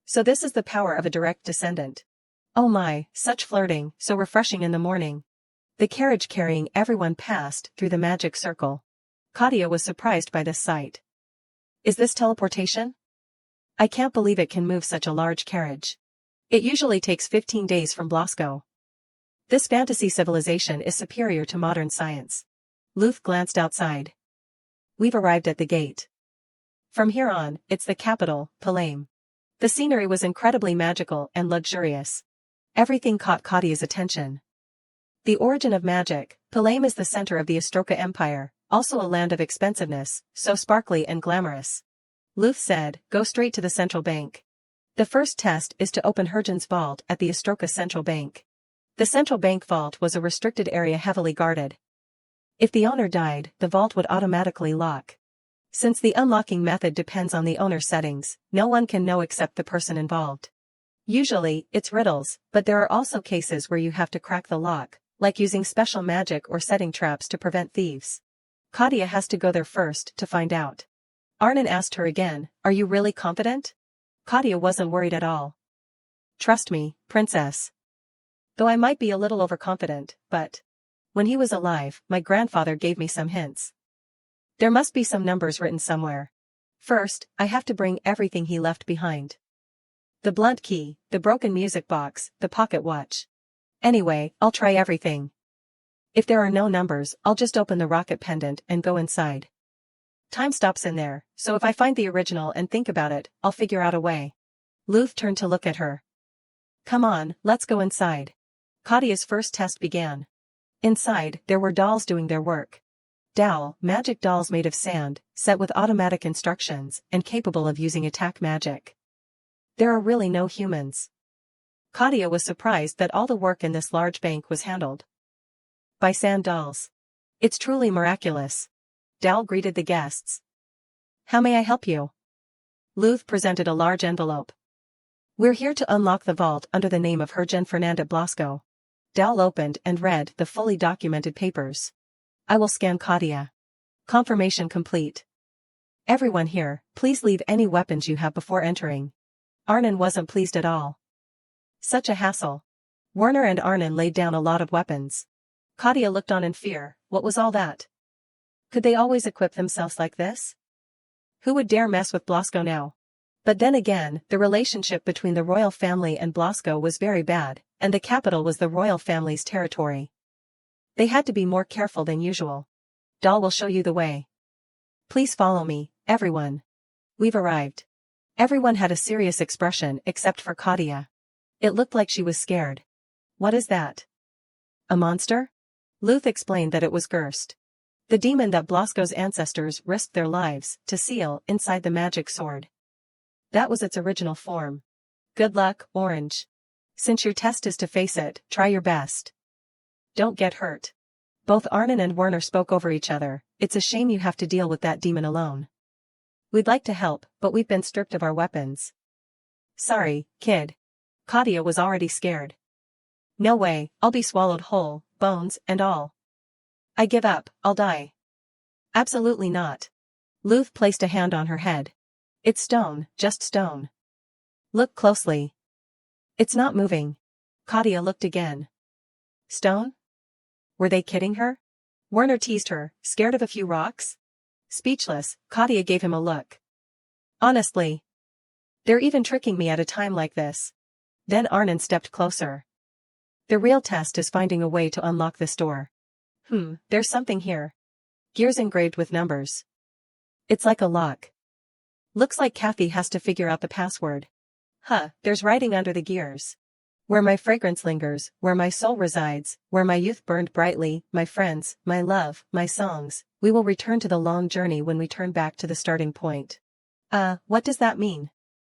So this is the power of a direct descendant. Oh my, such flirting, so refreshing in the morning. The carriage carrying everyone passed through the magic circle. Kadia was surprised by this sight. Is this teleportation? I can't believe it can move such a large carriage. It usually takes 15 days from Blasco. This fantasy civilization is superior to modern science. Luth glanced outside. We've arrived at the gate. From here on, it's the capital, Palame. The scenery was incredibly magical and luxurious. Everything caught Kadia's attention. The origin of magic, Palame is the center of the Astroka Empire, also a land of expensiveness, so sparkly and glamorous. Luth said, go straight to the central bank. The first test is to open Hergen's vault at the Astroka Central Bank. The central bank vault was a restricted area heavily guarded. If the owner died, the vault would automatically lock. Since the unlocking method depends on the owner's settings, no one can know except the person involved. Usually, it's riddles, but there are also cases where you have to crack the lock, like using special magic or setting traps to prevent thieves. Kadia has to go there first to find out. Arnon asked her again, are you really confident? Kadia wasn't worried at all. Trust me, princess. Though I might be a little overconfident, but when he was alive, my grandfather gave me some hints. There must be some numbers written somewhere. First, I have to bring everything he left behind. The blunt key, the broken music box, the pocket watch. Anyway, I'll try everything. If there are no numbers, I'll just open the rocket pendant and go inside. Time stops in there, so if I find the original and think about it, I'll figure out a way. Luth turned to look at her. Come on, let's go inside. Kadia's first test began. Inside, there were dolls doing their work. Magic dolls made of sand, set with automatic instructions, and capable of using attack magic. There are really no humans. Kadia was surprised that all the work in this large bank was handled by sand dolls. It's truly miraculous. Dal greeted the guests. How may I help you? Luth presented a large envelope. We're here to unlock the vault under the name of Hergen Fernand Blasco. Dal opened and read the fully documented papers. I will scan Kadia. Confirmation complete. Everyone here, please leave any weapons you have before entering. Arnon wasn't pleased at all. Such a hassle. Werner and Arnon laid down a lot of weapons. Kadia looked on in fear. What was all that? Could they always equip themselves like this? Who would dare mess with Blasco now? But then again, the relationship between the royal family and Blasco was very bad, and the capital was the royal family's territory. They had to be more careful than usual. Dal will show you the way. Please follow me, everyone. We've arrived. Everyone had a serious expression except for Kadia. It looked like she was scared. What is that? A monster? Luth explained that it was Gerst, the demon that Blasco's ancestors risked their lives to seal inside the magic sword. That was its original form. Good luck, Orange. Since your test is to face it, try your best. Don't get hurt. Both Arnon and Werner spoke over each other. It's a shame you have to deal with that demon alone. We'd like to help, but we've been stripped of our weapons. Sorry, kid. Kadia was already scared. No way, I'll be swallowed whole, bones and all. I give up, I'll die. Absolutely not. Luth placed a hand on her head. It's stone, just stone. Look closely. It's not moving. Kadia looked again. Stone? Were they kidding her? Werner teased her, scared of a few rocks? Speechless, Kadia gave him a look. Honestly. They're even tricking me at a time like this. Then Arnon stepped closer. The real test is finding a way to unlock this door. There's something here. Gears engraved with numbers. It's like a lock. Looks like Kathy has to figure out the password. There's writing under the gears. Where my fragrance lingers, where my soul resides, where my youth burned brightly, my friends, my love, my songs, we will return to the long journey when we turn back to the starting point. What does that mean?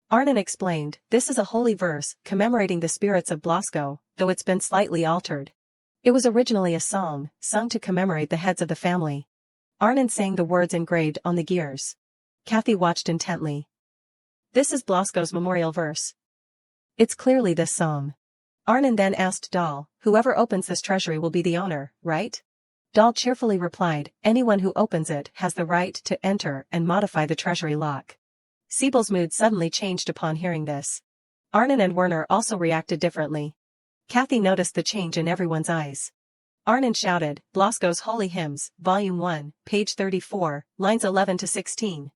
Arnon explained, this is a holy verse commemorating the spirits of Blasco, though it's been slightly altered. It was originally a song, sung to commemorate the heads of the family. Arnon sang the words engraved on the gears. Kathy watched intently. This is Blasco's memorial verse. It's clearly this song. Arnon then asked Dal, whoever opens this treasury will be the owner, right? Dal cheerfully replied, anyone who opens it has the right to enter and modify the treasury lock. Siebel's mood suddenly changed upon hearing this. Arnon and Werner also reacted differently. Kathy noticed the change in everyone's eyes. Arnon shouted, Blasco's Holy Hymns, Volume 1, page 34, lines 11 to 16.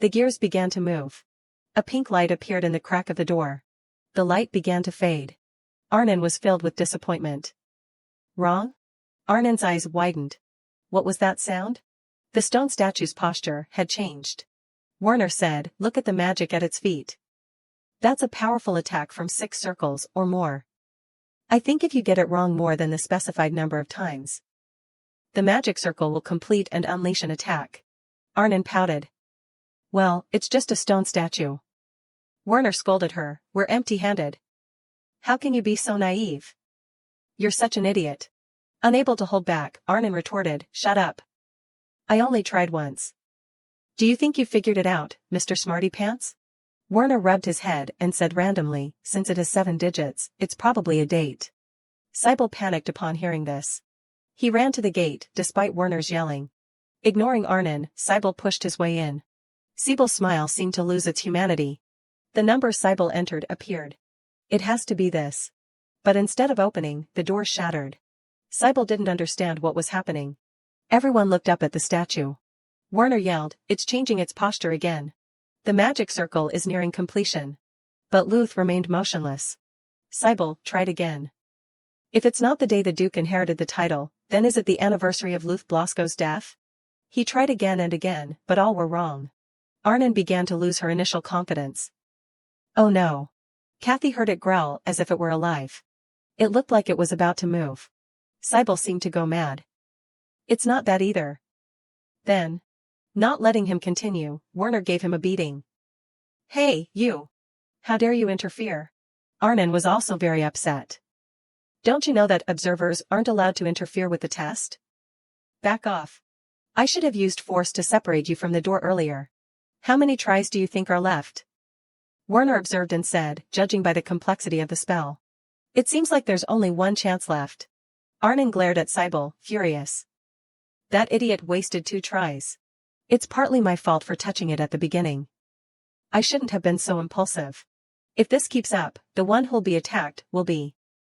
The gears began to move. A pink light appeared in the crack of the door. The light began to fade. Arnon was filled with disappointment. Wrong? Arnon's eyes widened. What was that sound? The stone statue's posture had changed. Werner said, look at the magic at its feet. That's a powerful attack from 6 circles or more. I think if you get it wrong more than the specified number of times, the magic circle will complete and unleash an attack. Arnon pouted. Well, it's just a stone statue. Werner scolded her, we're empty-handed. How can you be so naive? You're such an idiot. Unable to hold back, Arnon retorted, shut up. I only tried once. Do you think you figured it out, Mr. Smarty Pants? Werner rubbed his head and said randomly, since it has 7 digits, it's probably a date. Siebel panicked upon hearing this. He ran to the gate, despite Werner's yelling. Ignoring Arnon, Siebel pushed his way in. Siebel's smile seemed to lose its humanity. The number Siebel entered appeared. It has to be this. But instead of opening, the door shattered. Siebel didn't understand what was happening. Everyone looked up at the statue. Werner yelled, it's changing its posture again. The magic circle is nearing completion. But Luth remained motionless. Siebel tried again. If it's not the day the Duke inherited the title, then is it the anniversary of Luth Blasco's death? He tried again and again, but all were wrong. Arnon began to lose her initial confidence. Oh no. Kathy heard it growl as if it were alive. It looked like it was about to move. Sybil seemed to go mad. It's not that either. Then, not letting him continue, Werner gave him a beating. Hey, you! How dare you interfere? Arnon was also very upset. Don't you know that observers aren't allowed to interfere with the test? Back off. I should have used force to separate you from the door earlier. How many tries do you think are left? Werner observed and said, judging by the complexity of the spell. It seems like there's only one chance left. Arnon glared at Sybil, furious. That idiot wasted 2 tries. It's partly my fault for touching it at the beginning. I shouldn't have been so impulsive. If this keeps up, the one who'll be attacked will be.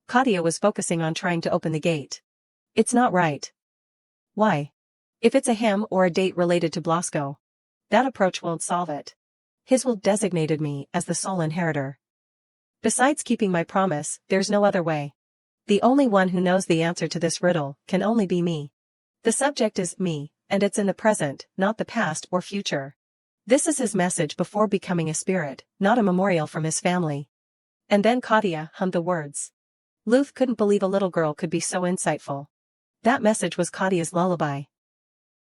Kadia was focusing on trying to open the gate. It's not right. Why? If it's a him or a date related to Blasco, that approach won't solve it. His will designated me as the sole inheritor. Besides keeping my promise, there's no other way. The only one who knows the answer to this riddle can only be me. The subject is me, and it's in the present, not the past or future. This is his message before becoming a spirit, not a memorial from his family. And then Kadia hummed the words. Luth couldn't believe a little girl could be so insightful. That message was Kadia's lullaby.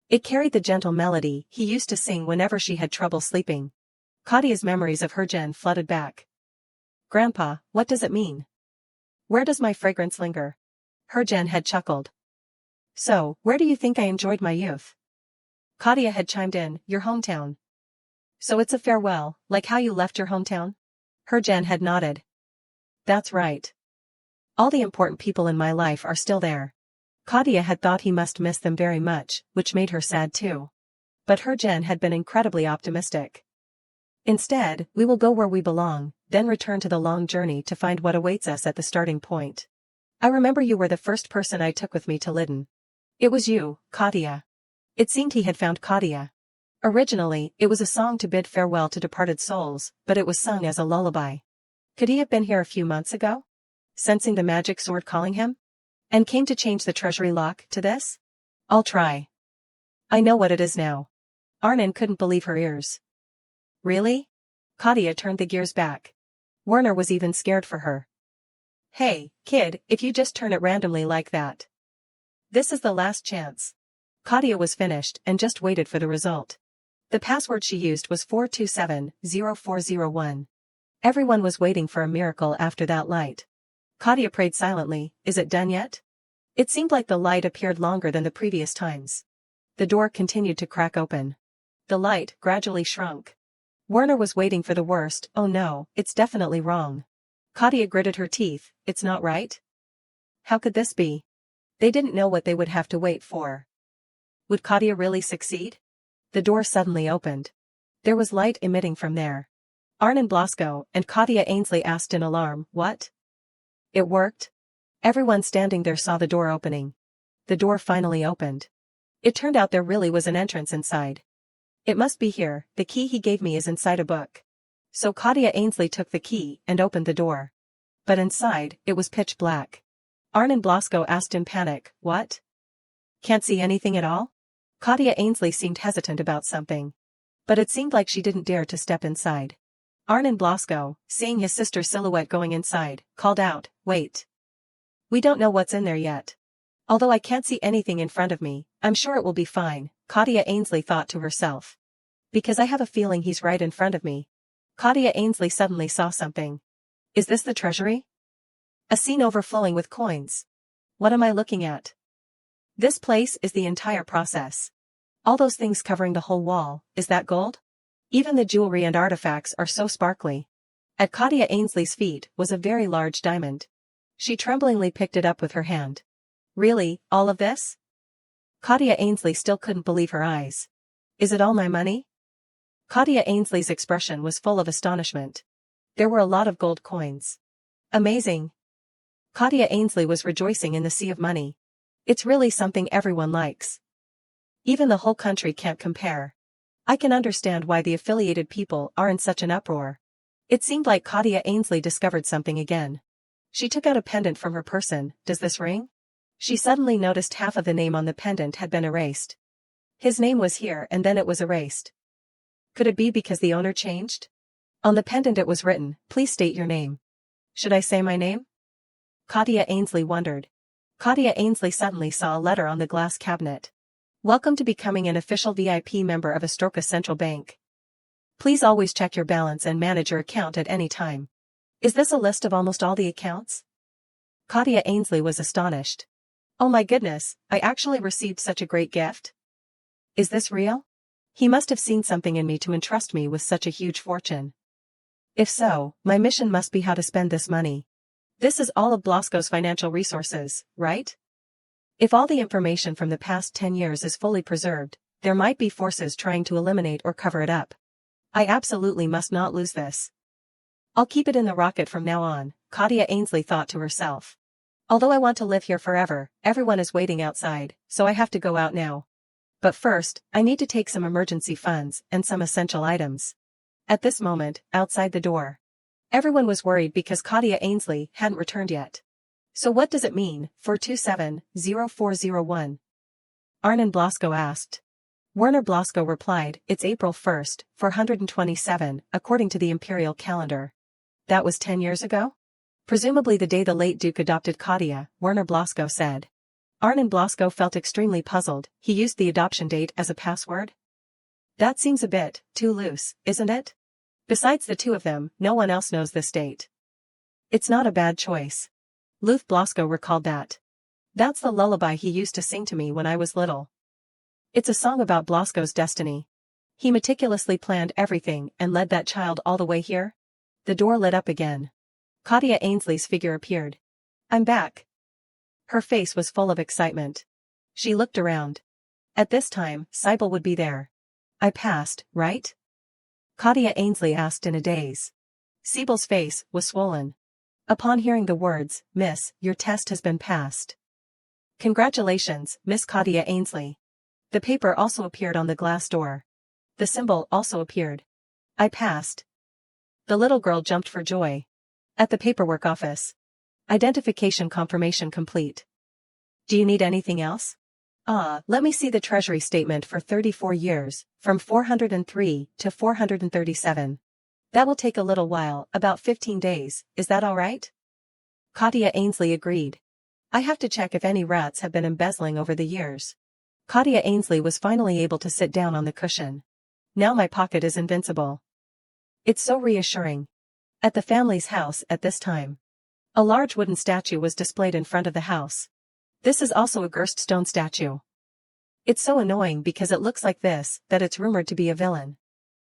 It carried the gentle melody he used to sing whenever she had trouble sleeping. Kadia's memories of her Jen flooded back. Grandpa, what does it mean? Where does my fragrance linger? Her Jen had chuckled. So, where do you think I enjoyed my youth? Kadia had chimed in, your hometown. So it's a farewell, like how you left your hometown? Her Jen had nodded. That's right. All the important people in my life are still there. Kadia had thought he must miss them very much, which made her sad too. But her Jen had been incredibly optimistic. Instead, we will go where we belong, then return to the long journey to find what awaits us at the starting point. I remember you were the first person I took with me to Lydon. It was you, Kadia. It seemed he had found Kadia. Originally, it was a song to bid farewell to departed souls, but it was sung as a lullaby. Could he have been here a few months ago? Sensing the magic sword calling him? And came to change the treasury lock to this? I'll try. I know what it is now. Arnon couldn't believe her ears. Really? Kadia turned the gears back. Werner was even scared for her. Hey, kid, if you just turn it randomly like that. This is the last chance. Kadia was finished and just waited for the result. The password she used was 427-0401. Everyone was waiting for a miracle after that light. Kadia prayed silently, is it done yet? It seemed like the light appeared longer than the previous times. The door continued to crack open. The light gradually shrunk. Werner was waiting for the worst, oh no, it's definitely wrong. Kadia gritted her teeth, it's not right? How could this be? They didn't know what they would have to wait for. Would Kadia really succeed? The door suddenly opened. There was light emitting from there. Arnon Blasco and Kadia Ainsley asked in alarm, what? It worked? Everyone standing there saw the door opening. The door finally opened. It turned out there really was an entrance inside. It must be here, the key he gave me is inside a book. So Kadia Ainsley took the key and opened the door. But inside, it was pitch black. Arnon Blasco asked in panic, what? Can't see anything at all? Kadia Ainsley seemed hesitant about something. But it seemed like she didn't dare to step inside. Arnon Blasco, seeing his sister's silhouette going inside, called out, wait. We don't know what's in there yet. Although I can't see anything in front of me, I'm sure it will be fine, Kadia Ainsley thought to herself. Because I have a feeling he's right in front of me. Kadia Ainsley suddenly saw something. Is this the treasury? A scene overflowing with coins. What am I looking at? This place is the entire process. All those things covering the whole wall, is that gold? Even the jewelry and artifacts are so sparkly. At Kadia Ainsley's feet was a very large diamond. She tremblingly picked it up with her hand. Really, all of this? Kadia Ainsley still couldn't believe her eyes. Is it all my money? Kadia Ainsley's expression was full of astonishment. There were a lot of gold coins. Amazing. Kadia Ainsley was rejoicing in the sea of money. It's really something everyone likes. Even the whole country can't compare. I can understand why the affiliated people are in such an uproar. It seemed like Kadia Ainsley discovered something again. She took out a pendant from her person. Does this ring? She suddenly noticed half of the name on the pendant had been erased. His name was here and then it was erased. Could it be because the owner changed? On the pendant it was written, "Please state your name." Should I say my name? Kadia Ainsley wondered. Kadia Ainsley suddenly saw a letter on the glass cabinet. Welcome to becoming an official VIP member of Astroka Central Bank. Please always check your balance and manage your account at any time. Is this a list of almost all the accounts? Kadia Ainsley was astonished. Oh my goodness, I actually received such a great gift. Is this real? He must have seen something in me to entrust me with such a huge fortune. If so, my mission must be how to spend this money. This is all of Blasco's financial resources, right? If all the information from the past 10 years is fully preserved, there might be forces trying to eliminate or cover it up. I absolutely must not lose this. I'll keep it in the rocket from now on, Kadia Ainsley thought to herself. Although I want to live here forever, everyone is waiting outside, so I have to go out now. But first, I need to take some emergency funds and some essential items. At this moment, outside the door, everyone was worried because Kadia Ainsley hadn't returned yet. So what does it mean, 427-0401? Arnon Blasco asked. Werner Blasco replied, it's April 1st, 427, according to the Imperial calendar. That was 10 years ago? Presumably the day the late Duke adopted Kadia, Werner Blasco said. Arnon Blasco felt extremely puzzled. He used the adoption date as a password? That seems a bit too loose, isn't it? Besides the two of them, no one else knows this date. It's not a bad choice. Luth Blasco recalled that. That's the lullaby he used to sing to me when I was little. It's a song about Blasco's destiny. He meticulously planned everything and led that child all the way here. The door lit up again. Kadia Ainsley's figure appeared. I'm back. Her face was full of excitement. She looked around. At this time, Sybil would be there. I passed, right? Kadia Ainsley asked in a daze. Sybil's face was swollen. Upon hearing the words, Miss, your test has been passed. Congratulations, Miss Kadia Ainsley. The paper also appeared on the glass door. The symbol also appeared. I passed. The little girl jumped for joy. At the paperwork office. Identification confirmation complete. Do you need anything else? Let me see the treasury statement for 34 years, from 403 to 437. That will take a little while, about 15 days, is that all right? Kadia Ainsley agreed. I have to check if any rats have been embezzling over the years. Kadia Ainsley was finally able to sit down on the cushion. Now my pocket is invincible. It's so reassuring. At the family's house at this time, a large wooden statue was displayed in front of the house. This is also a Gerst stone statue. It's so annoying because it looks like this, that it's rumored to be a villain.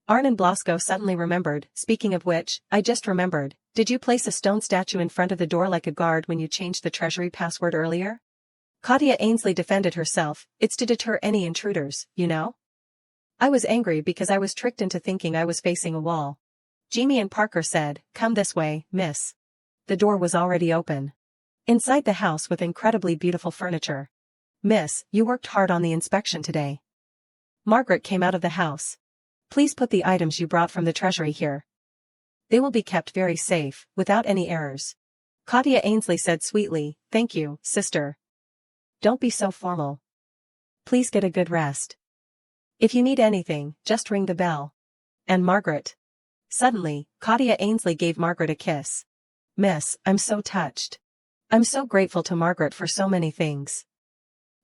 Arnon Blasco suddenly remembered, speaking of which, I just remembered, did you place a stone statue in front of the door like a guard when you changed the treasury password earlier? Kadia Ainsley defended herself, it's to deter any intruders, you know? I was angry because I was tricked into thinking I was facing a wall. Jamie and Parker said, come this way, miss. The door was already open. Inside the house with incredibly beautiful furniture. Miss, you worked hard on the inspection today. Margaret came out of the house. Please put the items you brought from the treasury here. They will be kept very safe, without any errors. Kadia Ainsley said sweetly, thank you, sister. Don't be so formal. Please get a good rest. If you need anything, just ring the bell. And Margaret. Suddenly, Kadia Ainsley gave Margaret a kiss. Miss, I'm so touched. I'm so grateful to Margaret for so many things.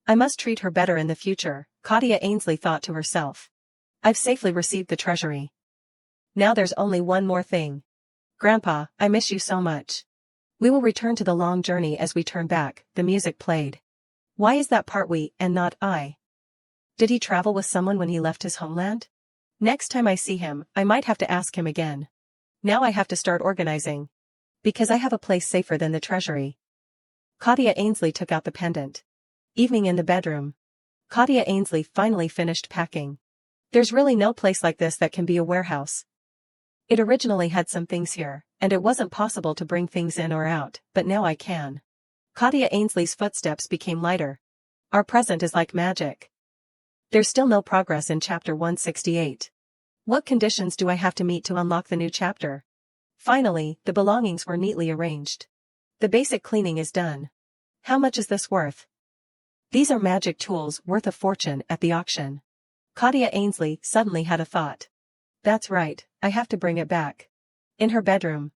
I must treat her better in the future, Kadia Ainsley thought to herself. I've safely received the treasury. Now there's only one more thing. Grandpa, I miss you so much. We will return to the long journey as we turn back, the music played. Why is that part we, and not I? Did he travel with someone when he left his homeland? Next time I see him, I might have to ask him again. Now I have to start organizing. Because I have a place safer than the treasury. Kadia Ainsley took out the pendant. Evening in the bedroom. Kadia Ainsley finally finished packing. There's really no place like this that can be a warehouse. It originally had some things here, and it wasn't possible to bring things in or out, but now I can. Kadia Ainsley's footsteps became lighter. Our present is like magic. There's still no progress in chapter 168. What conditions do I have to meet to unlock the new chapter? Finally, the belongings were neatly arranged. The basic cleaning is done. How much is this worth? These are magic tools worth a fortune at the auction. Kadia Ainsley suddenly had a thought. That's right, I have to bring it back. In her bedroom.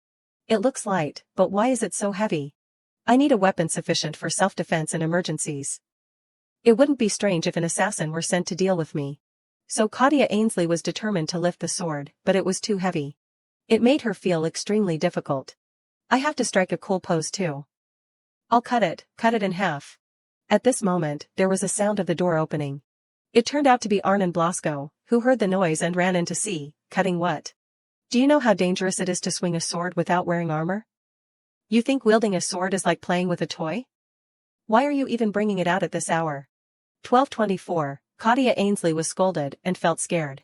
It looks light, but why is it so heavy? I need a weapon sufficient for self-defense in emergencies. It wouldn't be strange if an assassin were sent to deal with me. So Kadia Ainsley was determined to lift the sword, but it was too heavy. It made her feel extremely difficult. I have to strike a cool pose too. I'll cut it in half. At this moment, there was a sound of the door opening. It turned out to be Arnon Blasco, who heard the noise and ran in to see, cutting what? Do you know how dangerous it is to swing a sword without wearing armor? You think wielding a sword is like playing with a toy? Why are you even bringing it out at this hour? 12:24, Kadia Ainsley was scolded and felt scared.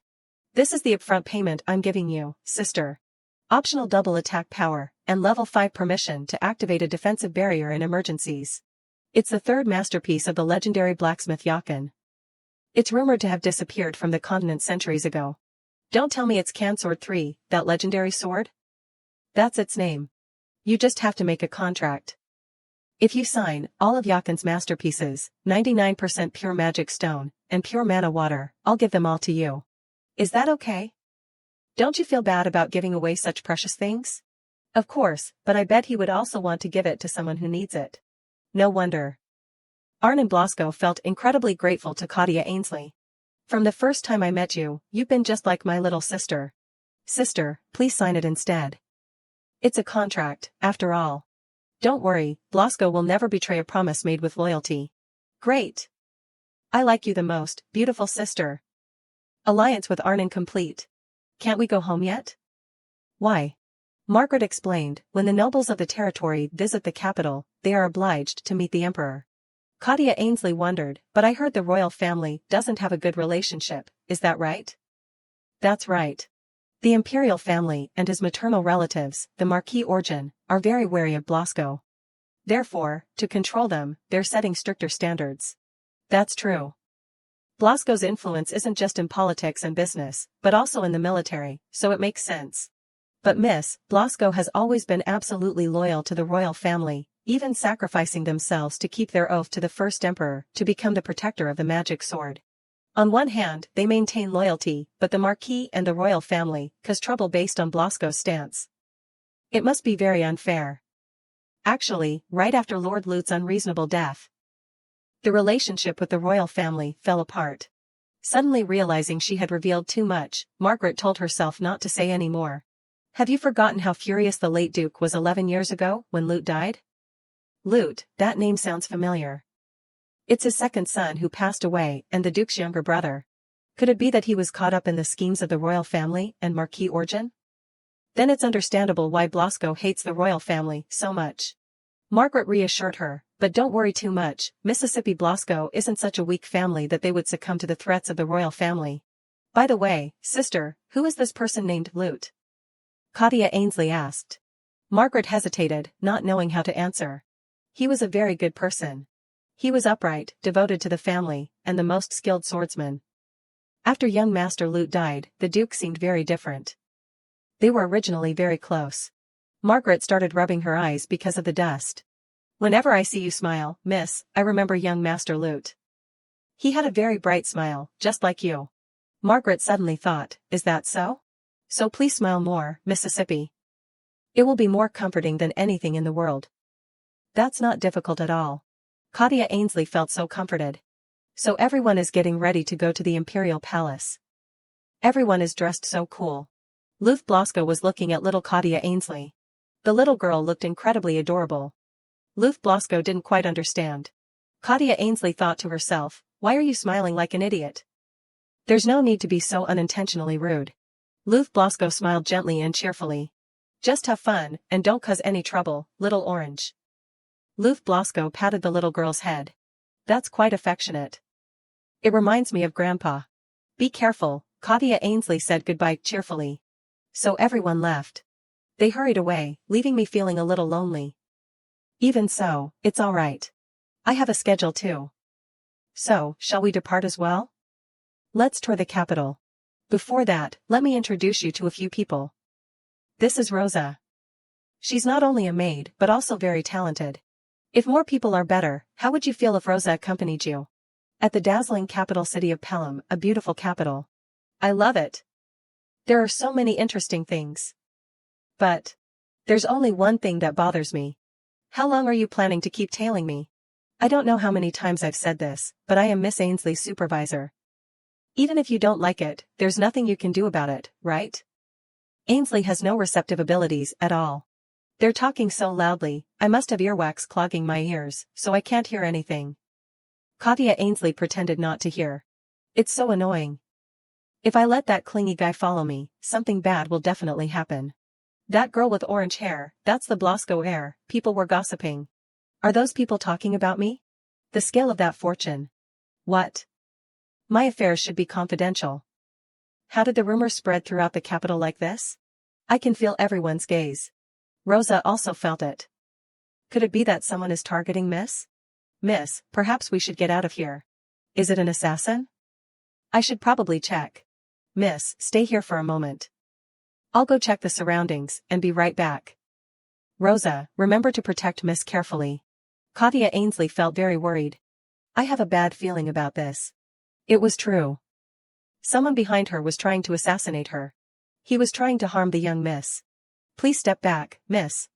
This is the upfront payment I'm giving you, sister. Optional double attack power, and level 5 permission to activate a defensive barrier in emergencies. It's the third masterpiece of the legendary blacksmith Yakin. It's rumored to have disappeared from the continent centuries ago. Don't tell me it's Cansword 3, that legendary sword? That's its name. You just have to make a contract. If you sign all of Yakin's masterpieces, 99% pure magic stone, and pure mana water, I'll give them all to you. Is that okay? Don't you feel bad about giving away such precious things? Of course, but I bet he would also want to give it to someone who needs it. No wonder. Arnon Blasco felt incredibly grateful to Kadia Ainsley. From the first time I met you, you've been just like my little sister. Sister, please sign it instead. It's a contract, after all. Don't worry, Blasco will never betray a promise made with loyalty. Great. I like you the most, beautiful sister. Alliance with Arnon complete. Can't we go home yet? Why? Margaret explained, when the nobles of the territory visit the capital, they are obliged to meet the emperor. Kadia Ainsley wondered, but I heard the royal family doesn't have a good relationship, is that right? That's right. The Imperial family and his maternal relatives, the Marquis Orjan, are very wary of Blasco. Therefore, to control them, they're setting stricter standards. That's true. Blasco's influence isn't just in politics and business, but also in the military, so it makes sense. But Miss, Blasco has always been absolutely loyal to the royal family, even sacrificing themselves to keep their oath to the first emperor to become the protector of the magic sword. On one hand, they maintain loyalty, but the Marquis and the royal family cause trouble based on Blasco's stance. It must be very unfair. Actually, right after Lord Luth's unreasonable death, the relationship with the royal family fell apart. Suddenly realizing she had revealed too much, Margaret told herself not to say any more. Have you forgotten how furious the late Duke was 11 years ago when Luth died? Luth, that name sounds familiar. It's his second son who passed away and the Duke's younger brother. Could it be that he was caught up in the schemes of the royal family and Marquis Orjan? Then it's understandable why Blasco hates the royal family so much. Margaret reassured her, but don't worry too much, Mississippi Blasco isn't such a weak family that they would succumb to the threats of the royal family. By the way, sister, who is this person named Luth? Kadia Ainsley asked. Margaret hesitated, not knowing how to answer. He was a very good person. He was upright, devoted to the family, and the most skilled swordsman. After young Master Luth died, the Duke seemed very different. They were originally very close. Margaret started rubbing her eyes because of the dust. Whenever I see you smile, miss, I remember young Master Luth. He had a very bright smile, just like you. Margaret suddenly thought, is that so? So please smile more, Mississippi. It will be more comforting than anything in the world. That's not difficult at all. Kadia Ainsley felt so comforted. So everyone is getting ready to go to the Imperial Palace. Everyone is dressed so cool. Luth Blasco was looking at little Kadia Ainsley. The little girl looked incredibly adorable. Luth Blasco didn't quite understand. Kadia Ainsley thought to herself, why are you smiling like an idiot? There's no need to be so unintentionally rude. Luth Blasco smiled gently and cheerfully. Just have fun, and don't cause any trouble, little orange. Luth Blasco patted the little girl's head. That's quite affectionate. It reminds me of Grandpa. Be careful, Kadia Ainsley said goodbye cheerfully. So everyone left. They hurried away, leaving me feeling a little lonely. Even so, it's all right. I have a schedule too. So, shall we depart as well? Let's tour the capital. Before that, let me introduce you to a few people. This is Rosa. She's not only a maid but also very talented. If more people are better, how would you feel if Rosa accompanied you? At the dazzling capital city of Pelham, a beautiful capital. I love it. There are so many interesting things. But there's only one thing that bothers me. How long are you planning to keep tailing me? I don't know how many times I've said this, but I am Miss Ainsley's supervisor. Even if you don't like it, there's nothing you can do about it, right? Ainsley has no receptive abilities at all. They're talking so loudly, I must have earwax clogging my ears, so I can't hear anything. Kadia Ainsley pretended not to hear. It's so annoying. If I let that clingy guy follow me, something bad will definitely happen. That girl with orange hair, that's the Blasco heir, people were gossiping. Are those people talking about me? The scale of that fortune. What? My affairs should be confidential. How did the rumor spread throughout the capital like this? I can feel everyone's gaze. Rosa also felt it. Could it be that someone is targeting Miss? Miss, perhaps we should get out of here. Is it an assassin? I should probably check. Miss, stay here for a moment. I'll go check the surroundings and be right back. Rosa, remember to protect Miss carefully. Kadia Ainsley felt very worried. I have a bad feeling about this. It was true. Someone behind her was trying to assassinate her. He was trying to harm the young miss. Please step back, miss.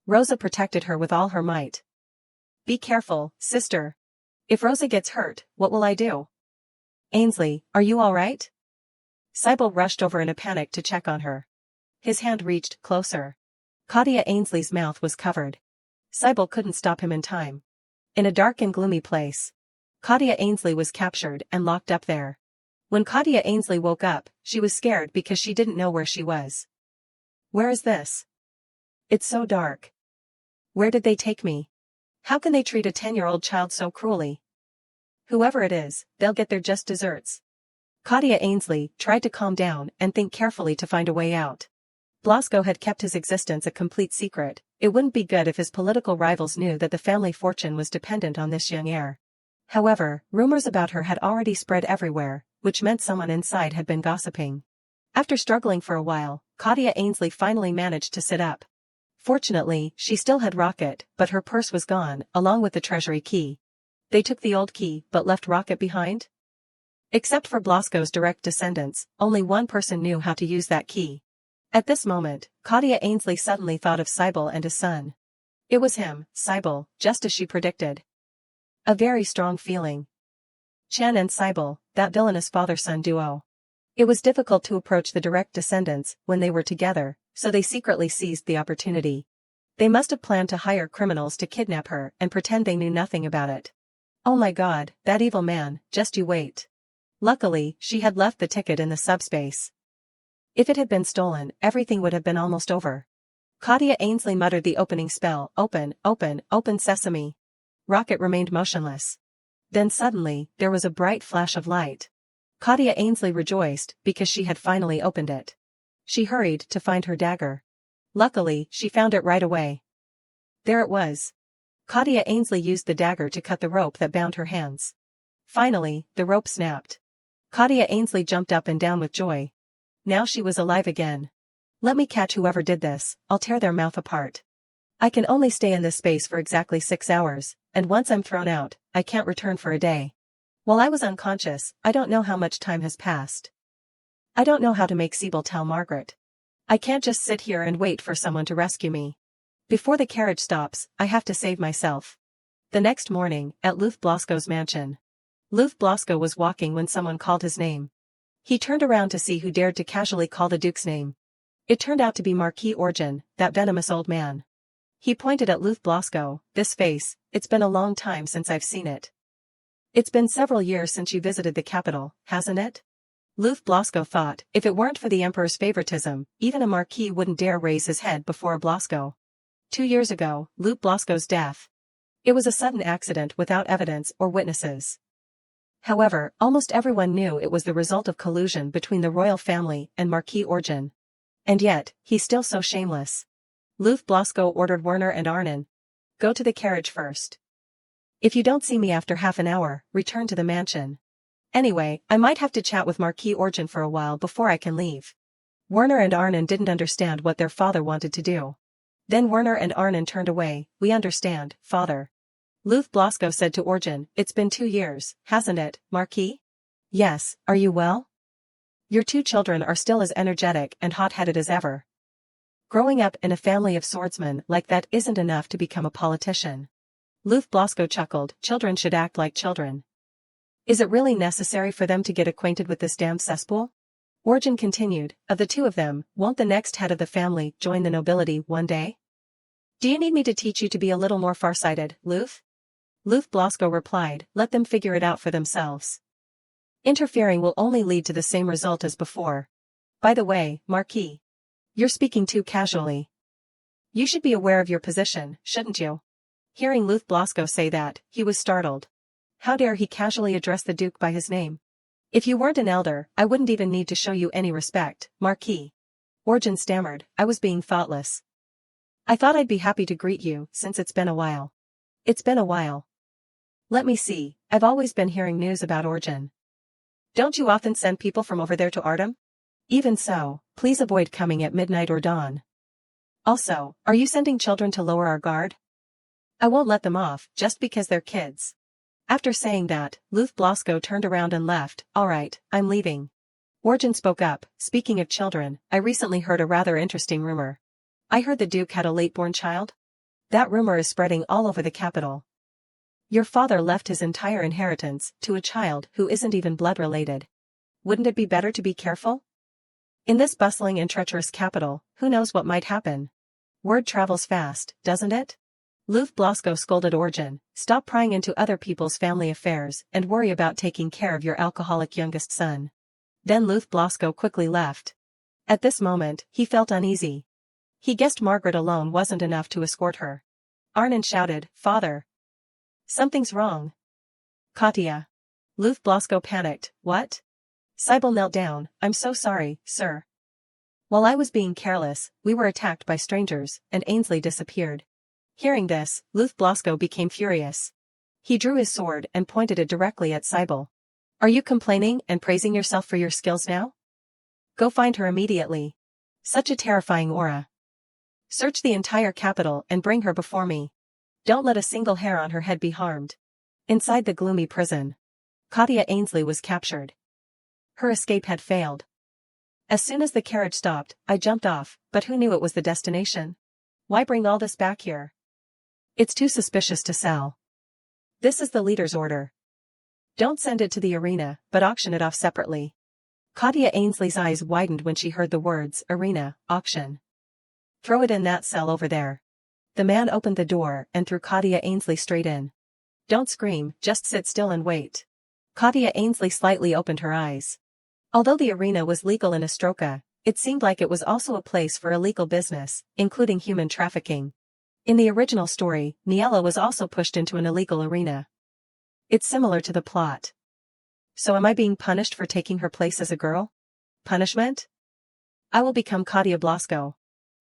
Rosa protected her with all her might. Be careful, sister. If Rosa gets hurt, what will I do? Ainsley, are you all right? Sybil rushed over in a panic to check on her. His hand reached closer. Kadia Ainsley's mouth was covered. Sybil couldn't stop him in time. In a dark and gloomy place, Kadia Ainsley was captured and locked up there. When Kadia Ainsley woke up, she was scared because she didn't know where she was. Where is this? It's so dark. Where did they take me? How can they treat a 10-year-old child so cruelly? Whoever it is, they'll get their just desserts. Kadia Ainsley tried to calm down and think carefully to find a way out. Blasco had kept his existence a complete secret. It wouldn't be good if his political rivals knew that the family fortune was dependent on this young heir. However, rumors about her had already spread everywhere, which meant someone inside had been gossiping. After struggling for a while, Kadia Ainsley finally managed to sit up. Fortunately, she still had Rocket, but her purse was gone, along with the treasury key. They took the old key but left Rocket behind? Except for Blasco's direct descendants, only one person knew how to use that key. At this moment, Kadia Ainsley suddenly thought of Sybil and his son. It was him, Sybil, just as she predicted. A very strong feeling. Chan and Sybil, that villainous father-son duo. It was difficult to approach the direct descendants when they were together, so they secretly seized the opportunity. They must have planned to hire criminals to kidnap her and pretend they knew nothing about it. Oh my God, that evil man, just you wait. Luckily, she had left the ticket in the subspace. If it had been stolen, everything would have been almost over. Kadia Ainsley muttered the opening spell, open, open, open sesame. Rocket remained motionless. Then suddenly, there was a bright flash of light. Kadia Ainsley rejoiced because she had finally opened it. She hurried to find her dagger. Luckily, she found it right away. There it was. Kadia Ainsley used the dagger to cut the rope that bound her hands. Finally, the rope snapped. Kadia Ainsley jumped up and down with joy. Now she was alive again. Let me catch whoever did this, I'll tear their mouth apart. I can only stay in this space for exactly 6 hours, and once I'm thrown out, I can't return for a day. While I was unconscious, I don't know how much time has passed. I don't know how to make Sybil tell Margaret. I can't just sit here and wait for someone to rescue me. Before the carriage stops, I have to save myself. The next morning, at Luth Blasco's mansion. Luth Blasco was walking when someone called his name. He turned around to see who dared to casually call the Duke's name. It turned out to be Marquis Organ, that venomous old man. He pointed at Luth Blasco. This face, it's been a long time since I've seen it. It's been several years since you visited the capital, hasn't it? Luth Blasco thought, if it weren't for the Emperor's favoritism, even a Marquis wouldn't dare raise his head before a Blasco. 2 years ago, Luth Blasco's death. It was a sudden accident without evidence or witnesses. However, almost everyone knew it was the result of collusion between the royal family and Marquis Organ. And yet, he's still so shameless. Luth Blasco ordered Werner and Arnon. Go to the carriage first. If you don't see me after half an hour, return to the mansion. Anyway, I might have to chat with Marquis Organ for a while before I can leave. Werner and Arnon didn't understand what their father wanted to do. Then Werner and Arnon turned away. We understand, father. Luth Blasco said to Orjan, it's been 2 years, hasn't it, Marquis? Yes, are you well? Your 2 children are still as energetic and hot-headed as ever. Growing up in a family of swordsmen like that isn't enough to become a politician. Luth Blasco chuckled, children should act like children. Is it really necessary for them to get acquainted with this damn cesspool? Orjan continued, of the 2 of them, won't the next head of the family join the nobility one day? Do you need me to teach you to be a little more farsighted, Luth? Luth Blasco replied, let them figure it out for themselves. Interfering will only lead to the same result as before. By the way, Marquis. You're speaking too casually. You should be aware of your position, shouldn't you? Hearing Luth Blasco say that, he was startled. How dare he casually address the Duke by his name? If you weren't an elder, I wouldn't even need to show you any respect, Marquis. Orjan stammered, I was being thoughtless. I thought I'd be happy to greet you, since it's been a while. It's been a while. Let me see, I've always been hearing news about Orjan. Don't you often send people from over there to Artem? Even so, please avoid coming at midnight or dawn. Also, are you sending children to lower our guard? I won't let them off, just because they're kids. After saying that, Luth Blasco turned around and left. All right, I'm leaving. Orjan spoke up, speaking of children, I recently heard a rather interesting rumor. I heard the Duke had a late-born child. That rumor is spreading all over the capital. Your father left his entire inheritance to a child who isn't even blood-related. Wouldn't it be better to be careful? In this bustling and treacherous capital, who knows what might happen? Word travels fast, doesn't it? Luth Blasco scolded Orjan, stop prying into other people's family affairs and worry about taking care of your alcoholic youngest son. Then Luth Blasco quickly left. At this moment, he felt uneasy. He guessed Margaret alone wasn't enough to escort her. Arnon shouted, Father. Something's wrong. Kadia. Luth Blasco panicked, what? Sybil knelt down, I'm so sorry, sir. While I was being careless, we were attacked by strangers, and Ainsley disappeared. Hearing this, Luth Blasco became furious. He drew his sword and pointed it directly at Sybil. Are you complaining and praising yourself for your skills now? Go find her immediately. Such a terrifying aura. Search the entire capital and bring her before me. Don't let a single hair on her head be harmed. Inside the gloomy prison, Kadia Ainsley was captured. Her escape had failed. As soon as the carriage stopped, I jumped off, but who knew it was the destination? Why bring all this back here? It's too suspicious to sell. This is the leader's order. Don't send it to the arena, but auction it off separately. Kadia Ainsley's eyes widened when she heard the words, arena, auction. Throw it in that cell over there. The man opened the door and threw Kadia Ainsley straight in. Don't scream, just sit still and wait. Kadia Ainsley slightly opened her eyes. Although the arena was legal in Ostroka, it seemed like it was also a place for illegal business, including human trafficking. In the original story, Niella was also pushed into an illegal arena. It's similar to the plot. So am I being punished for taking her place as a girl? Punishment? I will become Kadia Blasco.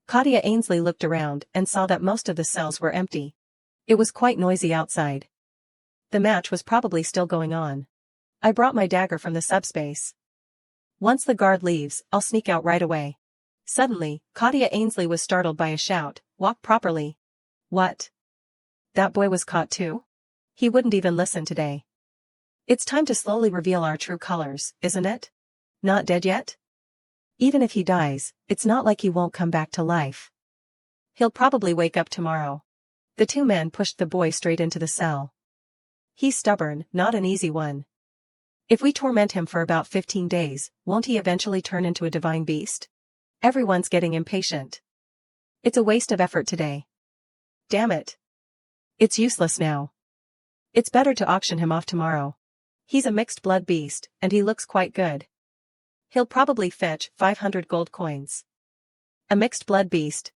Kadia Ainsley looked around and saw that most of the cells were empty. It was quite noisy outside. The match was probably still going on. I brought my dagger from the subspace. Once the guard leaves, I'll sneak out right away. Suddenly, Kadia Ainsley was startled by a shout, walk properly. What? That boy was caught too? He wouldn't even listen today. It's time to slowly reveal our true colors, isn't it? Not dead yet? Even if he dies, it's not like he won't come back to life. He'll probably wake up tomorrow. The 2 men pushed the boy straight into the cell. He's stubborn, not an easy one. If we torment him for about 15 days, won't he eventually turn into a divine beast? Everyone's getting impatient. It's a waste of effort today. Damn it. It's useless now. It's better to auction him off tomorrow. He's a mixed blood beast, and he looks quite good. He'll probably fetch 500 gold coins. A mixed blood beast.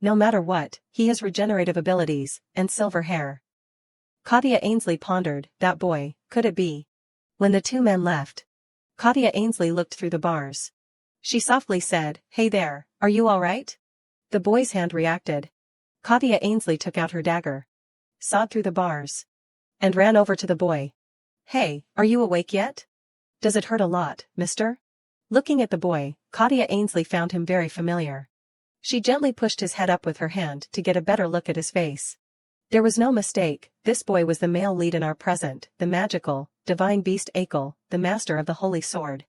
No matter what, he has regenerative abilities, and silver hair. Kadia Ainsley pondered, that boy, could it be? When the 2 men left, Kadia Ainsley looked through the bars. She softly said, hey there, are you all right? The boy's hand reacted. Kadia Ainsley took out her dagger, sawed through the bars, and ran over to the boy. Hey, are you awake yet? Does it hurt a lot, mister? Looking at the boy, Kadia Ainsley found him very familiar. She gently pushed his head up with her hand to get a better look at his face. There was no mistake, this boy was the male lead in our present, the magical, divine beast Achel, the master of the holy sword.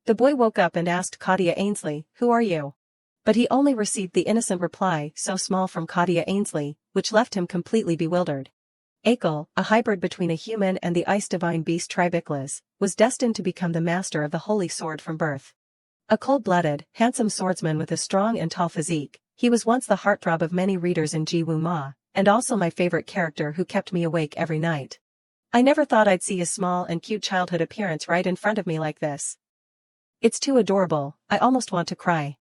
The boy woke up and asked Kadia Ainsley, "Who are you?" But he only received the innocent reply so small from Kadia Ainsley, which left him completely bewildered. Achel, a hybrid between a human and the ice divine beast Tribiclas, was destined to become the master of the holy sword from birth. A cold-blooded, handsome swordsman with a strong and tall physique, he was once the heartthrob of many readers in Ji Wu Ma, and also my favorite character who kept me awake every night. I never thought I'd see his small and cute childhood appearance right in front of me like this. It's too adorable, I almost want to cry.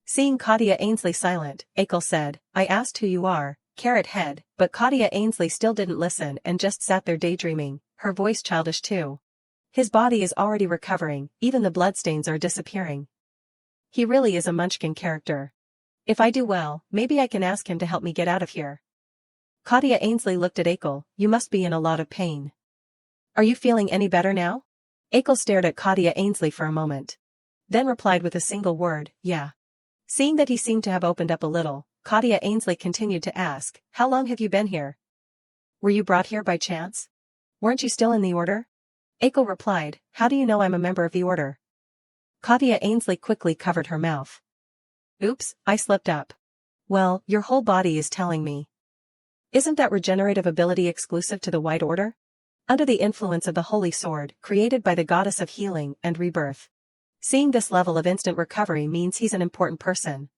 Seeing Kadia Ainsley silent, Achel said, "I asked who you are, carrot head," but Kadia Ainsley still didn't listen and just sat there daydreaming, her voice childish too. His body is already recovering, even the bloodstains are disappearing. He really is a munchkin character. If I do well, maybe I can ask him to help me get out of here. Kadia Ainsley looked at Achel, "You must be in a lot of pain. Are you feeling any better now?" Achel stared at Kadia Ainsley for a moment. Then replied with a single word, "Yeah." Seeing that he seemed to have opened up a little, Kadia Ainsley continued to ask, "How long have you been here? Were you brought here by chance? Weren't you still in the order?" Achel replied, "How do you know I'm a member of the order?" Kadia Ainsley quickly covered her mouth. "Oops, I slipped up. Well, your whole body is telling me. Isn't that regenerative ability exclusive to the White Order? Under the influence of the Holy Sword, created by the goddess of healing and rebirth. Seeing this level of instant recovery means he's an important person.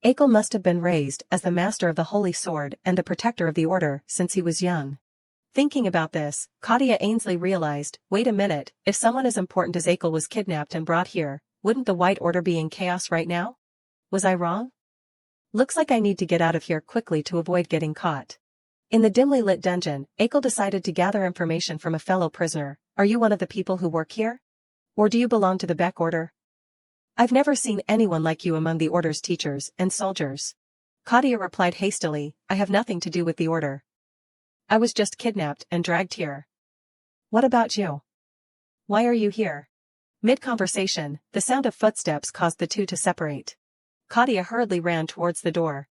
Achel must have been raised as the master of the Holy Sword and the protector of the Order since he was young." Thinking about this, Kadia Ainsley realized, wait a minute, if someone as important as Achel was kidnapped and brought here, wouldn't the White Order be in chaos right now? Was I wrong? Looks like I need to get out of here quickly to avoid getting caught. In the dimly lit dungeon, Achel decided to gather information from a fellow prisoner. "Are you one of the people who work here? Or do you belong to the Beck Order? I've never seen anyone like you among the Order's teachers and soldiers." Kadia replied hastily, "I have nothing to do with the Order. I was just kidnapped and dragged here." "What about you? Why are you here?" Mid-conversation, the sound of footsteps caused the two to separate. Kadia hurriedly ran towards the door.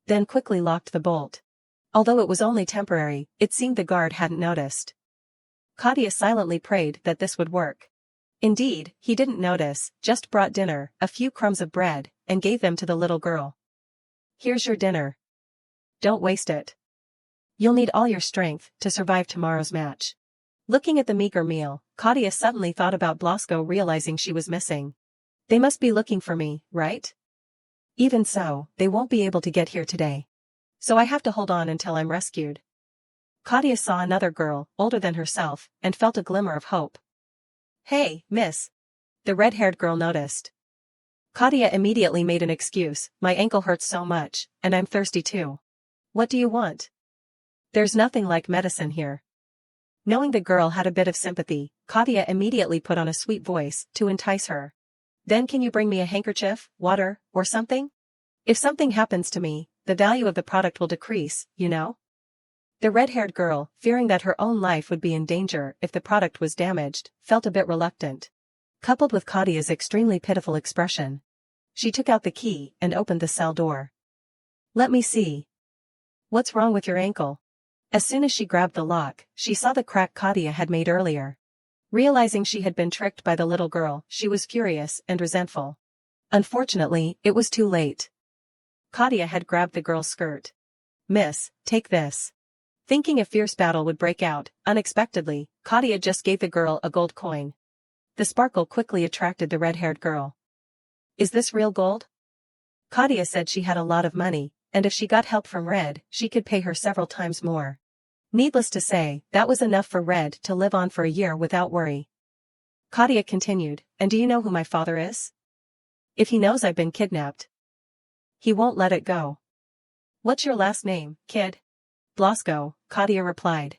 Then quickly locked the bolt. Although it was only temporary, it seemed the guard hadn't noticed. Kadia silently prayed that this would work. Indeed, he didn't notice, just brought dinner, a few crumbs of bread, and gave them to the little girl. "Here's your dinner. Don't waste it. You'll need all your strength to survive tomorrow's match." Looking at the meager meal, Kadia suddenly thought about Blasco, realizing she was missing. They must be looking for me, right? Even so, they won't be able to get here today. So I have to hold on until I'm rescued. Kadia saw another girl, older than herself, and felt a glimmer of hope. "Hey, miss." The red-haired girl noticed. Kadia immediately made an excuse, "My ankle hurts so much, and I'm thirsty too. What do you want?" "There's nothing like medicine here." Knowing the girl had a bit of sympathy, Kadia immediately put on a sweet voice to entice her. "Then can you bring me a handkerchief, water, or something? If something happens to me, the value of the product will decrease, you know?" The red-haired girl, fearing that her own life would be in danger if the product was damaged, felt a bit reluctant. Coupled with Kadia's extremely pitiful expression, she took out the key and opened the cell door. "Let me see. What's wrong with your ankle?" As soon as she grabbed the lock, she saw the crack Kadia had made earlier. Realizing she had been tricked by the little girl, she was furious and resentful. Unfortunately, it was too late. Kadia had grabbed the girl's skirt. "Miss, take this." Thinking a fierce battle would break out, unexpectedly, Kadia just gave the girl a gold coin. The sparkle quickly attracted the red-haired girl. "Is this real gold?" Kadia said she had a lot of money, and if she got help from Red, she could pay her several times more. Needless to say, that was enough for Red to live on for a year without worry. Kadia continued, "And do you know who my father is? If he knows I've been kidnapped, he won't let it go." "What's your last name, kid?" "Blasco," Kadia replied.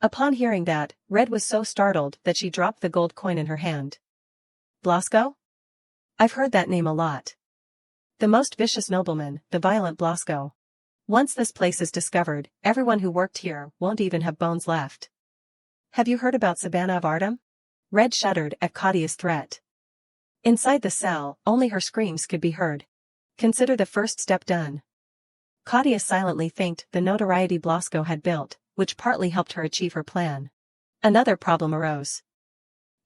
Upon hearing that, Red was so startled that she dropped the gold coin in her hand. "Blasco? I've heard that name a lot. The most vicious nobleman, the violent Blasco. Once this place is discovered, everyone who worked here won't even have bones left. Have you heard about Savanah of Artem?" Red shuddered at Kadia's threat. Inside the cell, only her screams could be heard. Consider the first step done. Kadia silently thanked the notoriety Blasco had built, which partly helped her achieve her plan. Another problem arose.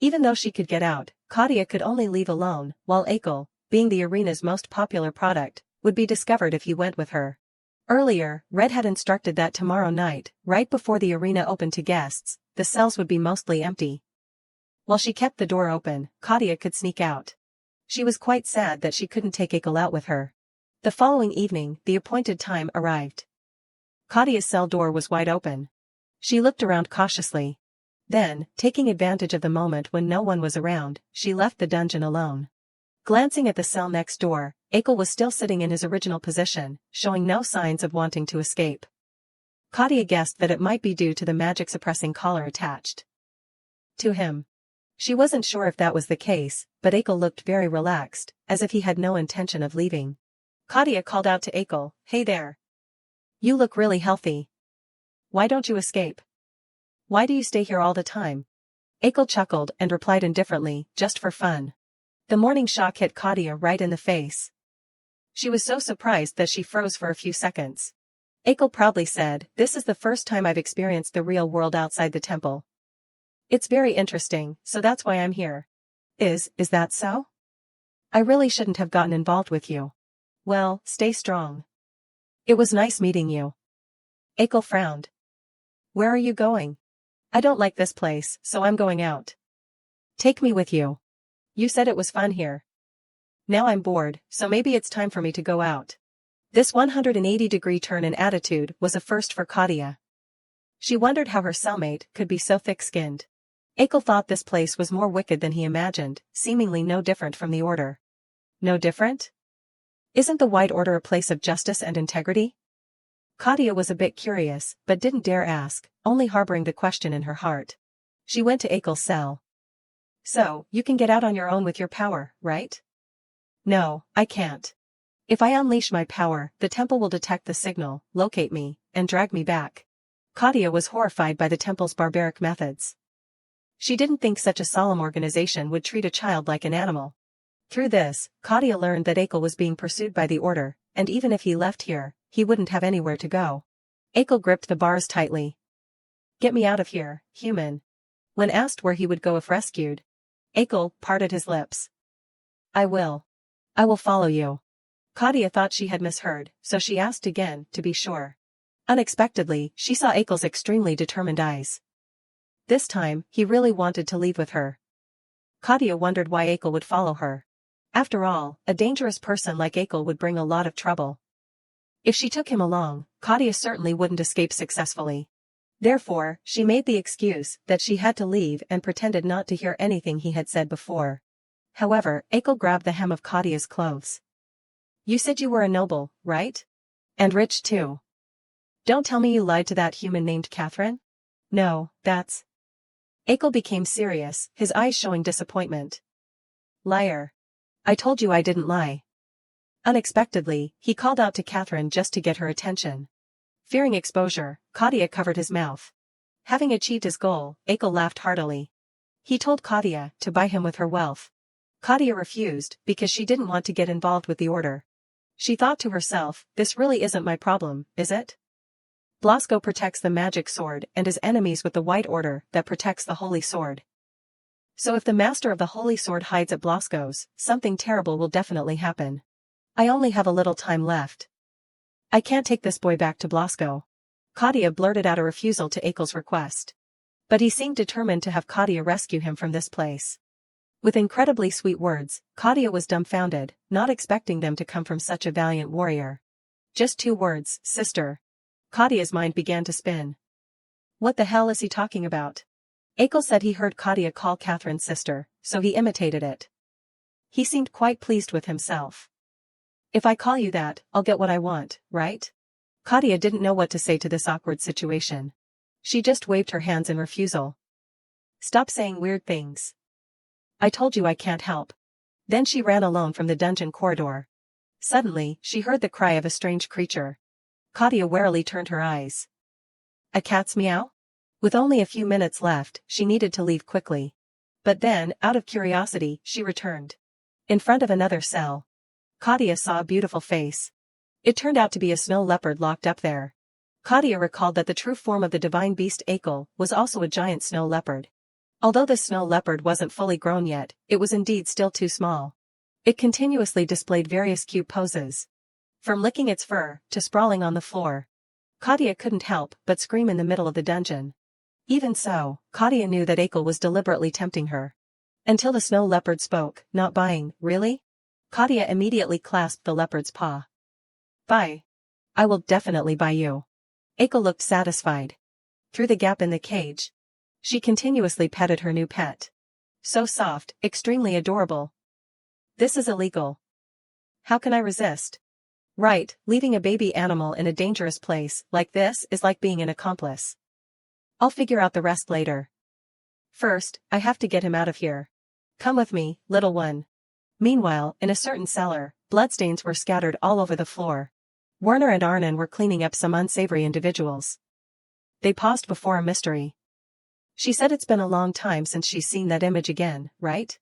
Even though she could get out, Kadia could only leave alone, while Achel, being the arena's most popular product, would be discovered if he went with her. Earlier, Red had instructed that tomorrow night, right before the arena opened to guests, the cells would be mostly empty. While she kept the door open, Kadia could sneak out. She was quite sad that she couldn't take Achel out with her. The following evening, the appointed time arrived. Kadia's cell door was wide open. She looked around cautiously. Then, taking advantage of the moment when no one was around, she left the dungeon alone. Glancing at the cell next door, Achel was still sitting in his original position, showing no signs of wanting to escape. Kadia guessed that it might be due to the magic-suppressing collar attached to him. She wasn't sure if that was the case, but Achel looked very relaxed, as if he had no intention of leaving. Kadia called out to Achel, "Hey there. You look really healthy. Why don't you escape? Why do you stay here all the time?" Achel chuckled and replied indifferently, "Just for fun." The morning shock hit Kadia right in the face. She was so surprised that she froze for a few seconds. Achel proudly said, "This is the first time I've experienced the real world outside the temple. It's very interesting, so that's why I'm here." Is that so? I really shouldn't have gotten involved with you. Well, stay strong. It was nice meeting you. Achel frowned. Where are you going? I don't like this place, so I'm going out. Take me with you. You said it was fun here. Now I'm bored, so maybe it's time for me to go out. This 180-degree turn in attitude was a first for Kadia. She wondered how her cellmate could be so thick-skinned. Achel thought this place was more wicked than he imagined, seemingly no different from the Order. No different? Isn't the White Order a place of justice and integrity? Kadia was a bit curious, but didn't dare ask, only harboring the question in her heart. She went to Achel's cell. So, you can get out on your own with your power, right? No, I can't. If I unleash my power, the temple will detect the signal, locate me, and drag me back. Kadia was horrified by the temple's barbaric methods. She didn't think such a solemn organization would treat a child like an animal. Through this, Kadia learned that Achel was being pursued by the Order, and even if he left here, he wouldn't have anywhere to go. Achel gripped the bars tightly. Get me out of here, human. When asked where he would go if rescued, Achel parted his lips. I will follow you. Kadia thought she had misheard, so she asked again, to be sure. Unexpectedly, she saw Achel's extremely determined eyes. This time, he really wanted to leave with her. Kadia wondered why Achel would follow her. After all, a dangerous person like Achel would bring a lot of trouble. If she took him along, Kadia certainly wouldn't escape successfully. Therefore, she made the excuse that she had to leave and pretended not to hear anything he had said before. However, Achel grabbed the hem of Kadia's clothes. You said you were a noble, right? And rich too. Don't tell me you lied to that human named Catherine? No, that's... Achel became serious, his eyes showing disappointment. Liar. I told you I didn't lie. Unexpectedly, he called out to Catherine just to get her attention. Fearing exposure, Kadia covered his mouth. Having achieved his goal, Achel laughed heartily. He told Kadia to buy him with her wealth. Kadia refused because she didn't want to get involved with the Order. She thought to herself, this really isn't my problem, is it? Blasco protects the magic sword and is enemies with the White Order that protects the Holy Sword. So if the master of the Holy Sword hides at Blasco's, something terrible will definitely happen. I only have a little time left. I can't take this boy back to Blasco. Kadia blurted out a refusal to Achel's request. But he seemed determined to have Kadia rescue him from this place. With incredibly sweet words, Kadia was dumbfounded, not expecting them to come from such a valiant warrior. Just 2 words, sister. Kadia's mind began to spin. What the hell is he talking about? Achel said he heard Kadia call Catherine's sister, so he imitated it. He seemed quite pleased with himself. If I call you that, I'll get what I want, right? Kadia didn't know what to say to this awkward situation. She just waved her hands in refusal. Stop saying weird things. I told you I can't help. Then she ran alone from the dungeon corridor. Suddenly, she heard the cry of a strange creature. Kadia warily turned her eyes. A cat's meow? With only a few minutes left, she needed to leave quickly. But then, out of curiosity, she returned. In front of another cell. Kadia saw a beautiful face. It turned out to be a snow leopard locked up there. Kadia recalled that the true form of the divine beast Achel was also a giant snow leopard. Although the snow leopard wasn't fully grown yet, it was indeed still too small. It continuously displayed various cute poses. From licking its fur, to sprawling on the floor. Kadia couldn't help but scream in the middle of the dungeon. Even so, Kadia knew that Achel was deliberately tempting her. Until the snow leopard spoke, "Not buying, really?" Kadia immediately clasped the leopard's paw. "Buy. I will definitely buy you." Achel looked satisfied. Through the gap in the cage, she continuously petted her new pet. So soft, extremely adorable. This is illegal. How can I resist? Right, leaving a baby animal in a dangerous place like this is like being an accomplice. I'll figure out the rest later. First, I have to get him out of here. Come with me, little one. Meanwhile, in a certain cellar, bloodstains were scattered all over the floor. Werner and Arnon were cleaning up some unsavory individuals. They paused before a mystery. She said it's been a long time since she's seen that image again, right?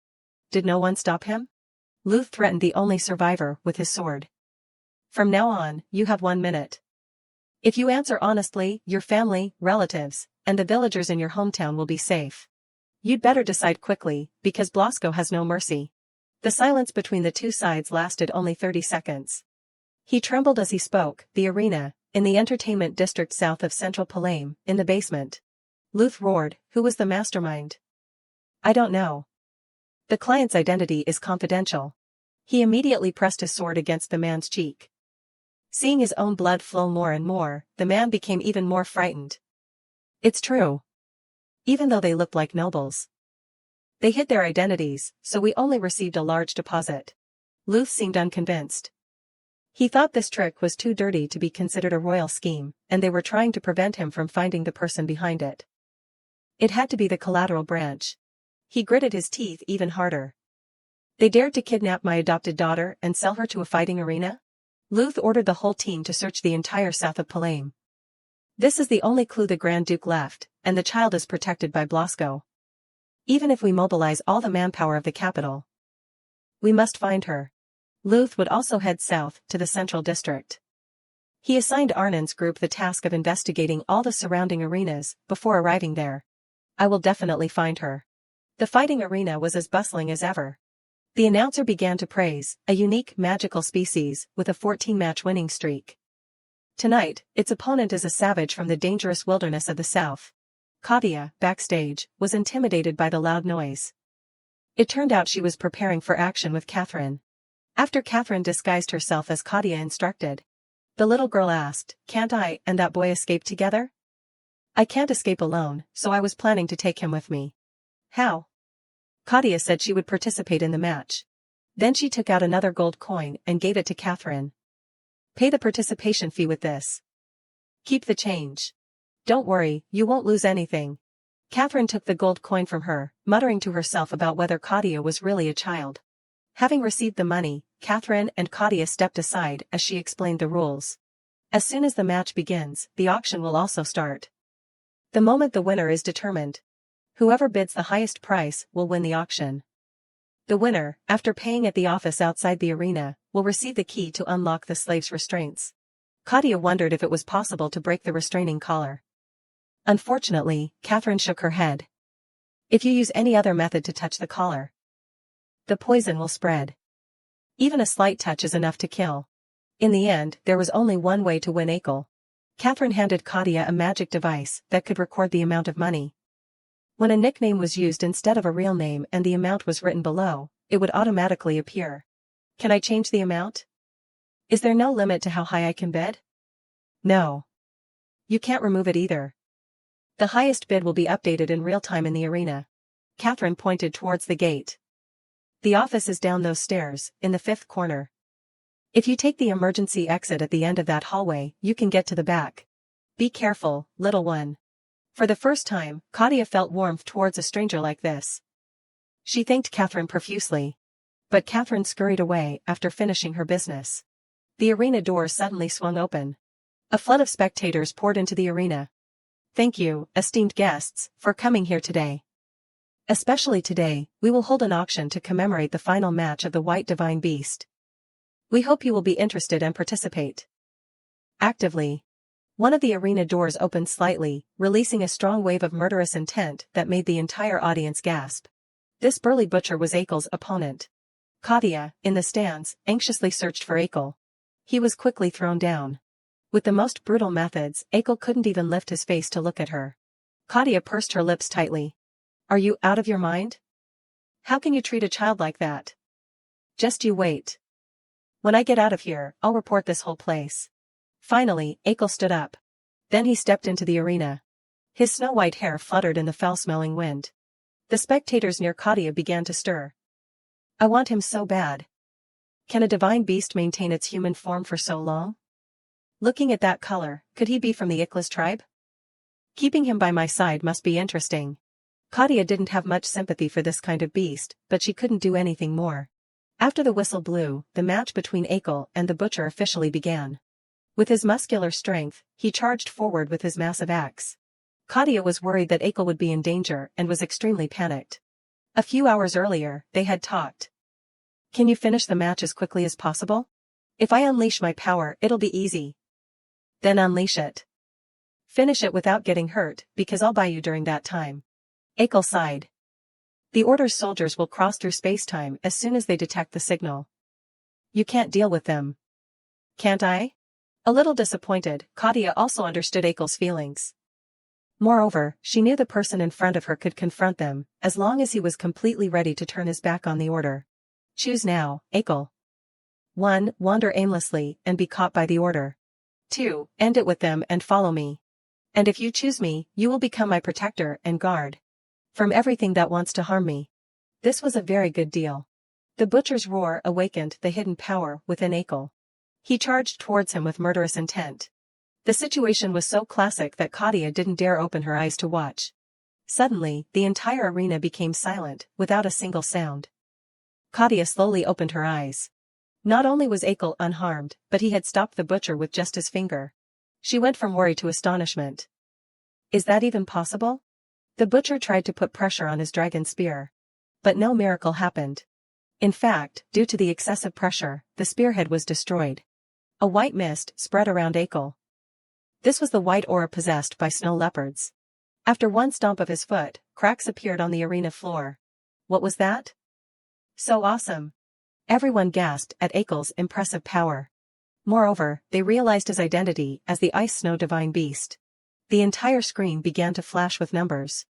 Did no one stop him? Luth threatened the only survivor with his sword. From now on, you have 1 minute. If you answer honestly, your family, relatives, and the villagers in your hometown will be safe. You'd better decide quickly, because Blasco has no mercy. The silence between the two sides lasted only 30 seconds. He trembled as he spoke. The arena, in the entertainment district south of Central Palame, in the basement. Luth roared, "Who was the mastermind?" "I don't know. The client's identity is confidential." He immediately pressed his sword against the man's cheek. Seeing his own blood flow more and more, the man became even more frightened. "It's true. Even though they looked like nobles. They hid their identities, so we only received a large deposit." Luth seemed unconvinced. He thought this trick was too dirty to be considered a royal scheme, and they were trying to prevent him from finding the person behind it. It had to be the collateral branch. He gritted his teeth even harder. They dared to kidnap my adopted daughter and sell her to a fighting arena? Luth ordered the whole team to search the entire south of Palame. This is the only clue the Grand Duke left, and the child is protected by Blasco. Even if we mobilize all the manpower of the capital, we must find her. Luth would also head south to the central district. He assigned Arnon's group the task of investigating all the surrounding arenas before arriving there. I will definitely find her. The fighting arena was as bustling as ever. The announcer began to praise a unique magical species with a 14-match winning streak. Tonight, its opponent is a savage from the dangerous wilderness of the south. Kadia, backstage, was intimidated by the loud noise. It turned out she was preparing for action with Catherine. After Catherine disguised herself as Kadia instructed, the little girl asked, "Can't I and that boy escape together?" "I can't escape alone, so I was planning to take him with me." "How?" Kadia said she would participate in the match. Then she took out another gold coin and gave it to Catherine. "Pay the participation fee with this. Keep the change. Don't worry, you won't lose anything." Catherine took the gold coin from her, muttering to herself about whether Kadia was really a child. Having received the money, Catherine and Kadia stepped aside as she explained the rules. As soon as the match begins, the auction will also start. The moment the winner is determined, whoever bids the highest price will win the auction. The winner, after paying at the office outside the arena, will receive the key to unlock the slave's restraints. Kadia wondered if it was possible to break the restraining collar. Unfortunately, Catherine shook her head. If you use any other method to touch the collar, the poison will spread. Even a slight touch is enough to kill. In the end, there was only one way to win Achel. Catherine handed Kadia a magic device that could record the amount of money. When a nickname was used instead of a real name and the amount was written below, it would automatically appear. Can I change the amount? Is there no limit to how high I can bid? No. You can't remove it either. The highest bid will be updated in real time in the arena. Catherine pointed towards the gate. The office is down those stairs, in the 5th corner. If you take the emergency exit at the end of that hallway, you can get to the back. Be careful, little one. For the first time, Kadia felt warmth towards a stranger like this. She thanked Catherine profusely. But Catherine scurried away after finishing her business. The arena doors suddenly swung open. A flood of spectators poured into the arena. Thank you, esteemed guests, for coming here today. Especially today, we will hold an auction to commemorate the final match of the White Divine Beast. We hope you will be interested and participate actively. One of the arena doors opened slightly, releasing a strong wave of murderous intent that made the entire audience gasp. This burly butcher was Achel's opponent. Kadia, in the stands, anxiously searched for Achel. He was quickly thrown down. With the most brutal methods, Achel couldn't even lift his face to look at her. Kadia pursed her lips tightly. Are you out of your mind? How can you treat a child like that? Just you wait. When I get out of here, I'll report this whole place. Finally, Achel stood up. Then he stepped into the arena. His snow-white hair fluttered in the foul-smelling wind. The spectators near Kadia began to stir. I want him so bad. Can a divine beast maintain its human form for so long? Looking at that color, could he be from the Achel tribe? Keeping him by my side must be interesting. Kadia didn't have much sympathy for this kind of beast, but she couldn't do anything more. After the whistle blew, the match between Achel and the butcher officially began. With his muscular strength, he charged forward with his massive axe. Kadia was worried that Achel would be in danger and was extremely panicked. A few hours earlier, they had talked. Can you finish the match as quickly as possible? If I unleash my power, it'll be easy. Then unleash it. Finish it without getting hurt, because I'll buy you during that time. Achel sighed. The Order's soldiers will cross through space-time as soon as they detect the signal. You can't deal with them. Can't I? A little disappointed, Kadia also understood Achel's feelings. Moreover, she knew the person in front of her could confront them, as long as he was completely ready to turn his back on the Order. Choose now, Achel. 1. Wander aimlessly and be caught by the Order. 2. End it with them and follow me. And if you choose me, you will become my protector and guard from everything that wants to harm me. This was a very good deal. The butcher's roar awakened the hidden power within Achel. He charged towards him with murderous intent. The situation was so classic that Kadia didn't dare open her eyes to watch. Suddenly, the entire arena became silent, without a single sound. Kadia slowly opened her eyes. Not only was Achel unharmed, but he had stopped the butcher with just his finger. She went from worry to astonishment. Is that even possible? The butcher tried to put pressure on his dragon spear. But no miracle happened. In fact, due to the excessive pressure, the spearhead was destroyed. A white mist spread around Achel. This was the white aura possessed by snow leopards. After one stomp of his foot, cracks appeared on the arena floor. What was that? So awesome. Everyone gasped at Achel's impressive power. Moreover, they realized his identity as the ice snow divine beast. The entire screen began to flash with numbers.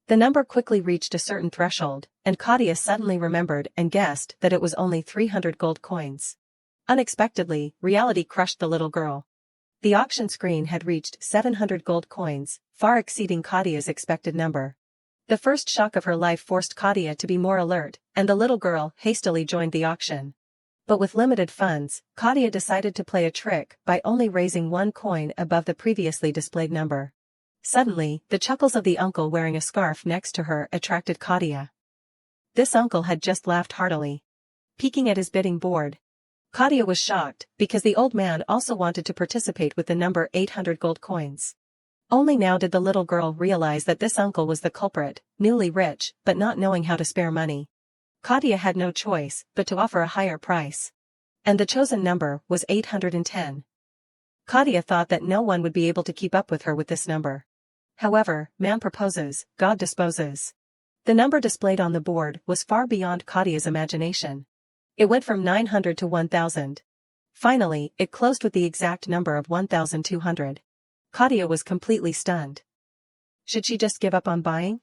The number quickly reached a certain threshold, and Kadia suddenly remembered and guessed that it was only 300 gold coins. Unexpectedly, reality crushed the little girl. The auction screen had reached 700 gold coins, far exceeding Kadia's expected number. The first shock of her life forced Kadia to be more alert, and the little girl hastily joined the auction. But with limited funds, Kadia decided to play a trick by only raising one coin above the previously displayed number. Suddenly, the chuckles of the uncle wearing a scarf next to her attracted Kadia. This uncle had just laughed heartily. Peeking at his bidding board, Kadia was shocked, because the old man also wanted to participate with the number 800 gold coins. Only now did the little girl realize that this uncle was the culprit, newly rich, but not knowing how to spare money. Kadia had no choice but to offer a higher price. And the chosen number was 810. Kadia thought that no one would be able to keep up with her with this number. However, man proposes, God disposes. The number displayed on the board was far beyond Kadia's imagination. It went from 900 to 1,000. Finally, it closed with the exact number of 1,200. Kadia was completely stunned. Should she just give up on buying?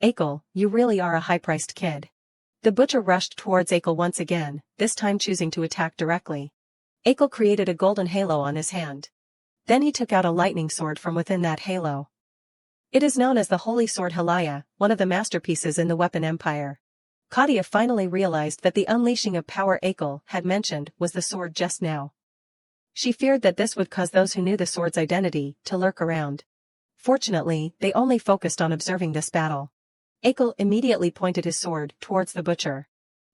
Achel, you really are a high-priced kid. The butcher rushed towards Achel once again, this time choosing to attack directly. Achel created a golden halo on his hand. Then he took out a lightning sword from within that halo. It is known as the Holy Sword Halaya, one of the masterpieces in the weapon empire. Kadia finally realized that the unleashing of power Achel had mentioned was the sword just now. She feared that this would cause those who knew the sword's identity to lurk around. Fortunately, they only focused on observing this battle. Achel immediately pointed his sword towards the butcher.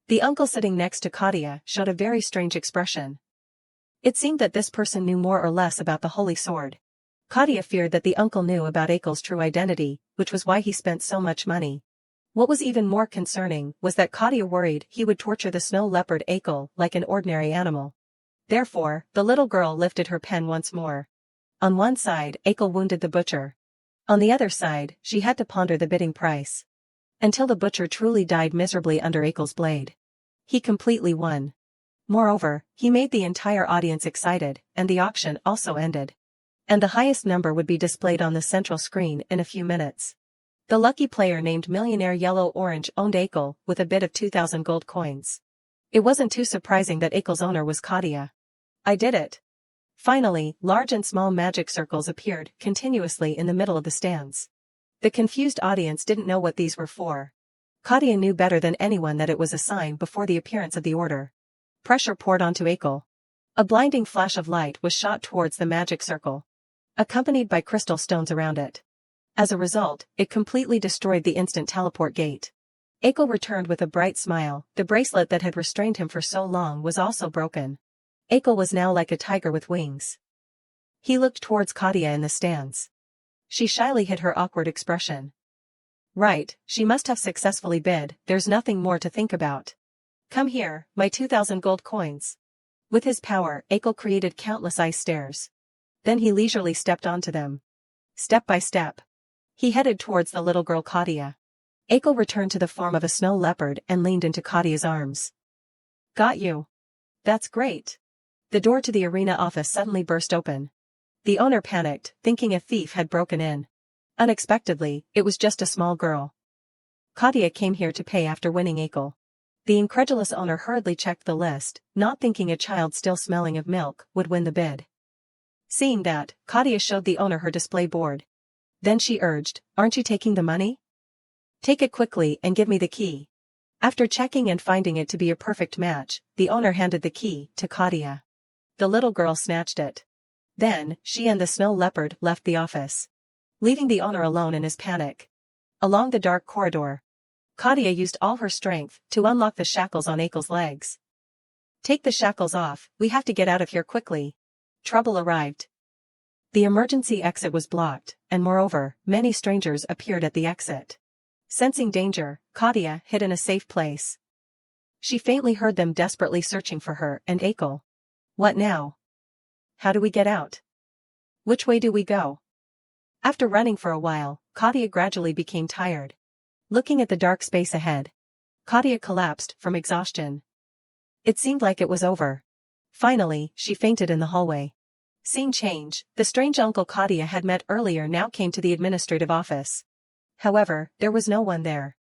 The uncle sitting next to Kadia showed a very strange expression. It seemed that this person knew more or less about the holy sword. Kadia feared that the uncle knew about Achel's true identity, which was why he spent so much money. What was even more concerning was that Kadia worried he would torture the snow leopard Achel like an ordinary animal. Therefore, the little girl lifted her pen once more. On one side, Achel wounded the butcher. On the other side, she had to ponder the bidding price. Until the butcher truly died miserably under Achel's blade. He completely won. Moreover, he made the entire audience excited, and the auction also ended. And the highest number would be displayed on the central screen in a few minutes. The lucky player named Millionaire Yellow Orange owned Achel with a bid of 2,000 gold coins. It wasn't too surprising that Achel's owner was Kadia. I did it. Finally, large and small magic circles appeared continuously in the middle of the stands. The confused audience didn't know what these were for. Kadia knew better than anyone that it was a sign before the appearance of the order. Pressure poured onto Achel. A blinding flash of light was shot towards the magic circle, accompanied by crystal stones around it. As a result, it completely destroyed the instant teleport gate. Achel returned with a bright smile. The bracelet that had restrained him for so long was also broken. Achel was now like a tiger with wings. He looked towards Kadia in the stands. She shyly hid her awkward expression. Right, she must have successfully bid, there's nothing more to think about. Come here, my 2,000 gold coins. With his power, Achel created countless ice stairs. Then he leisurely stepped onto them. Step by step. He headed towards the little girl Kadia. Achel returned to the form of a snow leopard and leaned into Kadia's arms. Got you. That's great. The door to the arena office suddenly burst open. The owner panicked, thinking a thief had broken in. Unexpectedly, it was just a small girl. Kadia came here to pay after winning Achel. The incredulous owner hurriedly checked the list, not thinking a child still smelling of milk would win the bid. Seeing that, Kadia showed the owner her display board. Then she urged, aren't you taking the money? Take it quickly and give me the key. After checking and finding it to be a perfect match, the owner handed the key to Kadia. The little girl snatched it. Then, she and the snow leopard left the office, leaving the owner alone in his panic. Along the dark corridor, Kadia used all her strength to unlock the shackles on Achel's legs. Take the shackles off, we have to get out of here quickly. Trouble arrived. The emergency exit was blocked, and moreover, many strangers appeared at the exit. Sensing danger, Kadia hid in a safe place. She faintly heard them desperately searching for her and Achel. What now? How do we get out? Which way do we go? After running for a while, Kadia gradually became tired. Looking at the dark space ahead, Kadia collapsed from exhaustion. It seemed like it was over. Finally, she fainted in the hallway. Scene change, the strange uncle Kadia had met earlier now came to the administrative office. However, there was no one there.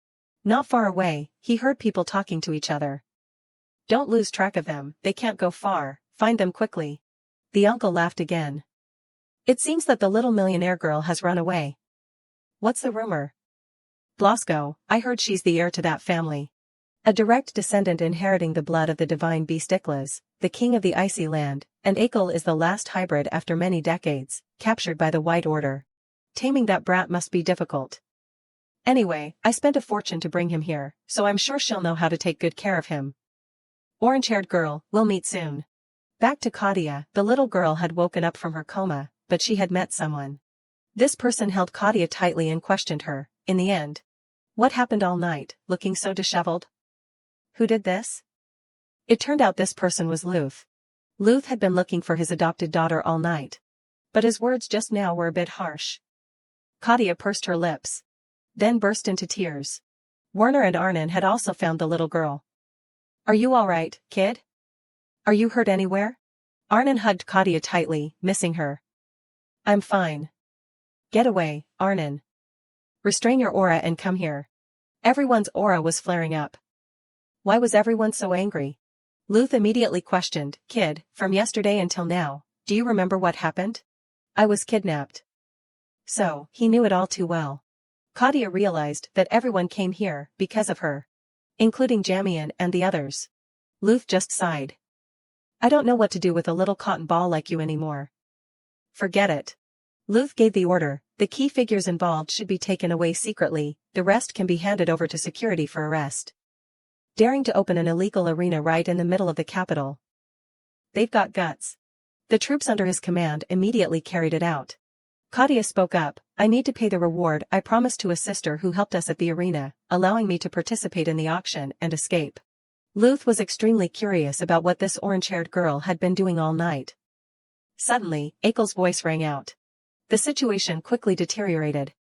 Not far away, he heard people talking to each other. Don't lose track of them, they can't go far, find them quickly. The uncle laughed again. It seems that the little millionaire girl has run away. What's the rumor? Blasco, I heard she's the heir to that family. A direct descendant inheriting the blood of the divine beast Ichlas, the king of the icy land, and Achel is the last hybrid after many decades, captured by the White Order. Taming that brat must be difficult. Anyway, I spent a fortune to bring him here, so I'm sure she'll know how to take good care of him. Orange-haired girl, we'll meet soon. Back to Kadia, the little girl had woken up from her coma, but she had met someone. This person held Kadia tightly and questioned her, in the end. What happened all night, looking so disheveled? Who did this? It turned out this person was Luth. Luth had been looking for his adopted daughter all night. But his words just now were a bit harsh. Kadia pursed her lips. Then burst into tears. Werner and Arnon had also found the little girl. Are you all right, kid? Are you hurt anywhere? Arnon hugged Kadia tightly, missing her. I'm fine. Get away, Arnon. Restrain your aura and come here. Everyone's aura was flaring up. Why was everyone so angry? Luth immediately questioned, Kid, from yesterday until now, do you remember what happened? I was kidnapped. So, he knew it all too well. Kadia realized that everyone came here because of her, including Jamian and the others. Luth just sighed. I don't know what to do with a little cotton ball like you anymore. Forget it. Luth gave the order, the key figures involved should be taken away secretly, the rest can be handed over to security for arrest. Daring to open an illegal arena right in the middle of the capital. They've got guts. The troops under his command immediately carried it out. Kadia spoke up, I need to pay the reward I promised to a sister who helped us at the arena, allowing me to participate in the auction and escape. Luth was extremely curious about what this orange-haired girl had been doing all night. Suddenly, Achel's voice rang out. The situation quickly deteriorated.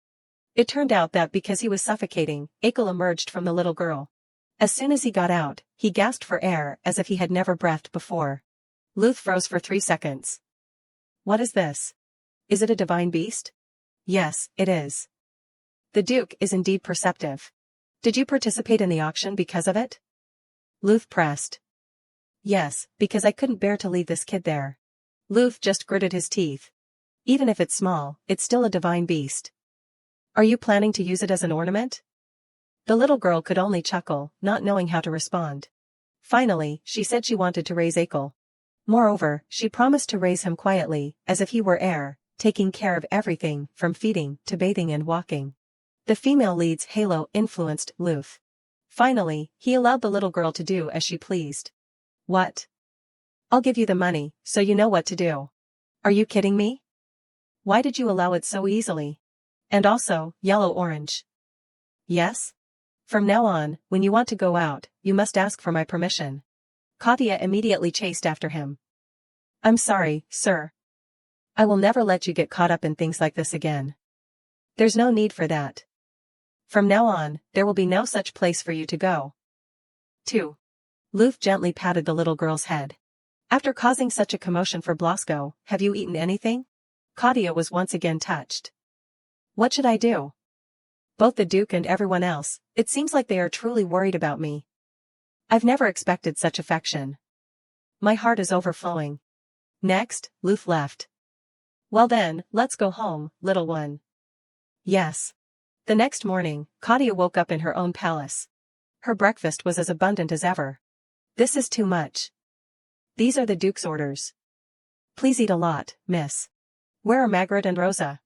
It turned out that because he was suffocating, Achel emerged from the little girl. As soon as he got out, he gasped for air as if he had never breathed before. Luth froze for 3 seconds. What is this? Is it a divine beast? Yes, it is. The Duke is indeed perceptive. Did you participate in the auction because of it? Luth pressed. Yes, because I couldn't bear to leave this kid there. Luth just gritted his teeth. Even if it's small, it's still a divine beast. Are you planning to use it as an ornament? The little girl could only chuckle, not knowing how to respond. Finally, she said she wanted to raise Achel. Moreover, she promised to raise him quietly, as if he were heir, taking care of everything, from feeding, to bathing and walking. The female lead's halo influenced Luth. Finally, he allowed the little girl to do as she pleased. What? I'll give you the money, so you know what to do. Are you kidding me? Why did you allow it so easily? And also, yellow-orange. Yes? From now on, when you want to go out, you must ask for my permission. Kadia immediately chased after him. I'm sorry, sir. I will never let you get caught up in things like this again. There's no need for that. From now on, there will be no such place for you to go. 2. Luth gently patted the little girl's head. After causing such a commotion for Blasco, have you eaten anything? Kadia was once again touched. What should I do? Both the Duke and everyone else, it seems like they are truly worried about me. I've never expected such affection. My heart is overflowing. Next, Luth left. Well then, let's go home, little one. Yes. The next morning, Kadia woke up in her own palace. Her breakfast was as abundant as ever. This is too much. These are the Duke's orders. Please eat a lot, miss. Where are Margaret and Rosa?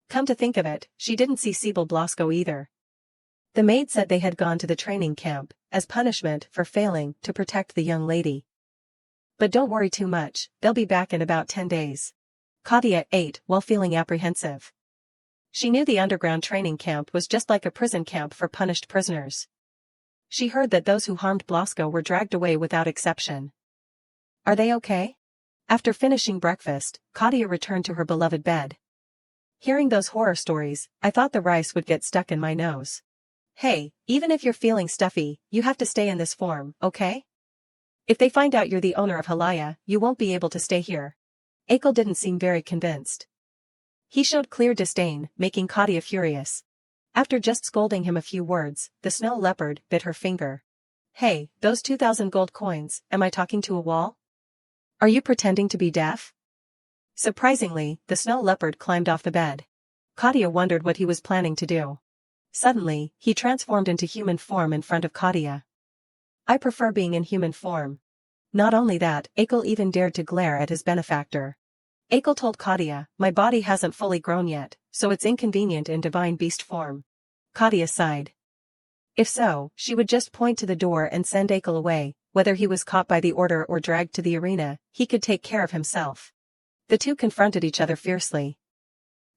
Come to think of it, she didn't see Sibyl Blasco either. The maid said they had gone to the training camp, as punishment for failing to protect the young lady. But don't worry too much, they'll be back in about 10 days. Kadia ate while feeling apprehensive. She knew the underground training camp was just like a prison camp for punished prisoners. She heard that those who harmed Blasco were dragged away without exception. Are they okay? After finishing breakfast, Kadia returned to her beloved bed. Hearing those horror stories, I thought the rice would get stuck in my nose. Hey, even if you're feeling stuffy, you have to stay in this form, okay? If they find out you're the owner of Halaya, you won't be able to stay here. Achel didn't seem very convinced. He showed clear disdain, making Kadia furious. After just scolding him a few words, the snow leopard bit her finger. Hey, those 2,000 gold coins, am I talking to a wall? Are you pretending to be deaf? Surprisingly, the snow leopard climbed off the bed. Kadia wondered what he was planning to do. Suddenly, he transformed into human form in front of Kadia. I prefer being in human form. Not only that, Achel even dared to glare at his benefactor. Achel told Kadia, my body hasn't fully grown yet, so it's inconvenient in divine beast form. Kadia sighed. If so, she would just point to the door and send Achel away, whether he was caught by the order or dragged to the arena, he could take care of himself. The two confronted each other fiercely.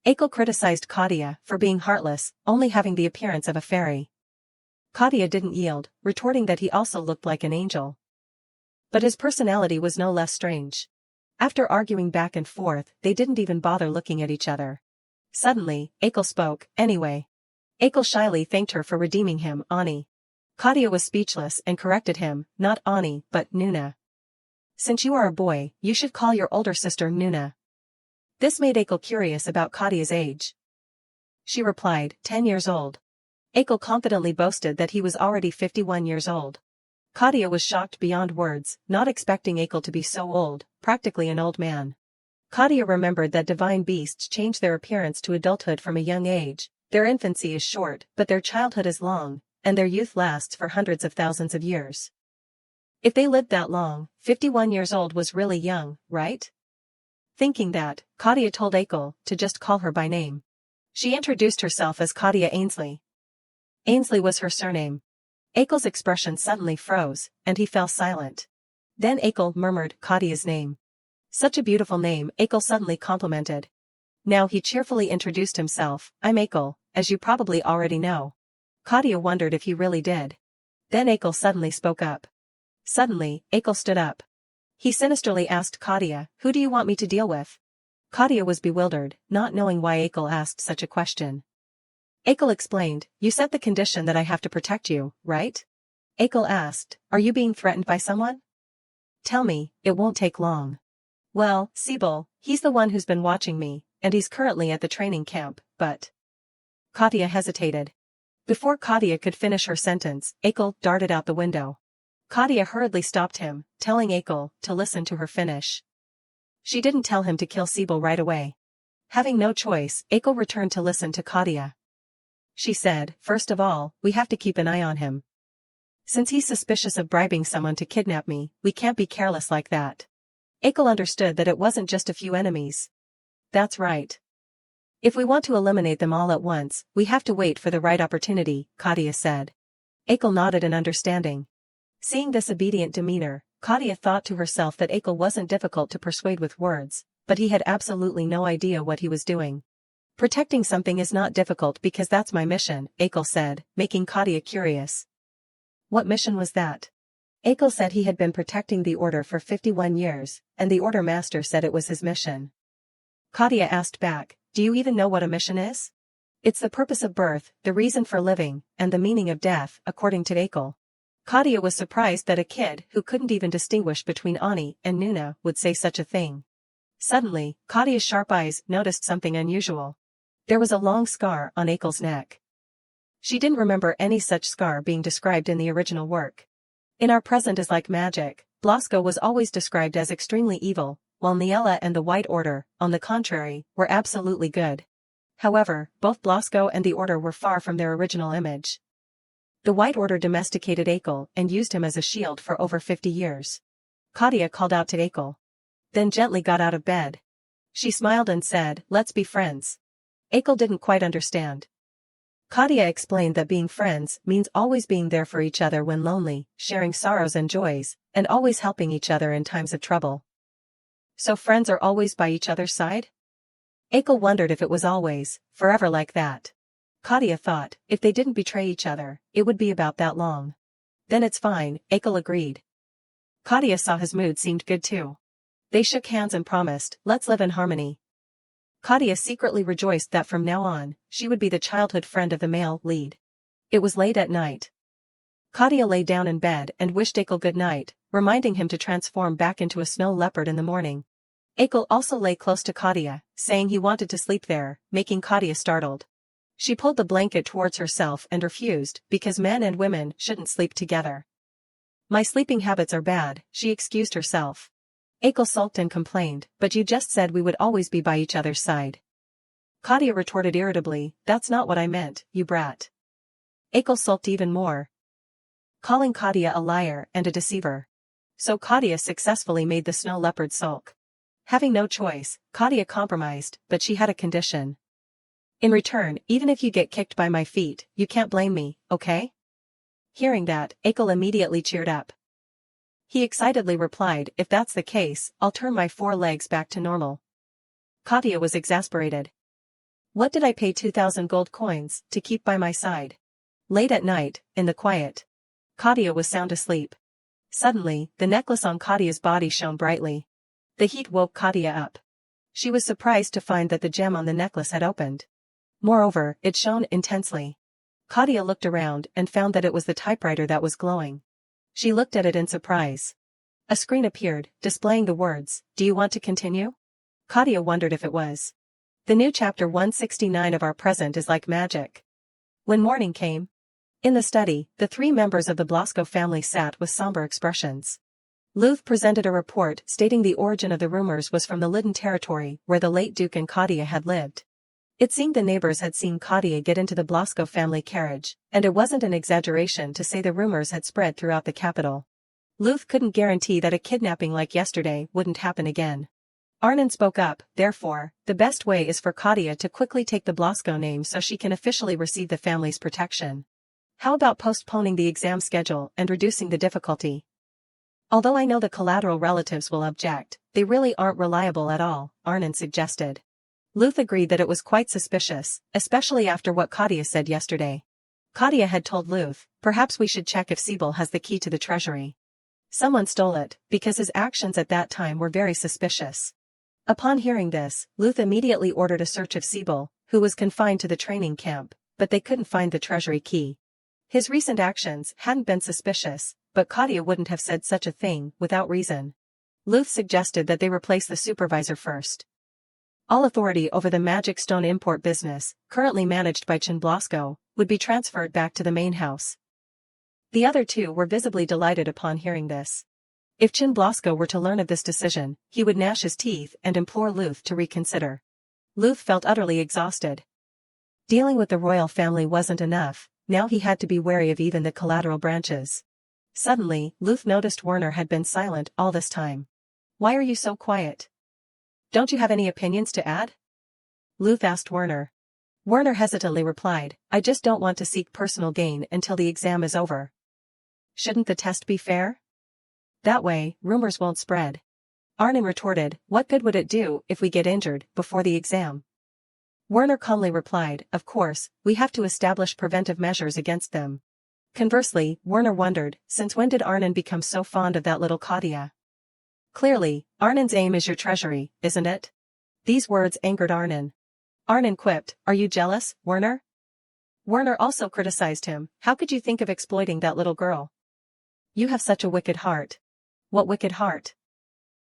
Achel criticized Kadia for being heartless, only having the appearance of a fairy. Kadia didn't yield, retorting that he also looked like an angel. But his personality was no less strange. After arguing back and forth, they didn't even bother looking at each other. Suddenly, Achel spoke, anyway. Achel shyly thanked her for redeeming him, Ani. Kadia was speechless and corrected him, not Ani, but Nuna. Since you are a boy, you should call your older sister Nuna. This made Achel curious about Kadia's age. She replied, 10 years old. Achel confidently boasted that he was already 51 years old. Kadia was shocked beyond words, not expecting Achel to be so old, practically an old man. Kadia remembered that divine beasts change their appearance to adulthood from a young age. Their infancy is short, but their childhood is long, and their youth lasts for hundreds of thousands of years. If they lived that long, 51 years old was really young, right? Thinking that, Kadia told Achel to just call her by name. She introduced herself as Kadia Ainsley. Ainsley was her surname. Achel's expression suddenly froze, and he fell silent. Then Achel murmured Kadia's name. Such a beautiful name, Achel suddenly complimented. Now he cheerfully introduced himself, I'm Achel, as you probably already know. Kadia wondered if he really did. Then Achel suddenly spoke up. Suddenly, Achel stood up. He sinisterly asked Kadia, "Who do you want me to deal with?" Kadia was bewildered, not knowing why Achel asked such a question. Achel explained, "You set the condition that I have to protect you, right?" Achel asked, "Are you being threatened by someone?" "Tell me, it won't take long." "Well, Sibyl, he's the one who's been watching me, and he's currently at the training camp, but—" Kadia hesitated. Before Kadia could finish her sentence, Achel darted out the window. Kadia hurriedly stopped him, telling Achel to listen to her finish. She didn't tell him to kill Sibyl right away. Having no choice, Achel returned to listen to Kadia. She said, "First of all, we have to keep an eye on him. Since he's suspicious of bribing someone to kidnap me, we can't be careless like that." Achel understood that it wasn't just a few enemies. "That's right. If we want to eliminate them all at once, we have to wait for the right opportunity," Kadia said. Achel nodded in understanding. Seeing this obedient demeanor, Kadia thought to herself that Achel wasn't difficult to persuade with words, but he had absolutely no idea what he was doing. "Protecting something is not difficult because that's my mission," Achel said, making Kadia curious. "What mission was that?" Achel said he had been protecting the Order for 51 years, and the Order Master said it was his mission. Kadia asked back, "Do you even know what a mission is?" "It's the purpose of birth, the reason for living, and the meaning of death," according to Achel. Kadia was surprised that a kid who couldn't even distinguish between Ani and Nuna would say such a thing. Suddenly, Kadia's sharp eyes noticed something unusual. There was a long scar on Achel's neck. She didn't remember any such scar being described in the original work. In Our Present is Like Magic, Blasco was always described as extremely evil, while Niella and the White Order, on the contrary, were absolutely good. However, both Blasco and the Order were far from their original image. The White Order domesticated Achel and used him as a shield for over 50 years. Kadia called out to Achel. Then gently got out of bed. She smiled and said, "Let's be friends." Achel didn't quite understand. Kadia explained that being friends means always being there for each other when lonely, sharing sorrows and joys, and always helping each other in times of trouble. So friends are always by each other's side? Achel wondered if it was always, forever like that. Kadia thought, if they didn't betray each other, it would be about that long. Then it's fine, Achel agreed. Kadia saw his mood seemed good too. They shook hands and promised, "Let's live in harmony." Kadia secretly rejoiced that from now on, she would be the childhood friend of the male lead. It was late at night. Kadia lay down in bed and wished Achel good night, reminding him to transform back into a snow leopard in the morning. Achel also lay close to Kadia, saying he wanted to sleep there, making Kadia startled. She pulled the blanket towards herself and refused, because men and women shouldn't sleep together. "My sleeping habits are bad," she excused herself. Achel sulked and complained, "But you just said we would always be by each other's side." Kadia retorted irritably, "That's not what I meant, you brat." Achel sulked even more, calling Kadia a liar and a deceiver. So Kadia successfully made the snow leopard sulk. Having no choice, Kadia compromised, but she had a condition. "In return, even if you get kicked by my feet, you can't blame me, okay?" Hearing that, Achel immediately cheered up. He excitedly replied, "If that's the case, I'll turn my 4 legs back to normal." Kadia was exasperated. "What did I pay 2,000 gold coins to keep by my side?" Late at night, in the quiet, Kadia was sound asleep. Suddenly, the necklace on Kadia's body shone brightly. The heat woke Kadia up. She was surprised to find that the gem on the necklace had opened. Moreover, it shone intensely. Kadia looked around and found that it was the typewriter that was glowing. She looked at it in surprise. A screen appeared, displaying the words, "Do you want to continue?" Kadia wondered if it was. The new chapter 169 of Our Present is Like Magic. When morning came, in the study, the 3 members of the Blasco family sat with somber expressions. Luth presented a report stating the origin of the rumors was from the Lidden territory where the late Duke and Kadia had lived. It seemed the neighbors had seen Kadia get into the Blasco family carriage, and it wasn't an exaggeration to say the rumors had spread throughout the capital. Luth couldn't guarantee that a kidnapping like yesterday wouldn't happen again. Arnon spoke up, therefore, the best way is for Kadia to quickly take the Blasco name so she can officially receive the family's protection. How about postponing the exam schedule and reducing the difficulty? Although I know the collateral relatives will object, they really aren't reliable at all, Arnon suggested. Luth agreed that it was quite suspicious, especially after what Kadia said yesterday. Kadia had told Luth, "Perhaps we should check if Sibyl has the key to the treasury." Someone stole it, because his actions at that time were very suspicious. Upon hearing this, Luth immediately ordered a search of Sibyl, who was confined to the training camp, but they couldn't find the treasury key. His recent actions hadn't been suspicious, but Kadia wouldn't have said such a thing without reason. Luth suggested that they replace the supervisor first. All authority over the magic stone import business, currently managed by Blasco, would be transferred back to the main house. The other two were visibly delighted upon hearing this. If Blasco were to learn of this decision, he would gnash his teeth and implore Luth to reconsider. Luth felt utterly exhausted. Dealing with the royal family wasn't enough, now he had to be wary of even the collateral branches. Suddenly, Luth noticed Werner had been silent all this time. "Why are you so quiet? Don't you have any opinions to add?" Luth asked Werner. Werner hesitantly replied, "I just don't want to seek personal gain until the exam is over." "Shouldn't the test be fair? That way, rumors won't spread." Arnon retorted, "What good would it do if we get injured before the exam?" Werner calmly replied, "Of course, we have to establish preventive measures against them." Conversely, Werner wondered, since when did Arnon become so fond of that little Kadia? "Clearly, Arnon's aim is your treasury, isn't it?" These words angered Arnon. Arnon quipped, "Are you jealous, Werner?" Werner also criticized him, "How could you think of exploiting that little girl? You have such a wicked heart." "What wicked heart?"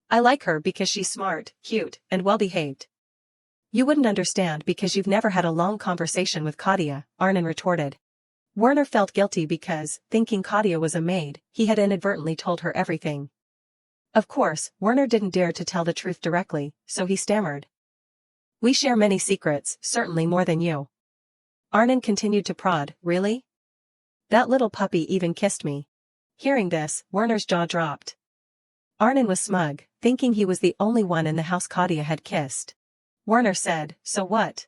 "I like her because she's smart, cute, and well-behaved." "You wouldn't understand because you've never had a long conversation with Kadia," Arnon retorted. Werner felt guilty because, thinking Kadia was a maid, he had inadvertently told her everything. Of course, Werner didn't dare to tell the truth directly, so he stammered. "We share many secrets, certainly more than you." Arnon continued to prod, "Really? That little puppy even kissed me." Hearing this, Werner's jaw dropped. Arnon was smug, thinking he was the only one in the house Kadia had kissed. Werner said, "So what?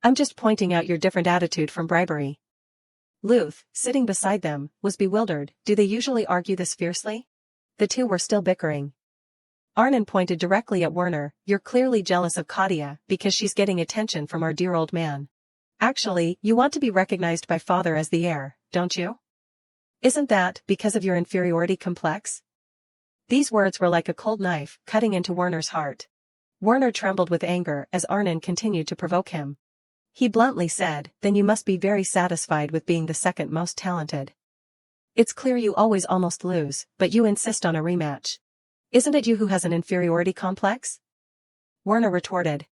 I'm just pointing out your different attitude from bribery." Luth, sitting beside them, was bewildered. Do they usually argue this fiercely? The two were still bickering. Arnon pointed directly at Werner, "You're clearly jealous of Kadia because she's getting attention from our dear old man. Actually, you want to be recognized by father as the heir, don't you? Isn't that because of your inferiority complex?" These words were like a cold knife, cutting into Werner's heart. Werner trembled with anger as Arnon continued to provoke him. He bluntly said, "Then you must be very satisfied with being the second most talented. It's clear you always almost lose, but you insist on a rematch. Isn't it you who has an inferiority complex?" Werner retorted.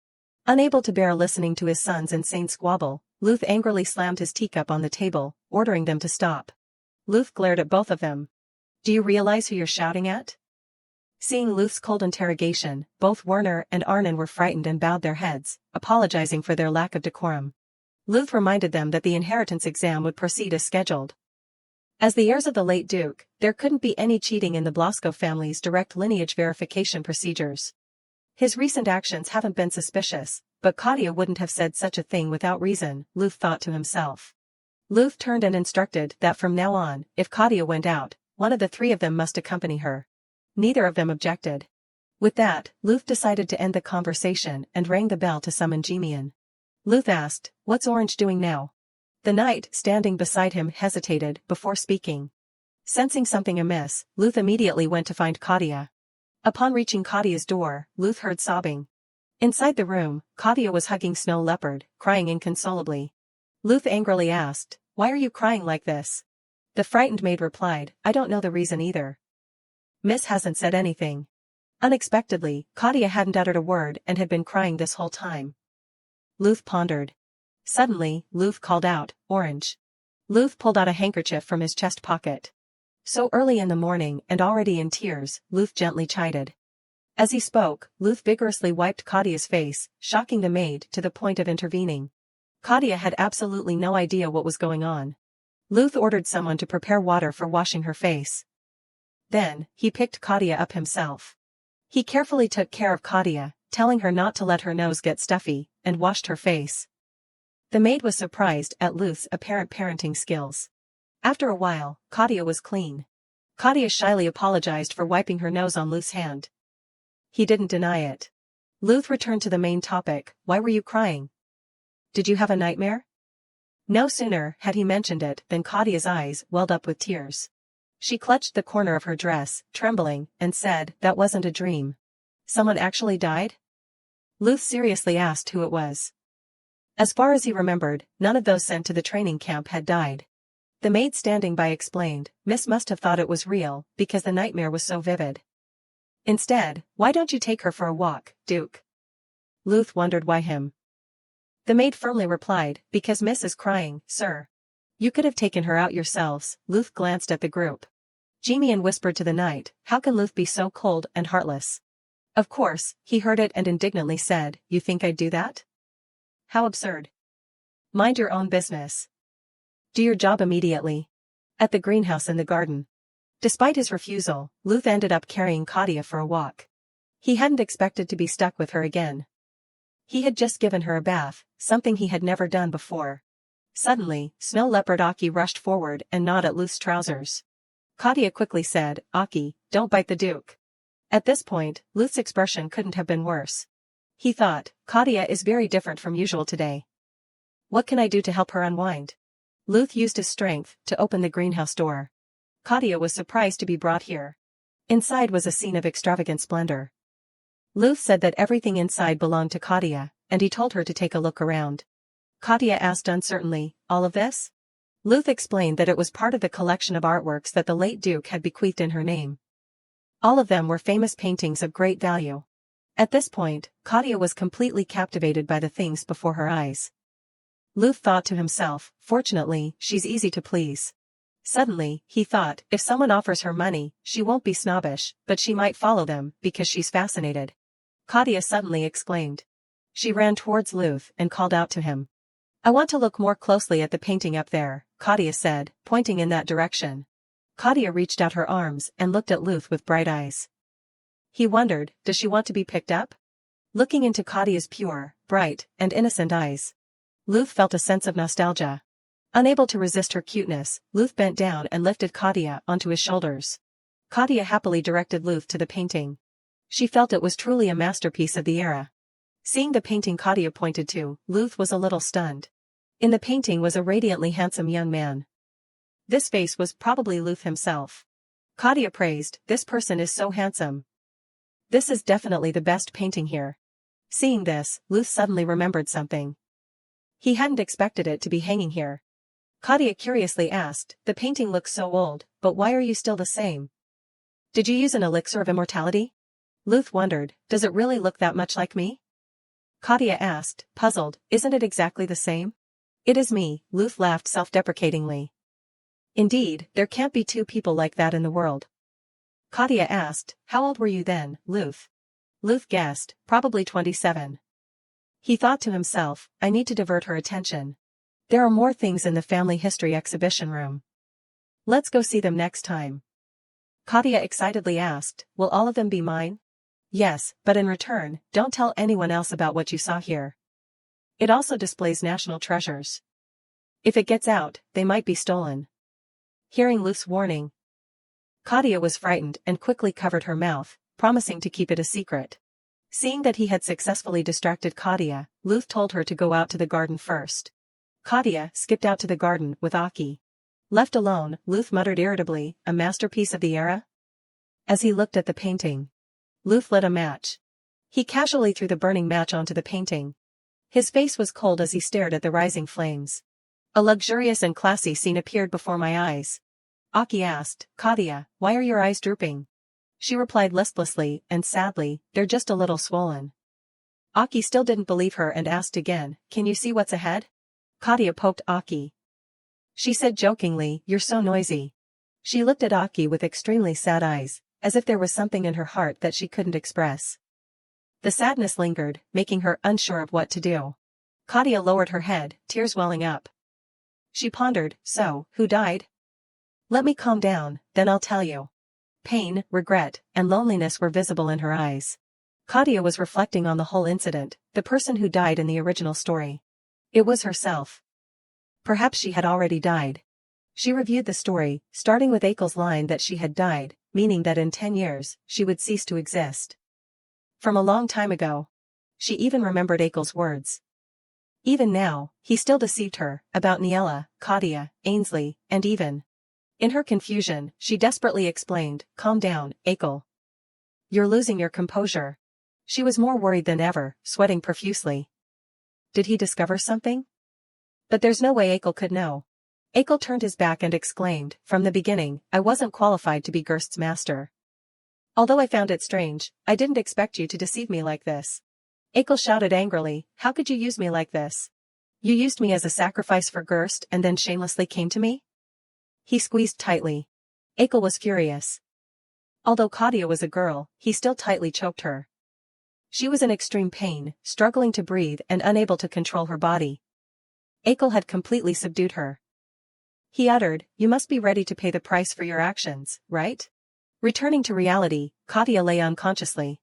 Unable to bear listening to his son's insane squabble, Luth angrily slammed his teacup on the table, ordering them to stop. Luth glared at both of them. "Do you realize who you're shouting at?" Seeing Luth's cold interrogation, both Werner and Arnon were frightened and bowed their heads, apologizing for their lack of decorum. Luth reminded them that the inheritance exam would proceed as scheduled. As the heirs of the late Duke, there couldn't be any cheating in the Blasco family's direct lineage verification procedures. His recent actions haven't been suspicious, but Kadia wouldn't have said such a thing without reason, Luth thought to himself. Luth turned and instructed that from now on, if Kadia went out, one of the three of them must accompany her. Neither of them objected. With that, Luth decided to end the conversation and rang the bell to summon Jimian. Luth asked, "What's Orange doing now?" The knight standing beside him hesitated before speaking. Sensing something amiss, Luth immediately went to find Kadia. Upon reaching Kadia's door, Luth heard sobbing. Inside the room, Kadia was hugging Snow Leopard, crying inconsolably. Luth angrily asked, "Why are you crying like this?" The frightened maid replied, "I don't know the reason either. Miss hasn't said anything." Unexpectedly, Kadia hadn't uttered a word and had been crying this whole time. Luth pondered. Suddenly, Luth called out, "Orange." Luth pulled out a handkerchief from his chest pocket. So early in the morning and already in tears, Luth gently chided. As he spoke, Luth vigorously wiped Kadia's face, shocking the maid to the point of intervening. Kadia had absolutely no idea what was going on. Luth ordered someone to prepare water for washing her face. Then, he picked Kadia up himself. He carefully took care of Kadia, telling her not to let her nose get stuffy, and washed her face. The maid was surprised at Luth's apparent parenting skills. After a while, Kadia was clean. Kadia shyly apologized for wiping her nose on Luth's hand. He didn't deny it. Luth returned to the main topic, "Why were you crying? Did you have a nightmare?" No sooner had he mentioned it than Kadia's eyes welled up with tears. She clutched the corner of her dress, trembling, and said, "That wasn't a dream. Someone actually died?" Luth seriously asked who it was. As far as he remembered, none of those sent to the training camp had died. The maid standing by explained, "Miss must have thought it was real, because the nightmare was so vivid." "Instead, why don't you take her for a walk, Duke?" Luth wondered why him. The maid firmly replied, "Because Miss is crying, sir." "You could have taken her out yourselves." Luth glanced at the group. Jimian whispered to the knight, "How can Luth be so cold and heartless?" Of course, he heard it and indignantly said, "You think I'd do that? How absurd. Mind your own business. Do your job immediately." At the greenhouse in the garden. Despite his refusal, Luth ended up carrying Kadia for a walk. He hadn't expected to be stuck with her again. He had just given her a bath, something he had never done before. Suddenly, Snow Leopard Aki rushed forward and gnawed at Luth's trousers. Kadia quickly said, "Aki, don't bite the Duke." At this point, Luth's expression couldn't have been worse. He thought, Kadia is very different from usual today. What can I do to help her unwind? Luth used his strength to open the greenhouse door. Kadia was surprised to be brought here. Inside was a scene of extravagant splendor. Luth said that everything inside belonged to Kadia, and he told her to take a look around. Kadia asked uncertainly, "All of this?" Luth explained that it was part of the collection of artworks that the late Duke had bequeathed in her name. All of them were famous paintings of great value. At this point, Kadia was completely captivated by the things before her eyes. Luth thought to himself, "Fortunately, she's easy to please." Suddenly, he thought, if someone offers her money, she won't be snobbish, but she might follow them because she's fascinated. Kadia suddenly exclaimed. She ran towards Luth and called out to him. "I want to look more closely at the painting up there," Kadia said, pointing in that direction. Kadia reached out her arms and looked at Luth with bright eyes. He wondered, does she want to be picked up? Looking into Kadia's pure, bright, and innocent eyes, Luth felt a sense of nostalgia. Unable to resist her cuteness, Luth bent down and lifted Kadia onto his shoulders. Kadia happily directed Luth to the painting. She felt it was truly a masterpiece of the era. Seeing the painting Kadia pointed to, Luth was a little stunned. In the painting was a radiantly handsome young man. This face was probably Luth himself. Kadia praised, "This person is so handsome. This is definitely the best painting here." Seeing this, Luth suddenly remembered something. He hadn't expected it to be hanging here. Kadia curiously asked, "The painting looks so old, but why are you still the same? Did you use an elixir of immortality?" Luth wondered, "Does it really look that much like me?" Kadia asked, puzzled, "Isn't it exactly the same?" "It is me," Luth laughed self-deprecatingly. "Indeed, there can't be two people like that in the world." Kadia asked, "How old were you then, Luth?" Luth guessed, probably 27. He thought to himself, I need to divert her attention. There are more things in the family history exhibition room. Let's go see them next time. Kadia excitedly asked, "Will all of them be mine?" "Yes, but in return, don't tell anyone else about what you saw here. It also displays national treasures. If it gets out, they might be stolen." Hearing Luth's warning, Kadia was frightened and quickly covered her mouth, promising to keep it a secret. Seeing that he had successfully distracted Kadia, Luth told her to go out to the garden first. Kadia skipped out to the garden with Aki. Left alone, Luth muttered irritably, "A masterpiece of the era?" As he looked at the painting, Luth lit a match. He casually threw the burning match onto the painting. His face was cold as he stared at the rising flames. A luxurious and classy scene appeared before my eyes. Aki asked, "Kadia, why are your eyes drooping?" She replied listlessly and sadly, "They're just a little swollen." Aki still didn't believe her and asked again, "Can you see what's ahead?" Kadia poked Aki. She said jokingly, "You're so noisy." She looked at Aki with extremely sad eyes, as if there was something in her heart that she couldn't express. The sadness lingered, making her unsure of what to do. Kadia lowered her head, tears welling up. She pondered, "So, who died? Let me calm down, then I'll tell you." Pain, regret, and loneliness were visible in her eyes. Kadia was reflecting on the whole incident, the person who died in the original story. It was herself. Perhaps she had already died. She reviewed the story, starting with Achel's line that she had died, meaning that in 10 years, she would cease to exist. From a long time ago. She even remembered Achel's words. Even now, he still deceived her, about Niella, Kadia, Ainsley, and even In her confusion, she desperately explained, "Calm down, Achel. You're losing your composure." She was more worried than ever, sweating profusely. Did he discover something? But there's no way Achel could know. Achel turned his back and exclaimed, "From the beginning, I wasn't qualified to be Gerst's master. Although I found it strange, I didn't expect you to deceive me like this." Achel shouted angrily, "How could you use me like this? You used me as a sacrifice for Gerst and then shamelessly came to me?" He squeezed tightly. Achel was furious. Although Kadia was a girl, he still tightly choked her. She was in extreme pain, struggling to breathe and unable to control her body. Achel had completely subdued her. He uttered, "You must be ready to pay the price for your actions, right?" Returning to reality, Kadia lay unconsciously.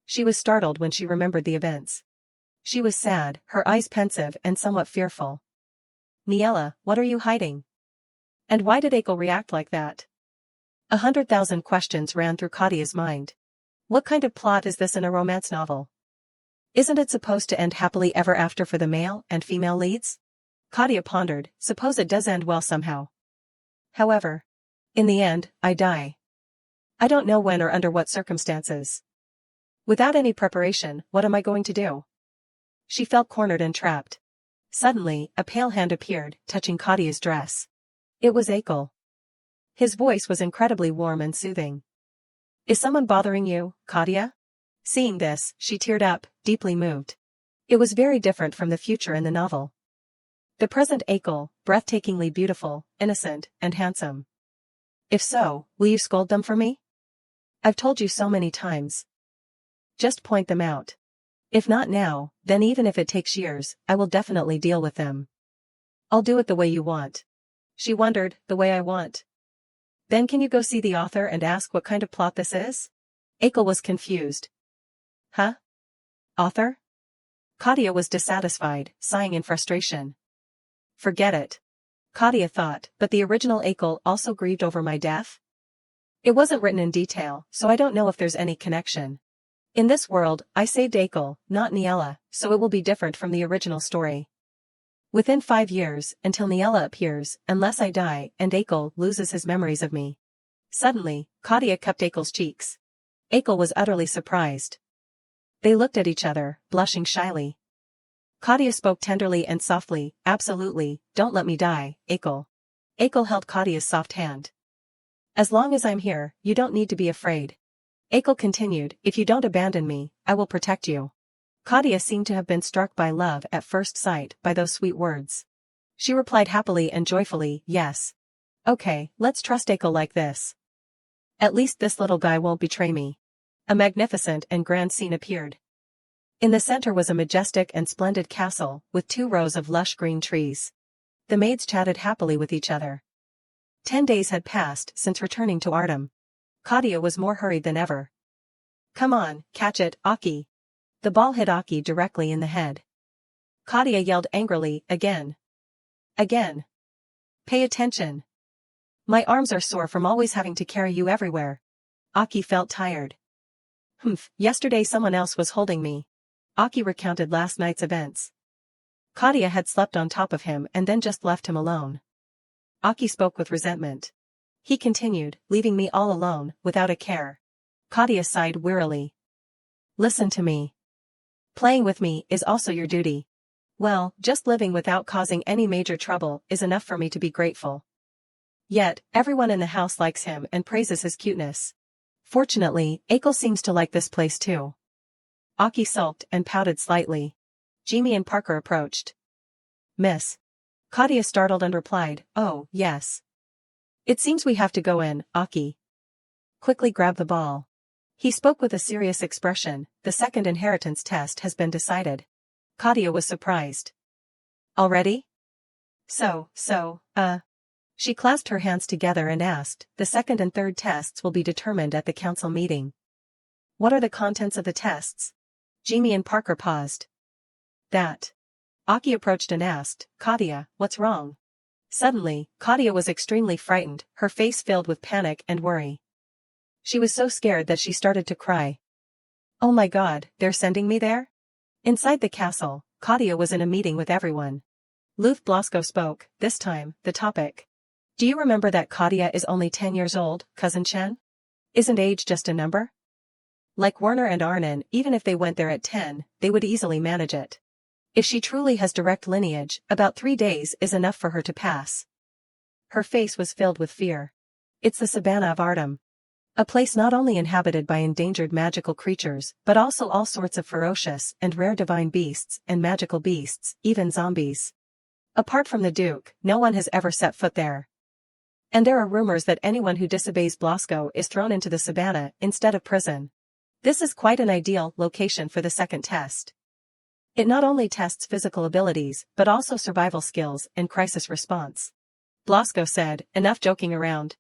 She was startled when she remembered the events. She was sad, her eyes pensive and somewhat fearful. "Niella, what are you hiding? And why did Achel react like that?" 100,000 questions ran through Kadia's mind. What kind of plot is this in a romance novel? Isn't it supposed to end happily ever after for the male and female leads? Kadia pondered, suppose it does end well somehow. However, in the end, I die. I don't know when or under what circumstances. Without any preparation, what am I going to do? She felt cornered and trapped. Suddenly, a pale hand appeared, touching Kadia's dress. It was Achel. His voice was incredibly warm and soothing. "Is someone bothering you, Kadia?" Seeing this, she teared up, deeply moved. It was very different from the future in the novel. The present Achel, breathtakingly beautiful, innocent, and handsome. "If so, will you scold them for me? I've told you so many times. Just point them out. If not now, then even if it takes years, I will definitely deal with them. I'll do it the way you want." She wondered, the way I want. Then can you go see the author and ask what kind of plot this is? Achel was confused. Huh? Author? Kadia was dissatisfied, sighing in frustration. Forget it. Kadia thought, but the original Achel also grieved over my death? It wasn't written in detail, so I don't know if there's any connection. In this world, I saved Achel, not Niella, so it will be different from the original story. Within 5 years, until Niella appears, unless I die, and Achel loses his memories of me. Suddenly, Kadia cupped Achel's cheeks. Achel was utterly surprised. They looked at each other, blushing shyly. Kadia spoke tenderly and softly, "Absolutely, don't let me die, Achel." Achel held Kadia's soft hand. "As long as I'm here, you don't need to be afraid." Achel continued, "If you don't abandon me, I will protect you." Kadia seemed to have been struck by love at first sight by those sweet words. She replied happily and joyfully, "Yes. Okay, let's trust Achel like this. At least this little guy won't betray me." A magnificent and grand scene appeared. In the center was a majestic and splendid castle, with 2 rows of lush green trees. The maids chatted happily with each other. 10 days had passed since returning to Artem. Kadia was more hurried than ever. "Come on, catch it, Aki." The ball hit Aki directly in the head. Kadia yelled angrily, "Again. Again. Pay attention. My arms are sore from always having to carry you everywhere." Aki felt tired. Yesterday someone else was holding me." Aki recounted last night's events. Kadia had slept on top of him and then just left him alone. Aki spoke with resentment. He continued, "Leaving me all alone, without a care." Kadia sighed wearily. "Listen to me. Playing with me is also your duty. Well, just living without causing any major trouble is enough for me to be grateful. Yet, everyone in the house likes him and praises his cuteness. Fortunately, Achel seems to like this place too." Aki sulked and pouted slightly. Jimmy and Parker approached. "Miss." Kadia startled and replied, "Oh, yes. It seems we have to go in, Aki. Quickly grab the ball." He spoke with a serious expression, "The second inheritance test has been decided." Kadia was surprised. "Already?" So, She clasped her hands together and asked, "The second and third tests will be determined at the council meeting." "What are the contents of the tests?" Jimmy and Parker paused. "That." Aki approached and asked, "Kadia, what's wrong?" Suddenly, Kadia was extremely frightened, her face filled with panic and worry. She was so scared that she started to cry. "Oh my God, they're sending me there?" Inside the castle, Kadia was in a meeting with everyone. Luth Blasco spoke, this time, the topic. Do you remember that Kadia is only 10 years old, Cousin Chen? Isn't age just a number? Like Werner and Arnon, even if they went there at 10, they would easily manage it. If she truly has direct lineage, about 3 days is enough for her to pass. Her face was filled with fear. It's the Savanah of Artem. A place not only inhabited by endangered magical creatures, but also all sorts of ferocious and rare divine beasts and magical beasts, even zombies. Apart from the Duke, no one has ever set foot there. And there are rumors that anyone who disobeys Blasco is thrown into the Savanah instead of prison. This is quite an ideal location for the second test. It not only tests physical abilities, but also survival skills and crisis response. Blasco said, enough joking around.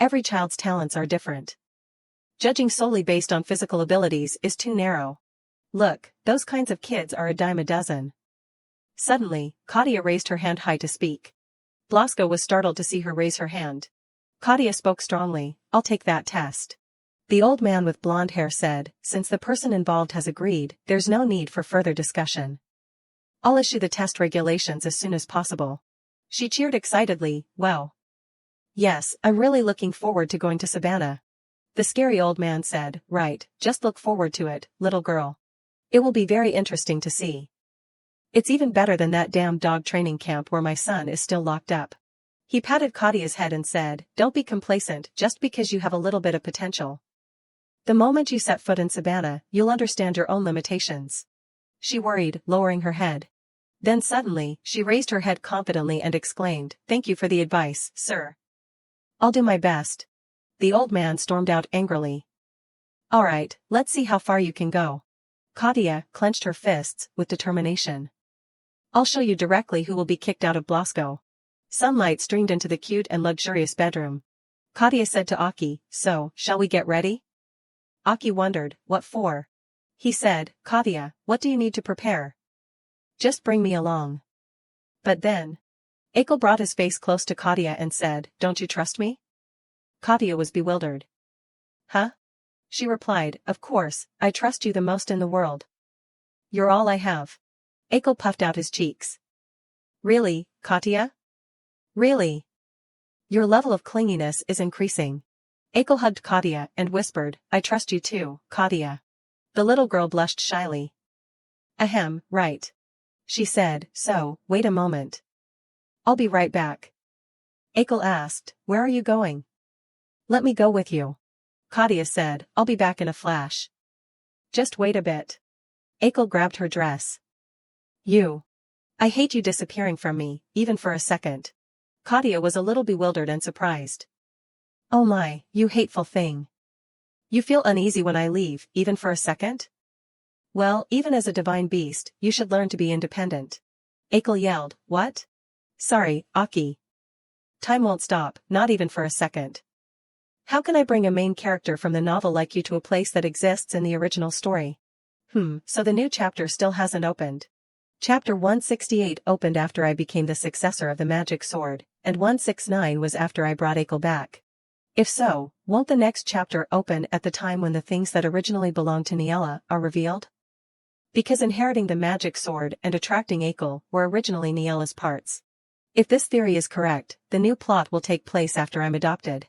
Every child's talents are different. Judging solely based on physical abilities is too narrow. Look, those kinds of kids are a dime a dozen. Suddenly, Kadia raised her hand high to speak. Blasco was startled to see her raise her hand. Kadia spoke strongly, I'll take that test. The old man with blonde hair said, since the person involved has agreed, there's no need for further discussion. I'll issue the test regulations as soon as possible. She cheered excitedly, wow. Yes, I'm really looking forward to going to Savanah. The scary old man said, right, just look forward to it, little girl. It will be very interesting to see. It's even better than that damn dog training camp where my son is still locked up. He patted Kadia's head and said, don't be complacent just because you have a little bit of potential. The moment you set foot in Savanah, you'll understand your own limitations. She worried, lowering her head. Then suddenly, she raised her head confidently and exclaimed, thank you for the advice, sir. I'll do my best. The old man stormed out angrily. All right, let's see how far you can go. Kadia clenched her fists with determination. I'll show you directly who will be kicked out of Blasco. Sunlight streamed into the cute and luxurious bedroom. Kadia said to Aki, so, shall we get ready? Aki wondered, what for? He said, Kadia, what do you need to prepare? Just bring me along. But then, Achel brought his face close to Kadia and said, don't you trust me? Kadia was bewildered. Huh? She replied, of course, I trust you the most in the world. You're all I have. Achel puffed out his cheeks. Really, Kadia? Really? Your level of clinginess is increasing. Achel hugged Kadia and whispered, I trust you too, Kadia. The little girl blushed shyly. Ahem, right. She said, so, wait a moment. I'll be right back. Achel asked, where are you going? Let me go with you. Kadia said, I'll be back in a flash. Just wait a bit. Achel grabbed her dress. You. I hate you disappearing from me, even for a second. Kadia was a little bewildered and surprised. Oh my, you hateful thing. You feel uneasy when I leave, even for a second? Well, even as a divine beast, you should learn to be independent. Achel yelled, what? Sorry, Aki. Time won't stop, not even for a second. How can I bring a main character from the novel like you to a place that exists in the original story? So the new chapter still hasn't opened. Chapter 168 opened after I became the successor of the magic sword, and 169 was after I brought Achel back. If so, won't the next chapter open at the time when the things that originally belonged to Niella are revealed? Because inheriting the magic sword and attracting Achel were originally Niella's parts. If this theory is correct, the new plot will take place after I'm adopted.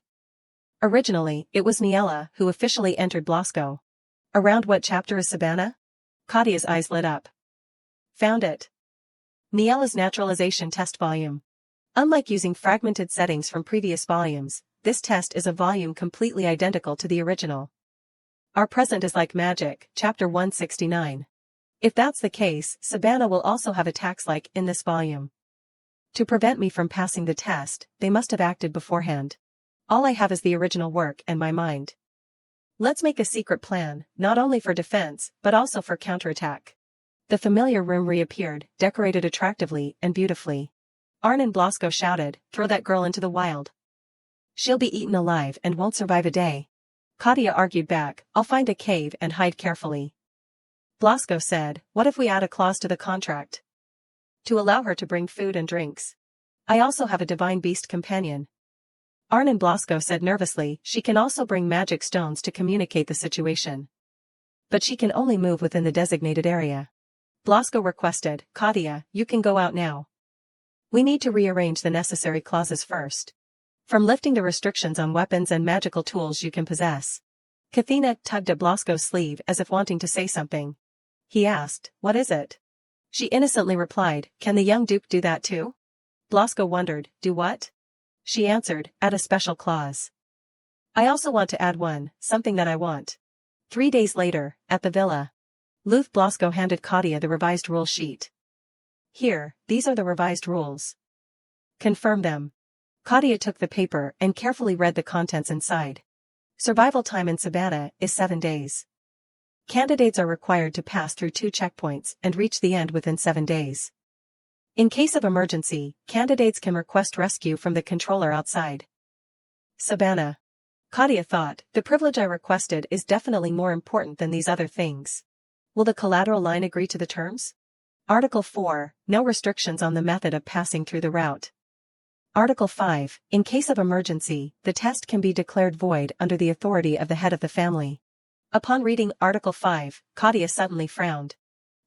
Originally, it was Niella who officially entered Blasco. Around what chapter is Savanah? Kadia's eyes lit up. Found it. Niella's naturalization test volume. Unlike using fragmented settings from previous volumes, this test is a volume completely identical to the original. Our present is like magic, chapter 169. If that's the case, Savanah will also have attacks like in this volume. To prevent me from passing the test, they must have acted beforehand. All I have is the original work and my mind. Let's make a secret plan, not only for defense, but also for counterattack. The familiar room reappeared, decorated attractively and beautifully. Arnon Blasco shouted, throw that girl into the wild. She'll be eaten alive and won't survive a day. Kadia argued back, I'll find a cave and hide carefully. Blasco said, what if we add a clause to the contract? To allow her to bring food and drinks. I also have a divine beast companion. Arnon Blasco said nervously, she can also bring magic stones to communicate the situation. But she can only move within the designated area. Blasco requested, Kadia, you can go out now. We need to rearrange the necessary clauses first. From lifting the restrictions on weapons and magical tools you can possess. Kathina tugged at Blasco's sleeve as if wanting to say something. He asked, what is it? She innocently replied, can the young Duke do that too? Blasco wondered, do what? She answered, add a special clause. I also want to add one, something that I want. 3 days later, at the villa. Luth Blasco handed Kadia the revised rule sheet. Here, these are the revised rules. Confirm them. Kadia took the paper and carefully read the contents inside. Survival time in Savanah is 7 days. Candidates are required to pass through 2 checkpoints and reach the end within 7 days. In case of emergency, candidates can request rescue from the controller outside. Savanah. Kadia thought, the privilege I requested is definitely more important than these other things. Will the collateral line agree to the terms? Article 4, no restrictions on the method of passing through the route. Article 5, in case of emergency, the test can be declared void under the authority of the head of the family. Upon reading Article 5, Kadia suddenly frowned.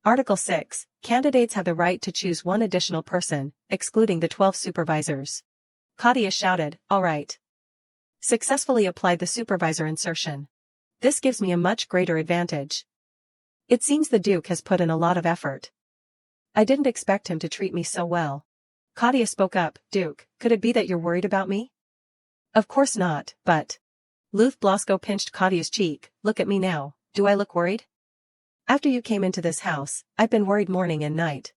Article 6, candidates have the right to choose one additional person, excluding the 12 supervisors. Kadia shouted, all right. Successfully applied the supervisor insertion. This gives me a much greater advantage. It seems the Duke has put in a lot of effort. I didn't expect him to treat me so well. Kadia spoke up, Duke, could it be that you're worried about me? Of course not, but... Luth Blasco pinched Kadia's cheek, look at me now, do I look worried? After you came into this house, I've been worried morning and night.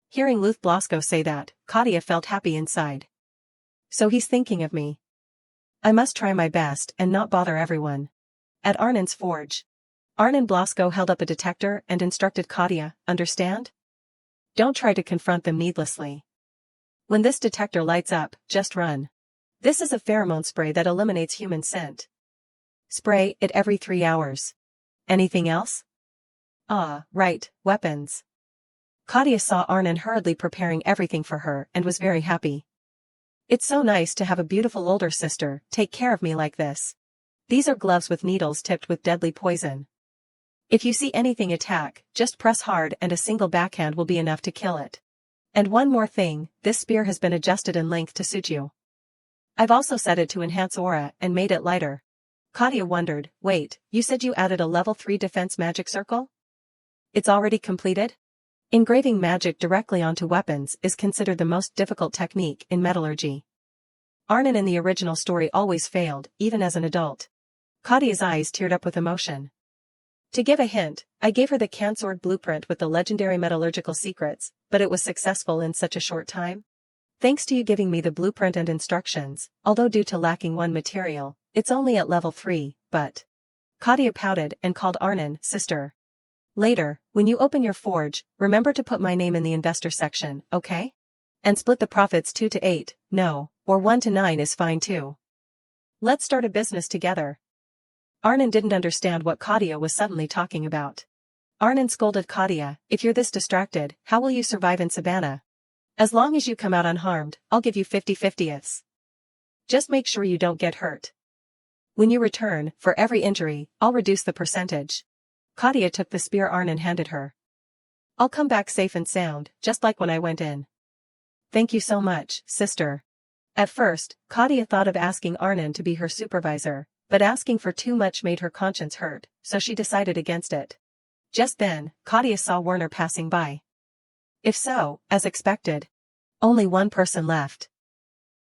Hearing Luth Blasco say that, Kadia felt happy inside. So he's thinking of me. I must try my best and not bother everyone. At Arnon's forge. Arnon Blasco held up a detector and instructed Kadia, understand? Don't try to confront them needlessly. When this detector lights up, just run. This is a pheromone spray that eliminates human scent. Spray it every 3 hours. Anything else? Ah, right, weapons. Kadia saw Arnon hurriedly preparing everything for her and was very happy. It's so nice to have a beautiful older sister take care of me like this. These are gloves with needles tipped with deadly poison. If you see anything attack, just press hard and a single backhand will be enough to kill it. And one more thing, this spear has been adjusted in length to suit you. I've also set it to enhance aura and made it lighter. Kadia wondered, wait, you said you added a level 3 defense magic circle? It's already completed? Engraving magic directly onto weapons is considered the most difficult technique in metallurgy. Arnon in the original story always failed, even as an adult. Kadia's eyes teared up with emotion. To give a hint, I gave her the Cansword blueprint with the legendary metallurgical secrets, but it was successful in such a short time. Thanks to you giving me the blueprint and instructions, although due to lacking one material, it's only at level 3, but... Kadia pouted and called Arnon, sister. Later, when you open your forge, remember to put my name in the investor section, okay? And split the profits 2 to 8, no, or 1 to 9 is fine too. Let's start a business together. Arnon didn't understand what Kadia was suddenly talking about. Arnon scolded Kadia, if you're this distracted, how will you survive in Savanah? As long as you come out unharmed, I'll give you 50/50ths. Just make sure you don't get hurt. When you return, for every injury, I'll reduce the percentage. Kadia took the spear Arnon handed her. I'll come back safe and sound, just like when I went in. Thank you so much, sister. At first, Kadia thought of asking Arnon to be her supervisor, but asking for too much made her conscience hurt, so she decided against it. Just then, Kadia saw Werner passing by. If so, as expected. Only one person left.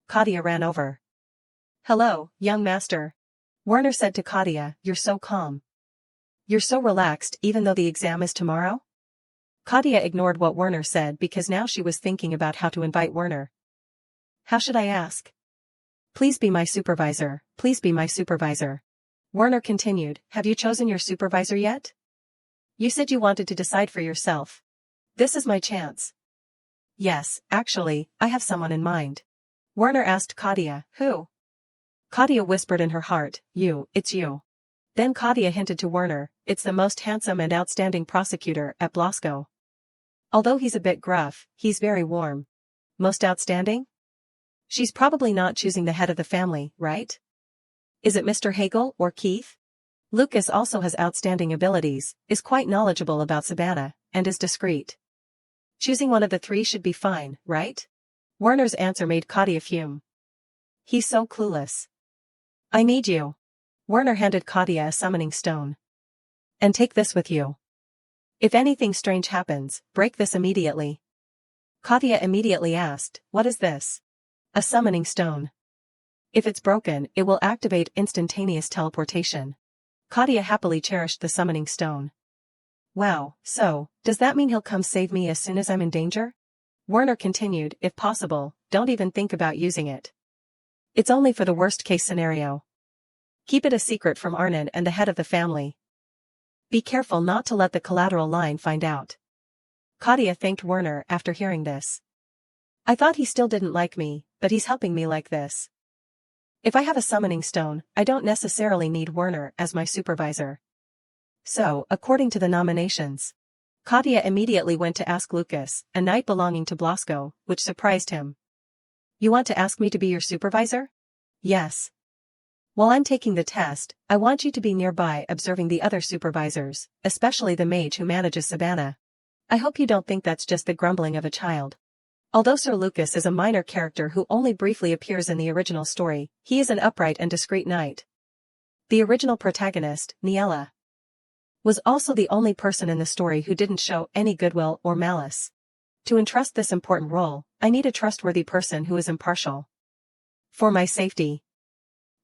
Kadia ran over. Hello, young master. Werner said to Kadia, you're so calm. You're so relaxed even though the exam is tomorrow? Kadia ignored what Werner said because now she was thinking about how to invite Werner. How should I ask? Please be my supervisor, please be my supervisor. Werner continued, have you chosen your supervisor yet? You said you wanted to decide for yourself. This is my chance. Yes, actually, I have someone in mind. Werner asked Kadia, who? Kadia whispered in her heart, you, it's you. Then Kadia hinted to Werner, it's the most handsome and outstanding prosecutor at Blasco. Although he's a bit gruff, he's very warm. Most outstanding? She's probably not choosing the head of the family, right? Is it Mr. Hagel or Keith? Lucas also has outstanding abilities, is quite knowledgeable about Savanah, and is discreet. Choosing one of the 3 should be fine, right? Werner's answer made Kadia fume. He's so clueless. I need you. Werner handed Kadia a summoning stone. And take this with you. If anything strange happens, break this immediately. Kadia immediately asked, what is this? A summoning stone. If it's broken, it will activate instantaneous teleportation. Kadia happily cherished the summoning stone. Wow, so, does that mean he'll come save me as soon as I'm in danger? Werner continued, if possible, don't even think about using it. It's only for the worst-case scenario. Keep it a secret from Arnon and the head of the family. Be careful not to let the collateral line find out. Kadia thanked Werner after hearing this. I thought he still didn't like me, but he's helping me like this. If I have a summoning stone, I don't necessarily need Werner as my supervisor. So, according to the nominations, Kadia immediately went to ask Lucas, a knight belonging to Blasco, which surprised him. You want to ask me to be your supervisor? Yes. While I'm taking the test, I want you to be nearby observing the other supervisors, especially the mage who manages Savanah. I hope you don't think that's just the grumbling of a child. Although Sir Lucas is a minor character who only briefly appears in the original story, he is an upright and discreet knight. The original protagonist, Niella, was also the only person in the story who didn't show any goodwill or malice. To entrust this important role, I need a trustworthy person who is impartial. For my safety.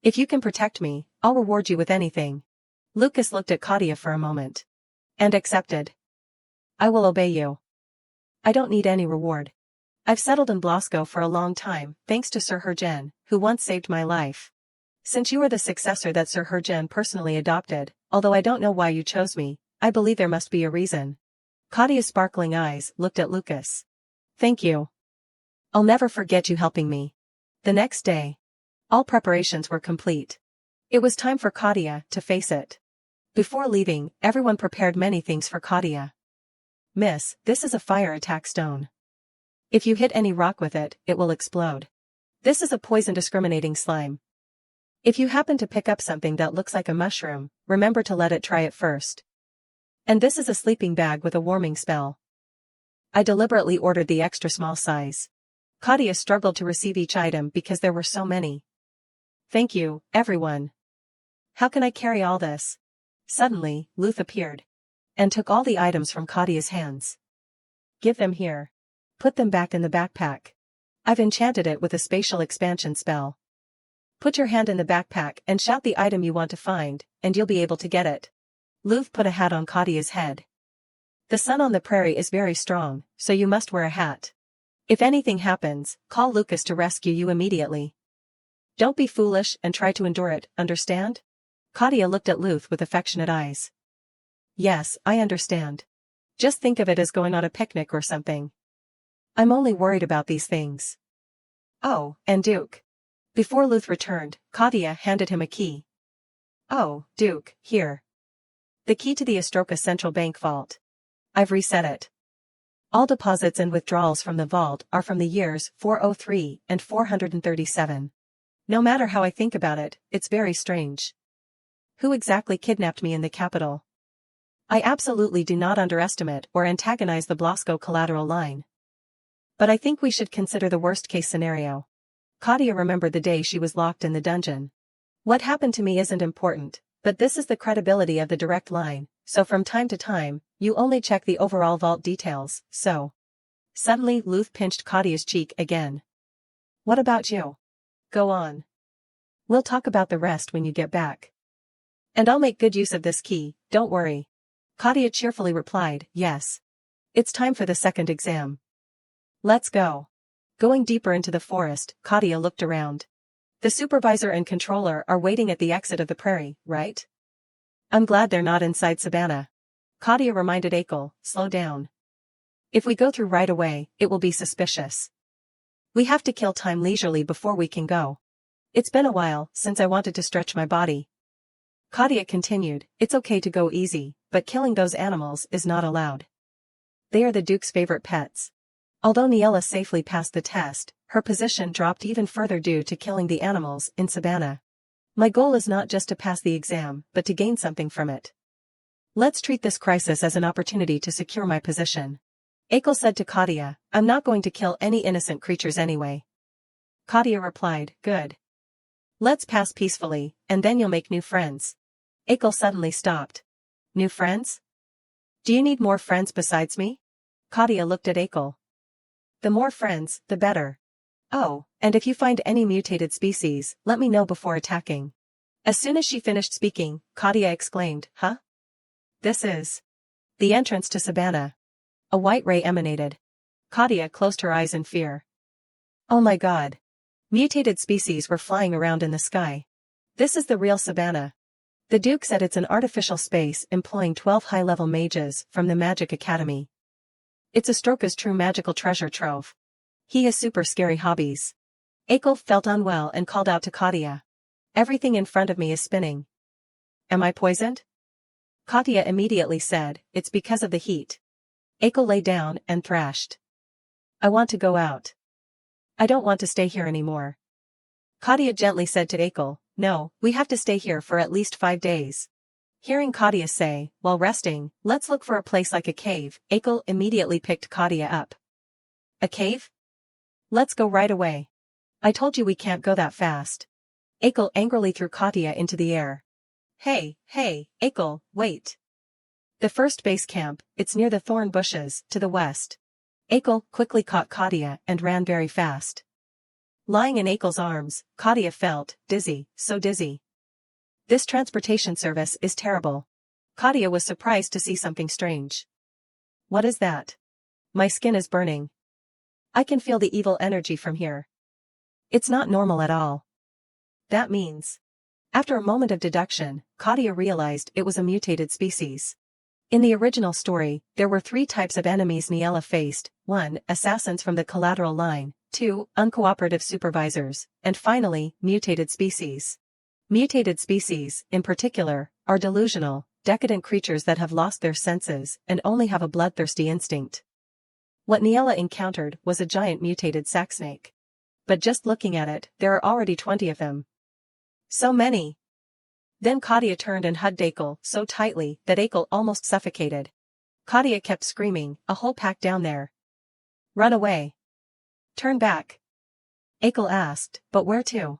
If you can protect me, I'll reward you with anything. Lucas looked at Kadia for a moment. And accepted. I will obey you. I don't need any reward. I've settled in Blasco for a long time, thanks to Sir Heiress, who once saved my life. Since you are the successor that Sir Heiress personally adopted, although I don't know why you chose me, I believe there must be a reason. Kadia's sparkling eyes looked at Lucas. Thank you. I'll never forget you helping me. The next day, all preparations were complete. It was time for Kadia to face it. Before leaving, everyone prepared many things for Kadia. Miss, this is a fire attack stone. If you hit any rock with it, it will explode. This is a poison discriminating slime. If you happen to pick up something that looks like a mushroom, remember to let it try it first. And this is a sleeping bag with a warming spell. I deliberately ordered the extra small size. Kadia struggled to receive each item because there were so many. Thank you, everyone. How can I carry all this? Suddenly, Luth appeared. And took all the items from Kadia's hands. Give them here. Put them back in the backpack. I've enchanted it with a spatial expansion spell. Put your hand in the backpack and shout the item you want to find, and you'll be able to get it. Luth put a hat on Kadia's head. The sun on the prairie is very strong, so you must wear a hat. If anything happens, call Lucas to rescue you immediately. Don't be foolish and try to endure it, understand? Kadia looked at Luth with affectionate eyes. Yes, I understand. Just think of it as going on a picnic or something. I'm only worried about these things. Oh, and Duke. Before Luth returned, Kadia handed him a key. Oh, Duke, here. The key to the Astroka Central Bank vault. I've reset it. All deposits and withdrawals from the vault are from the years 403 and 437. No matter how I think about it, it's very strange. Who exactly kidnapped me in the capital? I absolutely do not underestimate or antagonize the Blasco collateral line. But I think we should consider the worst-case scenario. Kadia remembered the day she was locked in the dungeon. What happened to me isn't important, but this is the credibility of the direct line, so from time to time, you only check the overall vault details, so. Suddenly Luth pinched Kadia's cheek again. What about you? Go on. We'll talk about the rest when you get back. And I'll make good use of this key, don't worry. Kadia cheerfully replied, yes. It's time for the second exam. Let's go. Going deeper into the forest, Kadia looked around. The supervisor and controller are waiting at the exit of the prairie, right? I'm glad they're not inside Savanah. Kadia reminded Achel, slow down. If we go through right away, it will be suspicious. We have to kill time leisurely before we can go. It's been a while since I wanted to stretch my body. Kadia continued, it's okay to go easy, but killing those animals is not allowed. They are the Duke's favorite pets. Although Niella safely passed the test, her position dropped even further due to killing the animals in Savanah. My goal is not just to pass the exam, but to gain something from it. Let's treat this crisis as an opportunity to secure my position. Achel said to Kadia, I'm not going to kill any innocent creatures anyway. Kadia replied, good. Let's pass peacefully, and then you'll make new friends. Achel suddenly stopped. New friends? Do you need more friends besides me? Kadia looked at Achel. The more friends, the better. Oh, and if you find any mutated species, let me know before attacking. As soon as she finished speaking, Kadia exclaimed, huh? This is the entrance to Savanah. A white ray emanated. Kadia closed her eyes in fear. Oh my god. Mutated species were flying around in the sky. This is the real Savanah. The Duke said it's an artificial space employing 12 high-level mages from the Magic Academy. It's Astroka's true magical treasure trove. He has super scary hobbies. Achel felt unwell and called out to Kadia. Everything in front of me is spinning. Am I poisoned? Kadia immediately said, it's because of the heat. Achel lay down and thrashed. I want to go out. I don't want to stay here anymore. Kadia gently said to Achel, no, we have to stay here for at least 5 days. Hearing Kadia say, while resting, let's look for a place like a cave, Achel immediately picked Kadia up. A cave? Let's go right away. I told you we can't go that fast. Achel angrily threw Kadia into the air. Hey, Achel, wait. The first base camp, it's near the thorn bushes, to the west. Achel quickly caught Kadia and ran very fast. Lying in Achel's arms, Kadia felt dizzy, so dizzy. This transportation service is terrible. Kadia was surprised to see something strange. What is that? My skin is burning. I can feel the evil energy from here. It's not normal at all. That means. After a moment of deduction, Kadia realized it was a mutated species. In the original story, there were 3 types of enemies Niella faced: 1. Assassins from the collateral line, 2. Uncooperative supervisors, and finally, mutated species. Mutated species, in particular, are delusional, decadent creatures that have lost their senses and only have a bloodthirsty instinct. What Niella encountered was a giant mutated sack snake. But just looking at it, there are already 20 of them. So many. Then Kadia turned and hugged Achel so tightly that Achel almost suffocated. Kadia kept screaming, a whole pack down there. Run away. Turn back. Achel asked, but where to?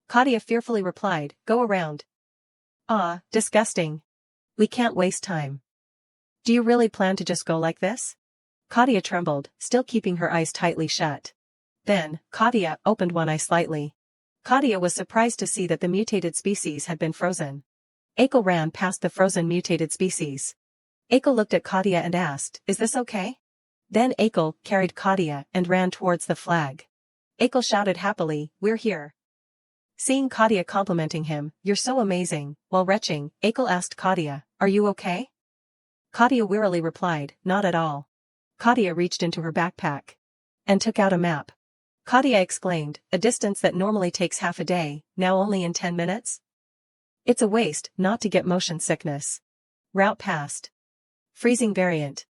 Kadia fearfully replied, go around. Ah, disgusting. We can't waste time. Do you really plan to just go like this? Kadia trembled, still keeping her eyes tightly shut. Then, Kadia opened one eye slightly. Kadia was surprised to see that the mutated species had been frozen. Achel ran past the frozen mutated species. Achel looked at Kadia and asked, is this okay? Then Achel carried Kadia and ran towards the flag. Achel shouted happily, we're here. Seeing Kadia complimenting him, you're so amazing, while retching, Achel asked Kadia, are you okay? Kadia wearily replied, not at all. Kadia reached into her backpack and took out a map. Kadia exclaimed, a distance that normally takes half a day, now only in 10 minutes? It's a waste not to get motion sickness. Route passed. Freezing variant.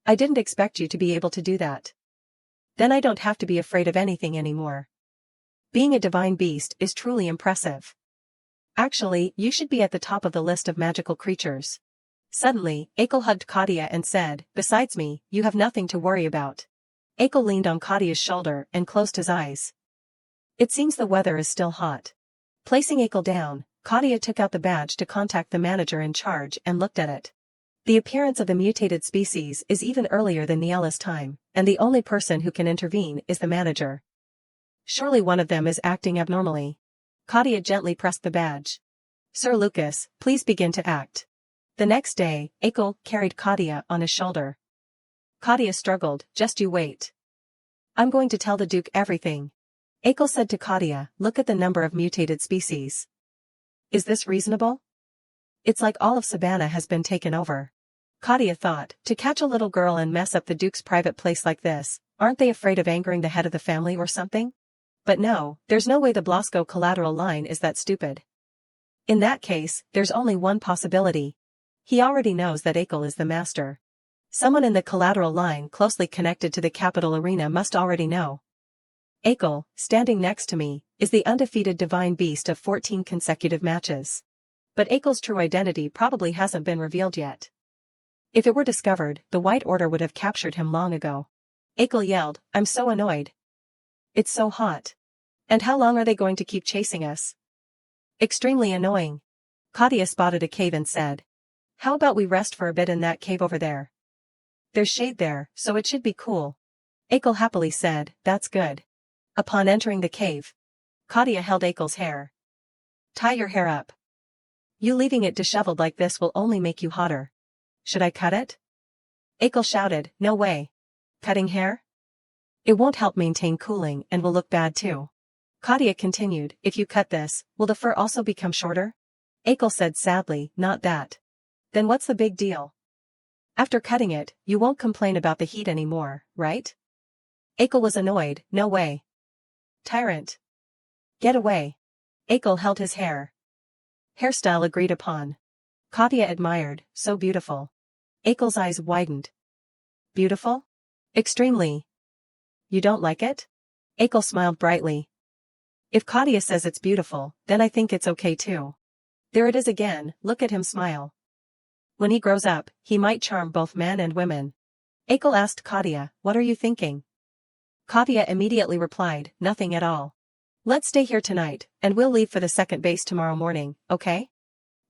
I didn't expect you to be able to do that. Then I don't have to be afraid of anything anymore. Being a divine beast is truly impressive. Actually, you should be at the top of the list of magical creatures. Suddenly, Achel hugged Kadia and said, besides me, you have nothing to worry about. Achel leaned on Kadia's shoulder and closed his eyes. It seems the weather is still hot. Placing Achel down, Kadia took out the badge to contact the manager in charge and looked at it. The appearance of the mutated species is even earlier than Niella's time, and the only person who can intervene is the manager. Surely one of them is acting abnormally. Kadia gently pressed the badge. Sir Lucas, please begin to act. The next day, Achel carried Kadia on his shoulder. Kadia struggled, just you wait. I'm going to tell the Duke everything. Achel said to Kadia, look at the number of mutated species. Is this reasonable? It's like all of Savanah has been taken over. Kadia thought, to catch a little girl and mess up the Duke's private place like this, aren't they afraid of angering the head of the family or something? But no, there's no way the Blasco collateral line is that stupid. In that case, there's only one possibility. He already knows that Achel is the master. Someone in the collateral line closely connected to the capital arena must already know. Achel, standing next to me, is the undefeated divine beast of 14 consecutive matches. But Achel's true identity probably hasn't been revealed yet. If it were discovered, the White Order would have captured him long ago. Achel yelled, I'm so annoyed. It's so hot. And how long are they going to keep chasing us? Extremely annoying. Kadia spotted a cave and said. How about we rest for a bit in that cave over there? There's shade there, so it should be cool. Achel happily said, that's good. Upon entering the cave, Kadia held Achel's hair. Tie your hair up. You leaving it disheveled like this will only make you hotter. Should I cut it? Achel shouted, no way. Cutting hair? It won't help maintain cooling and will look bad too. Kadia continued, if you cut this, will the fur also become shorter? Achel said sadly, not that. Then what's the big deal? After cutting it, you won't complain about the heat anymore, right? Achel was annoyed, no way. Tyrant. Get away. Achel held his hair. Hairstyle agreed upon. Kadia admired, so beautiful. Achel's eyes widened. Beautiful? Extremely. You don't like it? Achel smiled brightly. If Kadia says it's beautiful, then I think it's okay too. There it is again, look at him smile. When he grows up, he might charm both men and women. Achel asked Kadia, what are you thinking? Kadia immediately replied, nothing at all. Let's stay here tonight, and we'll leave for the second base tomorrow morning, okay?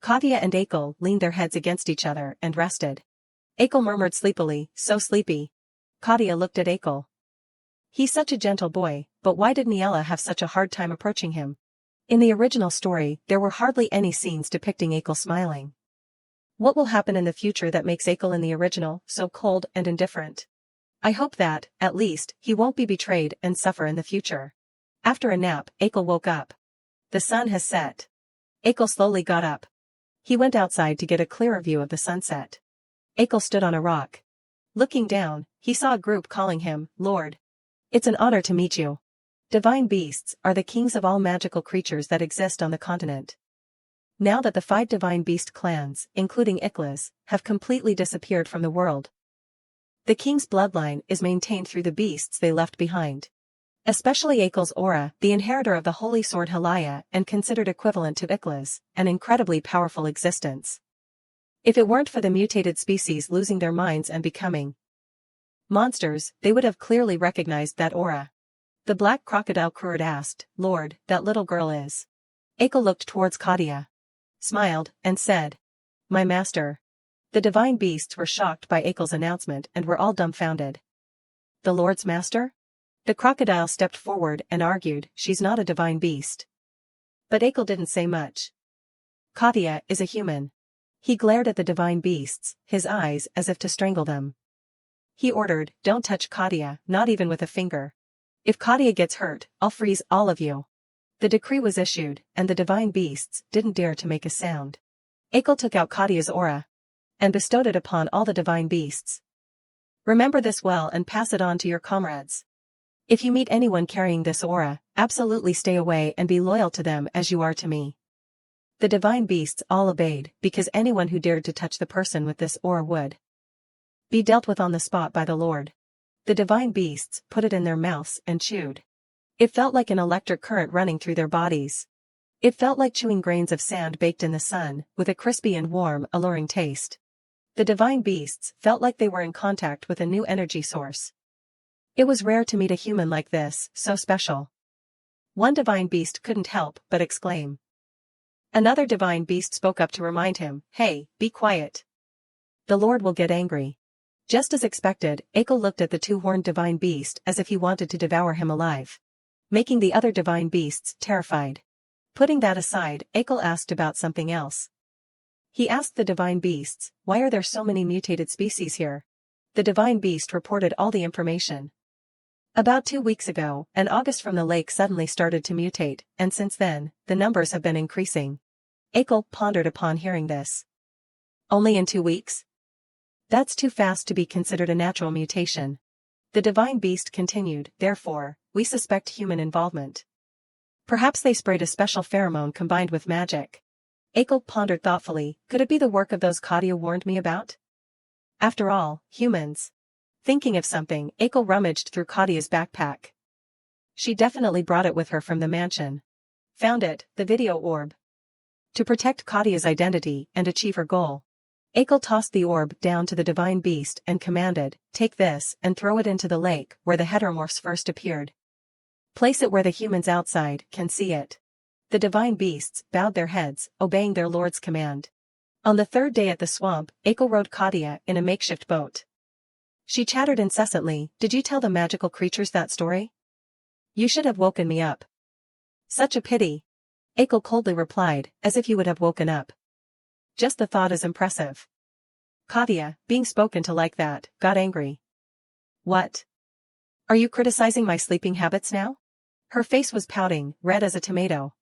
Kadia and Achel leaned their heads against each other and rested. Achel murmured sleepily, so sleepy. Kadia looked at Achel. He's such a gentle boy, but why did Niella have such a hard time approaching him? In the original story, there were hardly any scenes depicting Achel smiling. What will happen in the future that makes Achel in the original so cold and indifferent? I hope that, at least, he won't be betrayed and suffer in the future. After a nap, Achel woke up. The sun has set. Achel slowly got up. He went outside to get a clearer view of the sunset. Achel stood on a rock. Looking down, he saw a group calling him, Lord. It's an honor to meet you. Divine beasts are the kings of all magical creatures that exist on the continent. Now that the 5 divine beast clans, including Achilles, have completely disappeared from the world, the king's bloodline is maintained through the beasts they left behind. Especially Achel's aura, the inheritor of the holy sword Halaya and considered equivalent to Achilles, an incredibly powerful existence. If it weren't for the mutated species losing their minds and becoming monsters, they would have clearly recognized that aura. The black crocodile Kurd asked, Lord, that little girl is. Achel looked towards Kadia, smiled, and said, my master. The divine beasts were shocked by Achel's announcement and were all dumbfounded. The Lord's master? The crocodile stepped forward and argued, she's not a divine beast. But Achel didn't say much. Kadia is a human. He glared at the divine beasts, his eyes as if to strangle them. He ordered, don't touch Kadia, not even with a finger. If Kadia gets hurt, I'll freeze all of you. The decree was issued, and the divine beasts didn't dare to make a sound. Achel took out Kadia's aura and bestowed it upon all the divine beasts. Remember this well and pass it on to your comrades. If you meet anyone carrying this aura, absolutely stay away and be loyal to them as you are to me. The divine beasts all obeyed, because anyone who dared to touch the person with this aura would be dealt with on the spot by the Lord. The divine beasts put it in their mouths and chewed. It felt like an electric current running through their bodies. It felt like chewing grains of sand baked in the sun, with a crispy and warm, alluring taste. The divine beasts felt like they were in contact with a new energy source. It was rare to meet a human like this, so special. One divine beast couldn't help but exclaim. Another divine beast spoke up to remind him, hey, be quiet. The Lord will get angry. Just as expected, Achel looked at the 2-horned divine beast as if he wanted to devour him alive, making the other divine beasts terrified. Putting that aside, Achel asked about something else. He asked the divine beasts, why are there so many mutated species here? The divine beast reported all the information. About 2 weeks ago, an August from the lake suddenly started to mutate, and since then, the numbers have been increasing. Achel pondered upon hearing this. Only in 2 weeks? That's too fast to be considered a natural mutation. The divine beast continued, therefore, we suspect human involvement. Perhaps they sprayed a special pheromone combined with magic. Achel pondered thoughtfully, could it be the work of those Kadia warned me about? After all, humans. Thinking of something, Achel rummaged through Kadia's backpack. She definitely brought it with her from the mansion. Found it, the video orb. To protect Kadia's identity and achieve her goal. Achel tossed the orb down to the divine beast and commanded, "Take this and throw it into the lake where the heteromorphs first appeared. Place it where the humans outside can see it." The divine beasts bowed their heads, obeying their lord's command. On the third day at the swamp, Achel rode Kadia in a makeshift boat. She chattered incessantly, "Did you tell the magical creatures that story? You should have woken me up." "Such a pity." Achel coldly replied, "As if you would have woken up. Just the thought is impressive." Kadia, being spoken to like that, got angry. "What? Are you criticizing my sleeping habits now?" Her face was pouting, red as a tomato.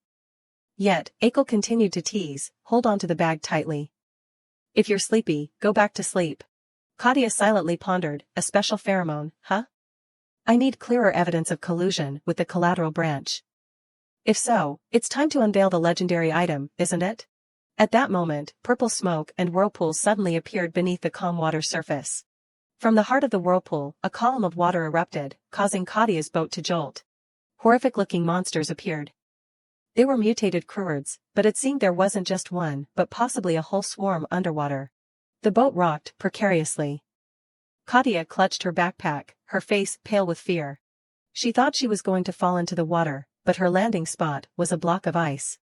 Yet, Achel continued to tease, "Hold on to the bag tightly. If you're sleepy, go back to sleep." Kadia silently pondered, "A special pheromone, huh? I need clearer evidence of collusion with the collateral branch. If so, it's time to unveil the legendary item, isn't it?" At that moment, purple smoke and whirlpools suddenly appeared beneath the calm water surface. From the heart of the whirlpool, a column of water erupted, causing Kadia's boat to jolt. Horrific-looking monsters appeared. They were mutated cruards, but it seemed there wasn't just one, but possibly a whole swarm underwater. The boat rocked precariously. Kadia clutched her backpack, her face pale with fear. She thought she was going to fall into the water, but her landing spot was a block of ice.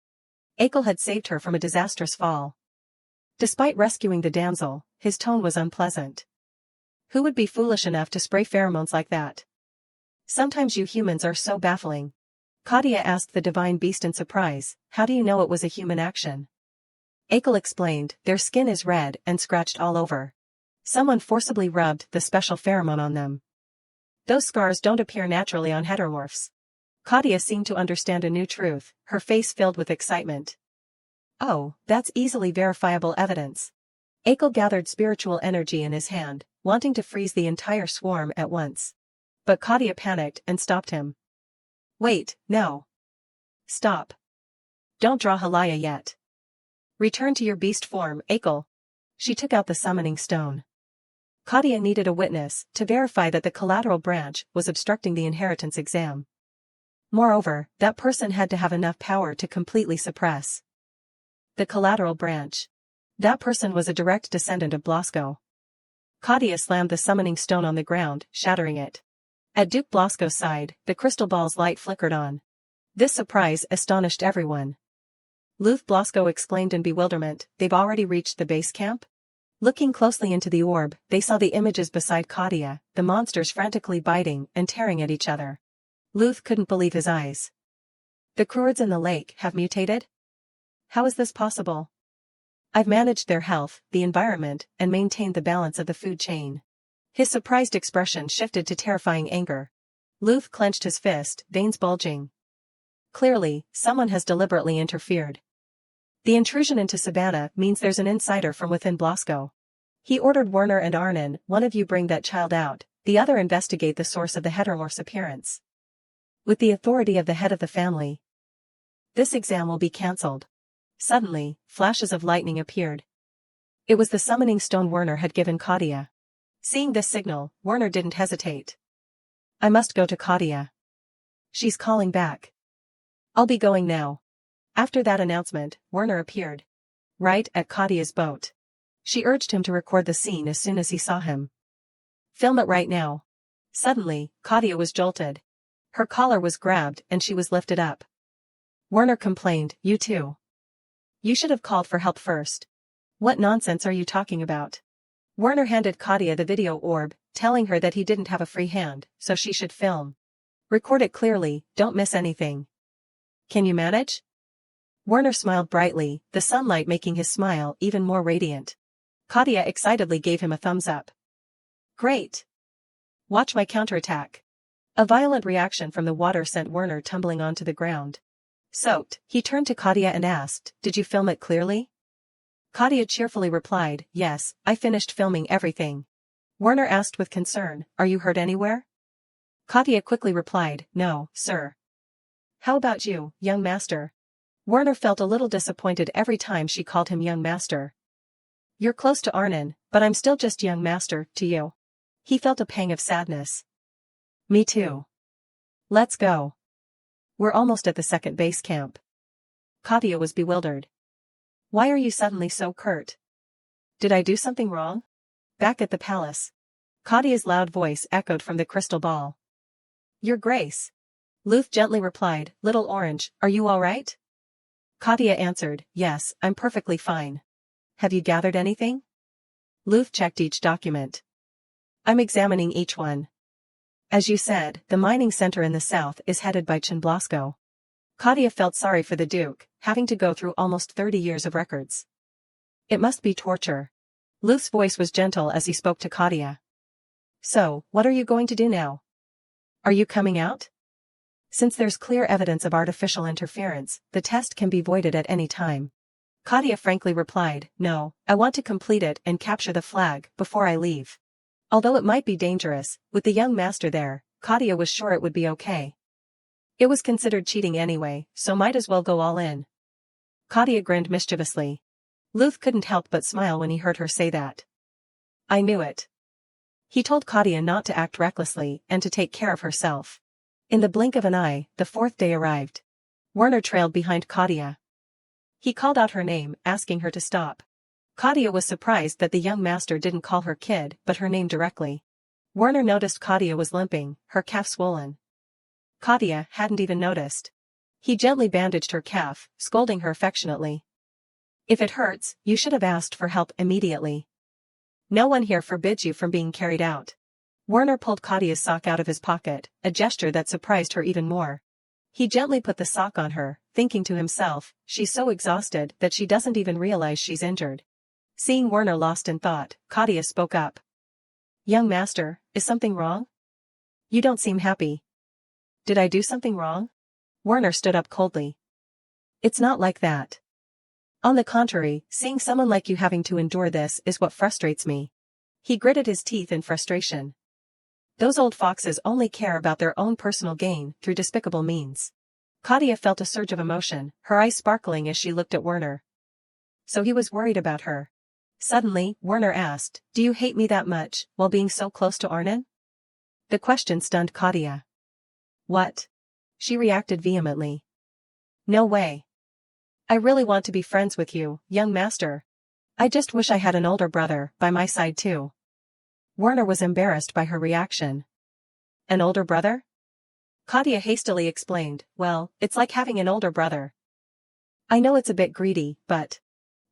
Achel had saved her from a disastrous fall. Despite rescuing the damsel, his tone was unpleasant. "Who would be foolish enough to spray pheromones like that? Sometimes you humans are so baffling." Kadia asked the divine beast in surprise, "How do you know it was a human action?" Achel explained, "Their skin is red and scratched all over. Someone forcibly rubbed the special pheromone on them. Those scars don't appear naturally on heteromorphs." Kadia seemed to understand a new truth, her face filled with excitement. "Oh, that's easily verifiable evidence." Achel gathered spiritual energy in his hand, wanting to freeze the entire swarm at once. But Kadia panicked and stopped him. "Wait, no. Stop. Don't draw Halaya yet. Return to your beast form, Achel." She took out the summoning stone. Kadia needed a witness to verify that the collateral branch was obstructing the inheritance exam. Moreover, that person had to have enough power to completely suppress the collateral branch. That person was a direct descendant of Blasco. Kadia slammed the summoning stone on the ground, shattering it. At Duke Blasco's side, the crystal ball's light flickered on. This surprise astonished everyone. "Luth," Blasco exclaimed in bewilderment, "they've already reached the base camp?" Looking closely into the orb, they saw the images beside Kadia, the monsters frantically biting and tearing at each other. Luth couldn't believe his eyes. "The cruards in the lake have mutated? How is this possible? I've managed their health, the environment, and maintained the balance of the food chain." His surprised expression shifted to terrifying anger. Luth clenched his fist, veins bulging. Clearly, someone has deliberately interfered. The intrusion into Savanah means there's an insider from within Blasco. He ordered Werner and Arnon, "One of you bring that child out, the other investigate the source of the heteromorph's appearance. With the authority of the head of the family, this exam will be cancelled." Suddenly, flashes of lightning appeared. It was the summoning stone Werner had given Kadia. Seeing this signal, Werner didn't hesitate. "I must go to Kadia. She's calling back. I'll be going now." After that announcement, Werner appeared. Right at Kadia's boat. She urged him to record the scene as soon as he saw him. "Film it right now." Suddenly, Kadia was jolted. Her collar was grabbed and she was lifted up. Werner complained, "You too. You should have called for help first." "What nonsense are you talking about?" Werner handed Kadia the video orb, telling her that he didn't have a free hand, so she should film. "Record it clearly, don't miss anything. Can you manage?" Werner smiled brightly, the sunlight making his smile even more radiant. Kadia excitedly gave him a thumbs up. "Great. Watch my counterattack." A violent reaction from the water sent Werner tumbling onto the ground. Soaked, he turned to Kadia and asked, "Did you film it clearly?" Kadia cheerfully replied, "Yes, I finished filming everything." Werner asked with concern, "Are you hurt anywhere?" Kadia quickly replied, "No, sir." "How about you, young master?" Werner felt a little disappointed every time she called him young master. "You're close to Arnon, but I'm still just young master to you." He felt a pang of sadness. "Me too. Let's go. We're almost at the second base camp." Kadia was bewildered. "Why are you suddenly so curt?" Did I do something wrong? Back at the palace. Kadia's loud voice echoed from the crystal ball. Your Grace. Luth gently replied, Little Orange, are you all right? Kadia answered, Yes, I'm perfectly fine. Have you gathered anything? Luth checked each document. I'm examining each one. As you said, the mining center in the south is headed by Blasco. Kadia felt sorry for the Duke, having to go through almost 30 years of records. It must be torture. Luth's voice was gentle as he spoke to Kadia. So, what are you going to do now? Are you coming out? Since there's clear evidence of artificial interference, the test can be voided at any time. Kadia frankly replied, No, I want to complete it and capture the flag before I leave. Although it might be dangerous, with the young master there, Kadia was sure it would be okay. It was considered cheating anyway, so might as well go all in. Kadia grinned mischievously. Luth couldn't help but smile when he heard her say that. I knew it. He told Kadia not to act recklessly and to take care of herself. In the blink of an eye, the fourth day arrived. Werner trailed behind Kadia. He called out her name, asking her to stop. Kadia was surprised that the young master didn't call her kid but her name directly. Werner noticed Kadia was limping, her calf swollen. Kadia hadn't even noticed. He gently bandaged her calf, scolding her affectionately. If it hurts, you should have asked for help immediately. No one here forbids you from being carried out. Werner pulled Kadia's sock out of his pocket, a gesture that surprised her even more. He gently put the sock on her, thinking to himself, she's so exhausted that she doesn't even realize she's injured. Seeing Werner lost in thought, Kadia spoke up. Young master, is something wrong? You don't seem happy. Did I do something wrong? Werner stood up coldly. It's not like that. On the contrary, seeing someone like you having to endure this is what frustrates me. He gritted his teeth in frustration. Those old foxes only care about their own personal gain through despicable means. Kadia felt a surge of emotion, her eyes sparkling as she looked at Werner. So he was worried about her. Suddenly, Werner asked, Do you hate me that much, while being so close to Arnon? The question stunned Kadia. What? She reacted vehemently. No way. I really want to be friends with you, young master. I just wish I had an older brother by my side too. Werner was embarrassed by her reaction. An older brother? Kadia hastily explained, Well, it's like having an older brother. I know it's a bit greedy, but...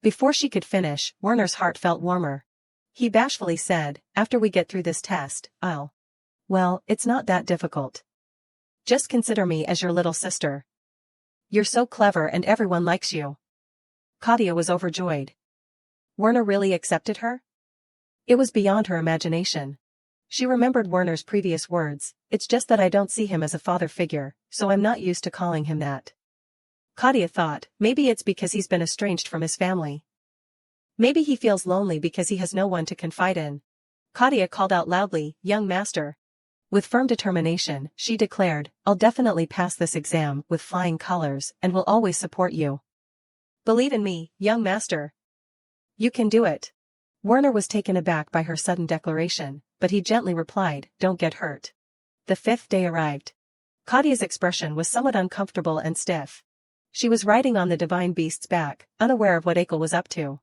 Before she could finish, Werner's heart felt warmer. He bashfully said, After we get through this test, I'll... Well, it's not that difficult. Just consider me as your little sister. You're so clever and everyone likes you. Kadia was overjoyed. Werner really accepted her? It was beyond her imagination. She remembered Werner's previous words, It's just that I don't see him as a father figure, so I'm not used to calling him that. Kadia thought, maybe it's because he's been estranged from his family. Maybe he feels lonely because he has no one to confide in. Kadia called out loudly, Young master. With firm determination, she declared, I'll definitely pass this exam with flying colors and will always support you. Believe in me, young master. You can do it. Werner was taken aback by her sudden declaration, but he gently replied, Don't get hurt. The fifth day arrived. Kadia's expression was somewhat uncomfortable and stiff. She was riding on the divine beast's back, unaware of what Achel was up to.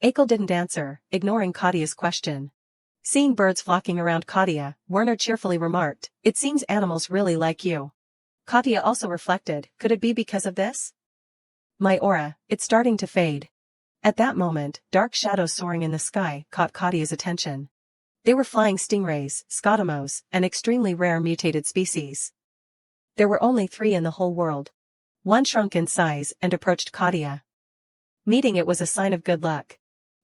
Achel didn't answer, ignoring Kadia's question. Seeing birds flocking around Kadia, Werner cheerfully remarked, It seems animals really like you. Kadia also reflected, could it be because of this? My aura, it's starting to fade. At that moment, dark shadows soaring in the sky caught Kadia's attention. They were flying stingrays, scotomos, an extremely rare mutated species. There were only 3 in the whole world. One shrunk in size and approached Kadia. Meeting it was a sign of good luck.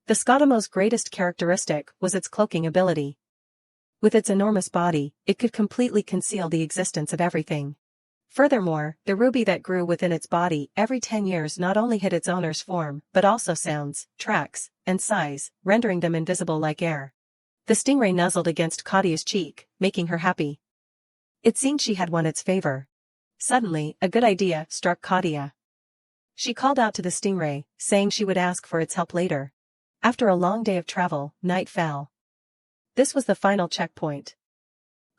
The scotomo's greatest characteristic was its cloaking ability. With its enormous body, it could completely conceal the existence of everything. Furthermore, the ruby that grew within its body every 10 years not only hid its owner's form but also sounds, tracks, and size, rendering them invisible like air. The stingray nuzzled against Kadia's cheek, making her happy. It seemed she had won its favor. Suddenly, a good idea struck Kadia. She called out to the stingray, saying she would ask for its help later. After a long day of travel, night fell. This was the final checkpoint.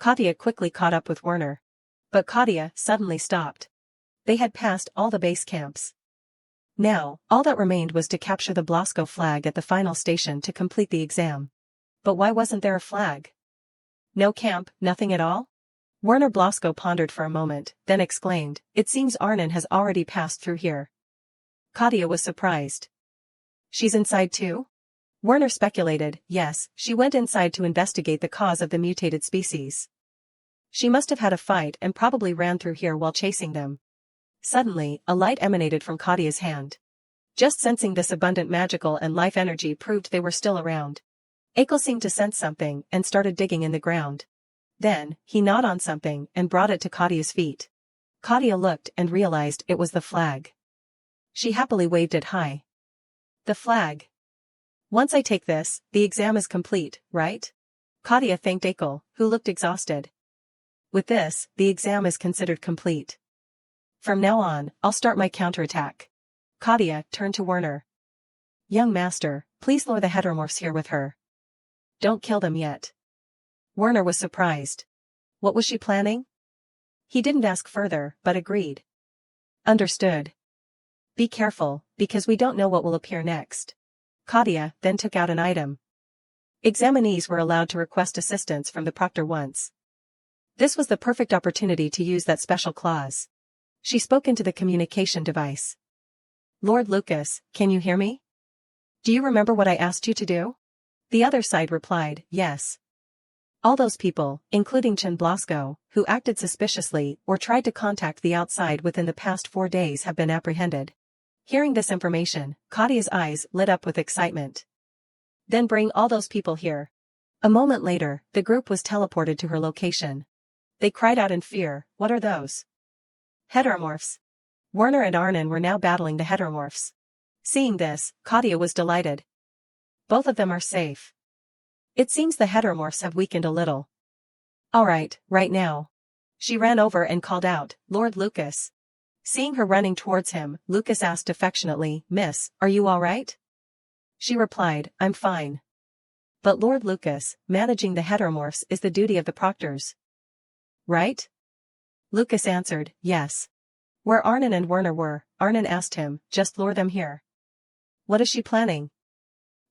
Kadia quickly caught up with Werner. But Kadia suddenly stopped. They had passed all the base camps. Now, all that remained was to capture the Blasco flag at the final station to complete the exam. But why wasn't there a flag? No camp, nothing at all? Werner Blasco pondered for a moment, then exclaimed, "It seems Arnon has already passed through here." Kadia was surprised. "She's inside too?" Werner speculated, "Yes, she went inside to investigate the cause of the mutated species. She must have had a fight and probably ran through here while chasing them." Suddenly, a light emanated from Kadia's hand. Just sensing this abundant magical and life energy proved they were still around. Achel seemed to sense something and started digging in the ground. Then, he gnawed on something and brought it to Kadia's feet. Kadia looked and realized it was the flag. She happily waved it high. "The flag. Once I take this, the exam is complete, right?" Kadia thanked Achel, who looked exhausted. "With this, the exam is considered complete. From now on, I'll start my counterattack." Kadia turned to Werner. "Young master, please lure the heteromorphs here with her. Don't kill them yet." Werner was surprised. What was she planning? He didn't ask further, but agreed. "Understood. Be careful, because we don't know what will appear next." Kadia then took out an item. Examinees were allowed to request assistance from the proctor once. This was the perfect opportunity to use that special clause. She spoke into the communication device. "Lord Lucas, can you hear me? Do you remember what I asked you to do?" The other side replied, "Yes. All those people, including Blasco, who acted suspiciously or tried to contact the outside within the past 4 days have been apprehended." Hearing this information, Kadia's eyes lit up with excitement. "Then bring all those people here." A moment later, the group was teleported to her location. They cried out in fear, "What are those?" "Heteromorphs." Werner and Arnon were now battling the heteromorphs. Seeing this, Kadia was delighted. Both of them are safe. It seems the heteromorphs have weakened a little. "Alright, right now." She ran over and called out, "Lord Lucas." Seeing her running towards him, Lucas asked affectionately, "Miss, are you alright?" She replied, "I'm fine." "But Lord Lucas, managing the heteromorphs is the duty of the proctors. Right?" Lucas answered, "Yes." Where Arnon and Werner were, Arnon asked him, "Just lure them here." "What is she planning?"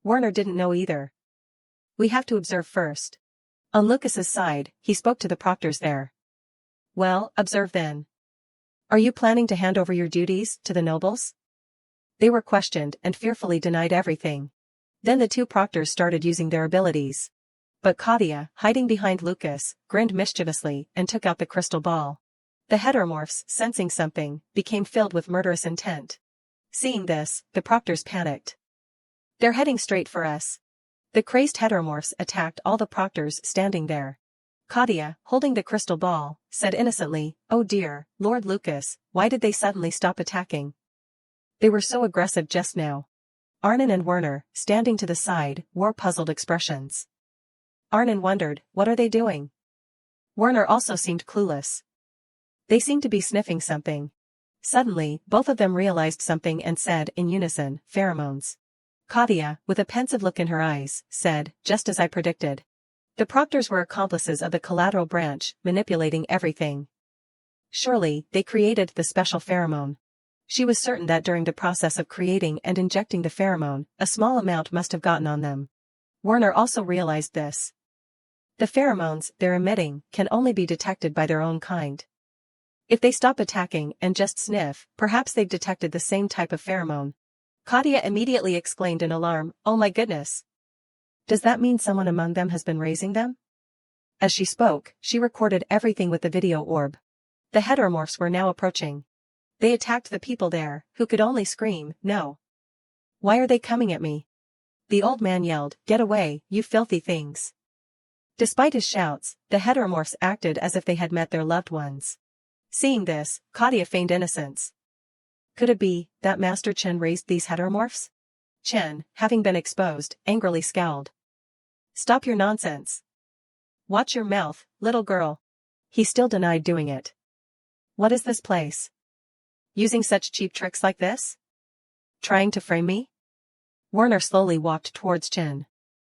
Werner didn't know either. "We have to observe first." On Lucas's side, he spoke to the proctors there. "Well, observe then. Are you planning to hand over your duties to the nobles?" They were questioned and fearfully denied everything. Then the two proctors started using their abilities. But Kadia, hiding behind Lucas, grinned mischievously and took out the crystal ball. The heteromorphs, sensing something, became filled with murderous intent. Seeing this, the proctors panicked. "They're heading straight for us." The crazed heteromorphs attacked all the proctors standing there. Kadia, holding the crystal ball, said innocently, "Oh dear, Lord Lucas, why did they suddenly stop attacking? They were so aggressive just now." Arnon and Werner, standing to the side, wore puzzled expressions. Arnon wondered, what are they doing? Werner also seemed clueless. They seemed to be sniffing something. Suddenly, both of them realized something and said in unison, "Pheromones." Kadia, with a pensive look in her eyes, said, "Just as I predicted." The proctors were accomplices of the collateral branch, manipulating everything. Surely, they created the special pheromone. She was certain that during the process of creating and injecting the pheromone, a small amount must have gotten on them. Werner also realized this. The pheromones they're emitting can only be detected by their own kind. If they stop attacking and just sniff, perhaps they've detected the same type of pheromone. Kadia immediately exclaimed in alarm, "Oh my goodness! Does that mean someone among them has been raising them?" As she spoke, she recorded everything with the video orb. The heteromorphs were now approaching. They attacked the people there, who could only scream, "No! Why are they coming at me?" The old man yelled, "Get away, you filthy things!" Despite his shouts, the heteromorphs acted as if they had met their loved ones. Seeing this, Kadia feigned innocence. Could it be that Master Chen raised these heteromorphs? Chen, having been exposed, angrily scowled. "Stop your nonsense. Watch your mouth, little girl." He still denied doing it. "What is this place? Using such cheap tricks like this? Trying to frame me?" Werner slowly walked towards Chen.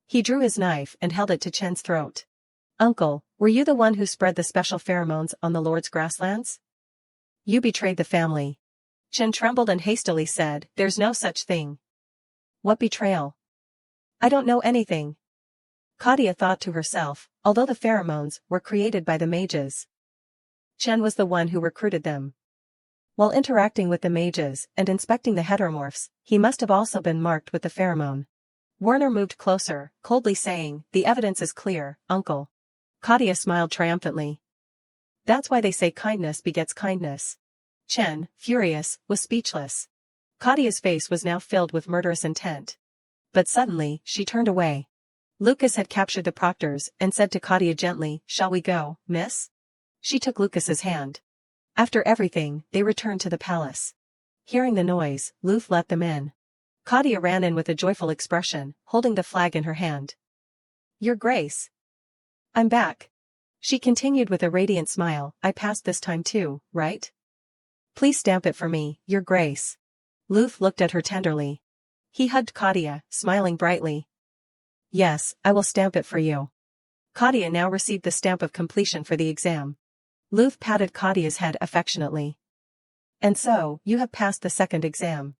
He drew his knife and held it to Chen's throat. "Uncle, were you the one who spread the special pheromones on the Lord's grasslands? You betrayed the family. Chen trembled and hastily said, "There's no such thing." "What betrayal?" "I don't know anything." Kadia thought to herself, although the pheromones were created by the mages, Chen was the one who recruited them. While interacting with the mages and inspecting the heteromorphs, he must have also been marked with the pheromone. Werner moved closer, coldly saying, "The evidence is clear, uncle." Kadia smiled triumphantly. "That's why they say kindness begets kindness." Chen, furious, was speechless. Kadia's face was now filled with murderous intent. But suddenly, she turned away. Lucas had captured the proctors and said to Kadia gently, "Shall we go, miss?" She took Lucas's hand. After everything, they returned to the palace. Hearing the noise, Luth let them in. Kadia ran in with a joyful expression, holding the flag in her hand. "Your Grace." "I'm back." She continued with a radiant smile, "I passed this time too, right? Please stamp it for me, Your Grace." Luth looked at her tenderly. He hugged Kadia, smiling brightly. "Yes, I will stamp it for you." Kadia now received the stamp of completion for the exam. Luth patted Kadia's head affectionately. "And so, you have passed the second exam."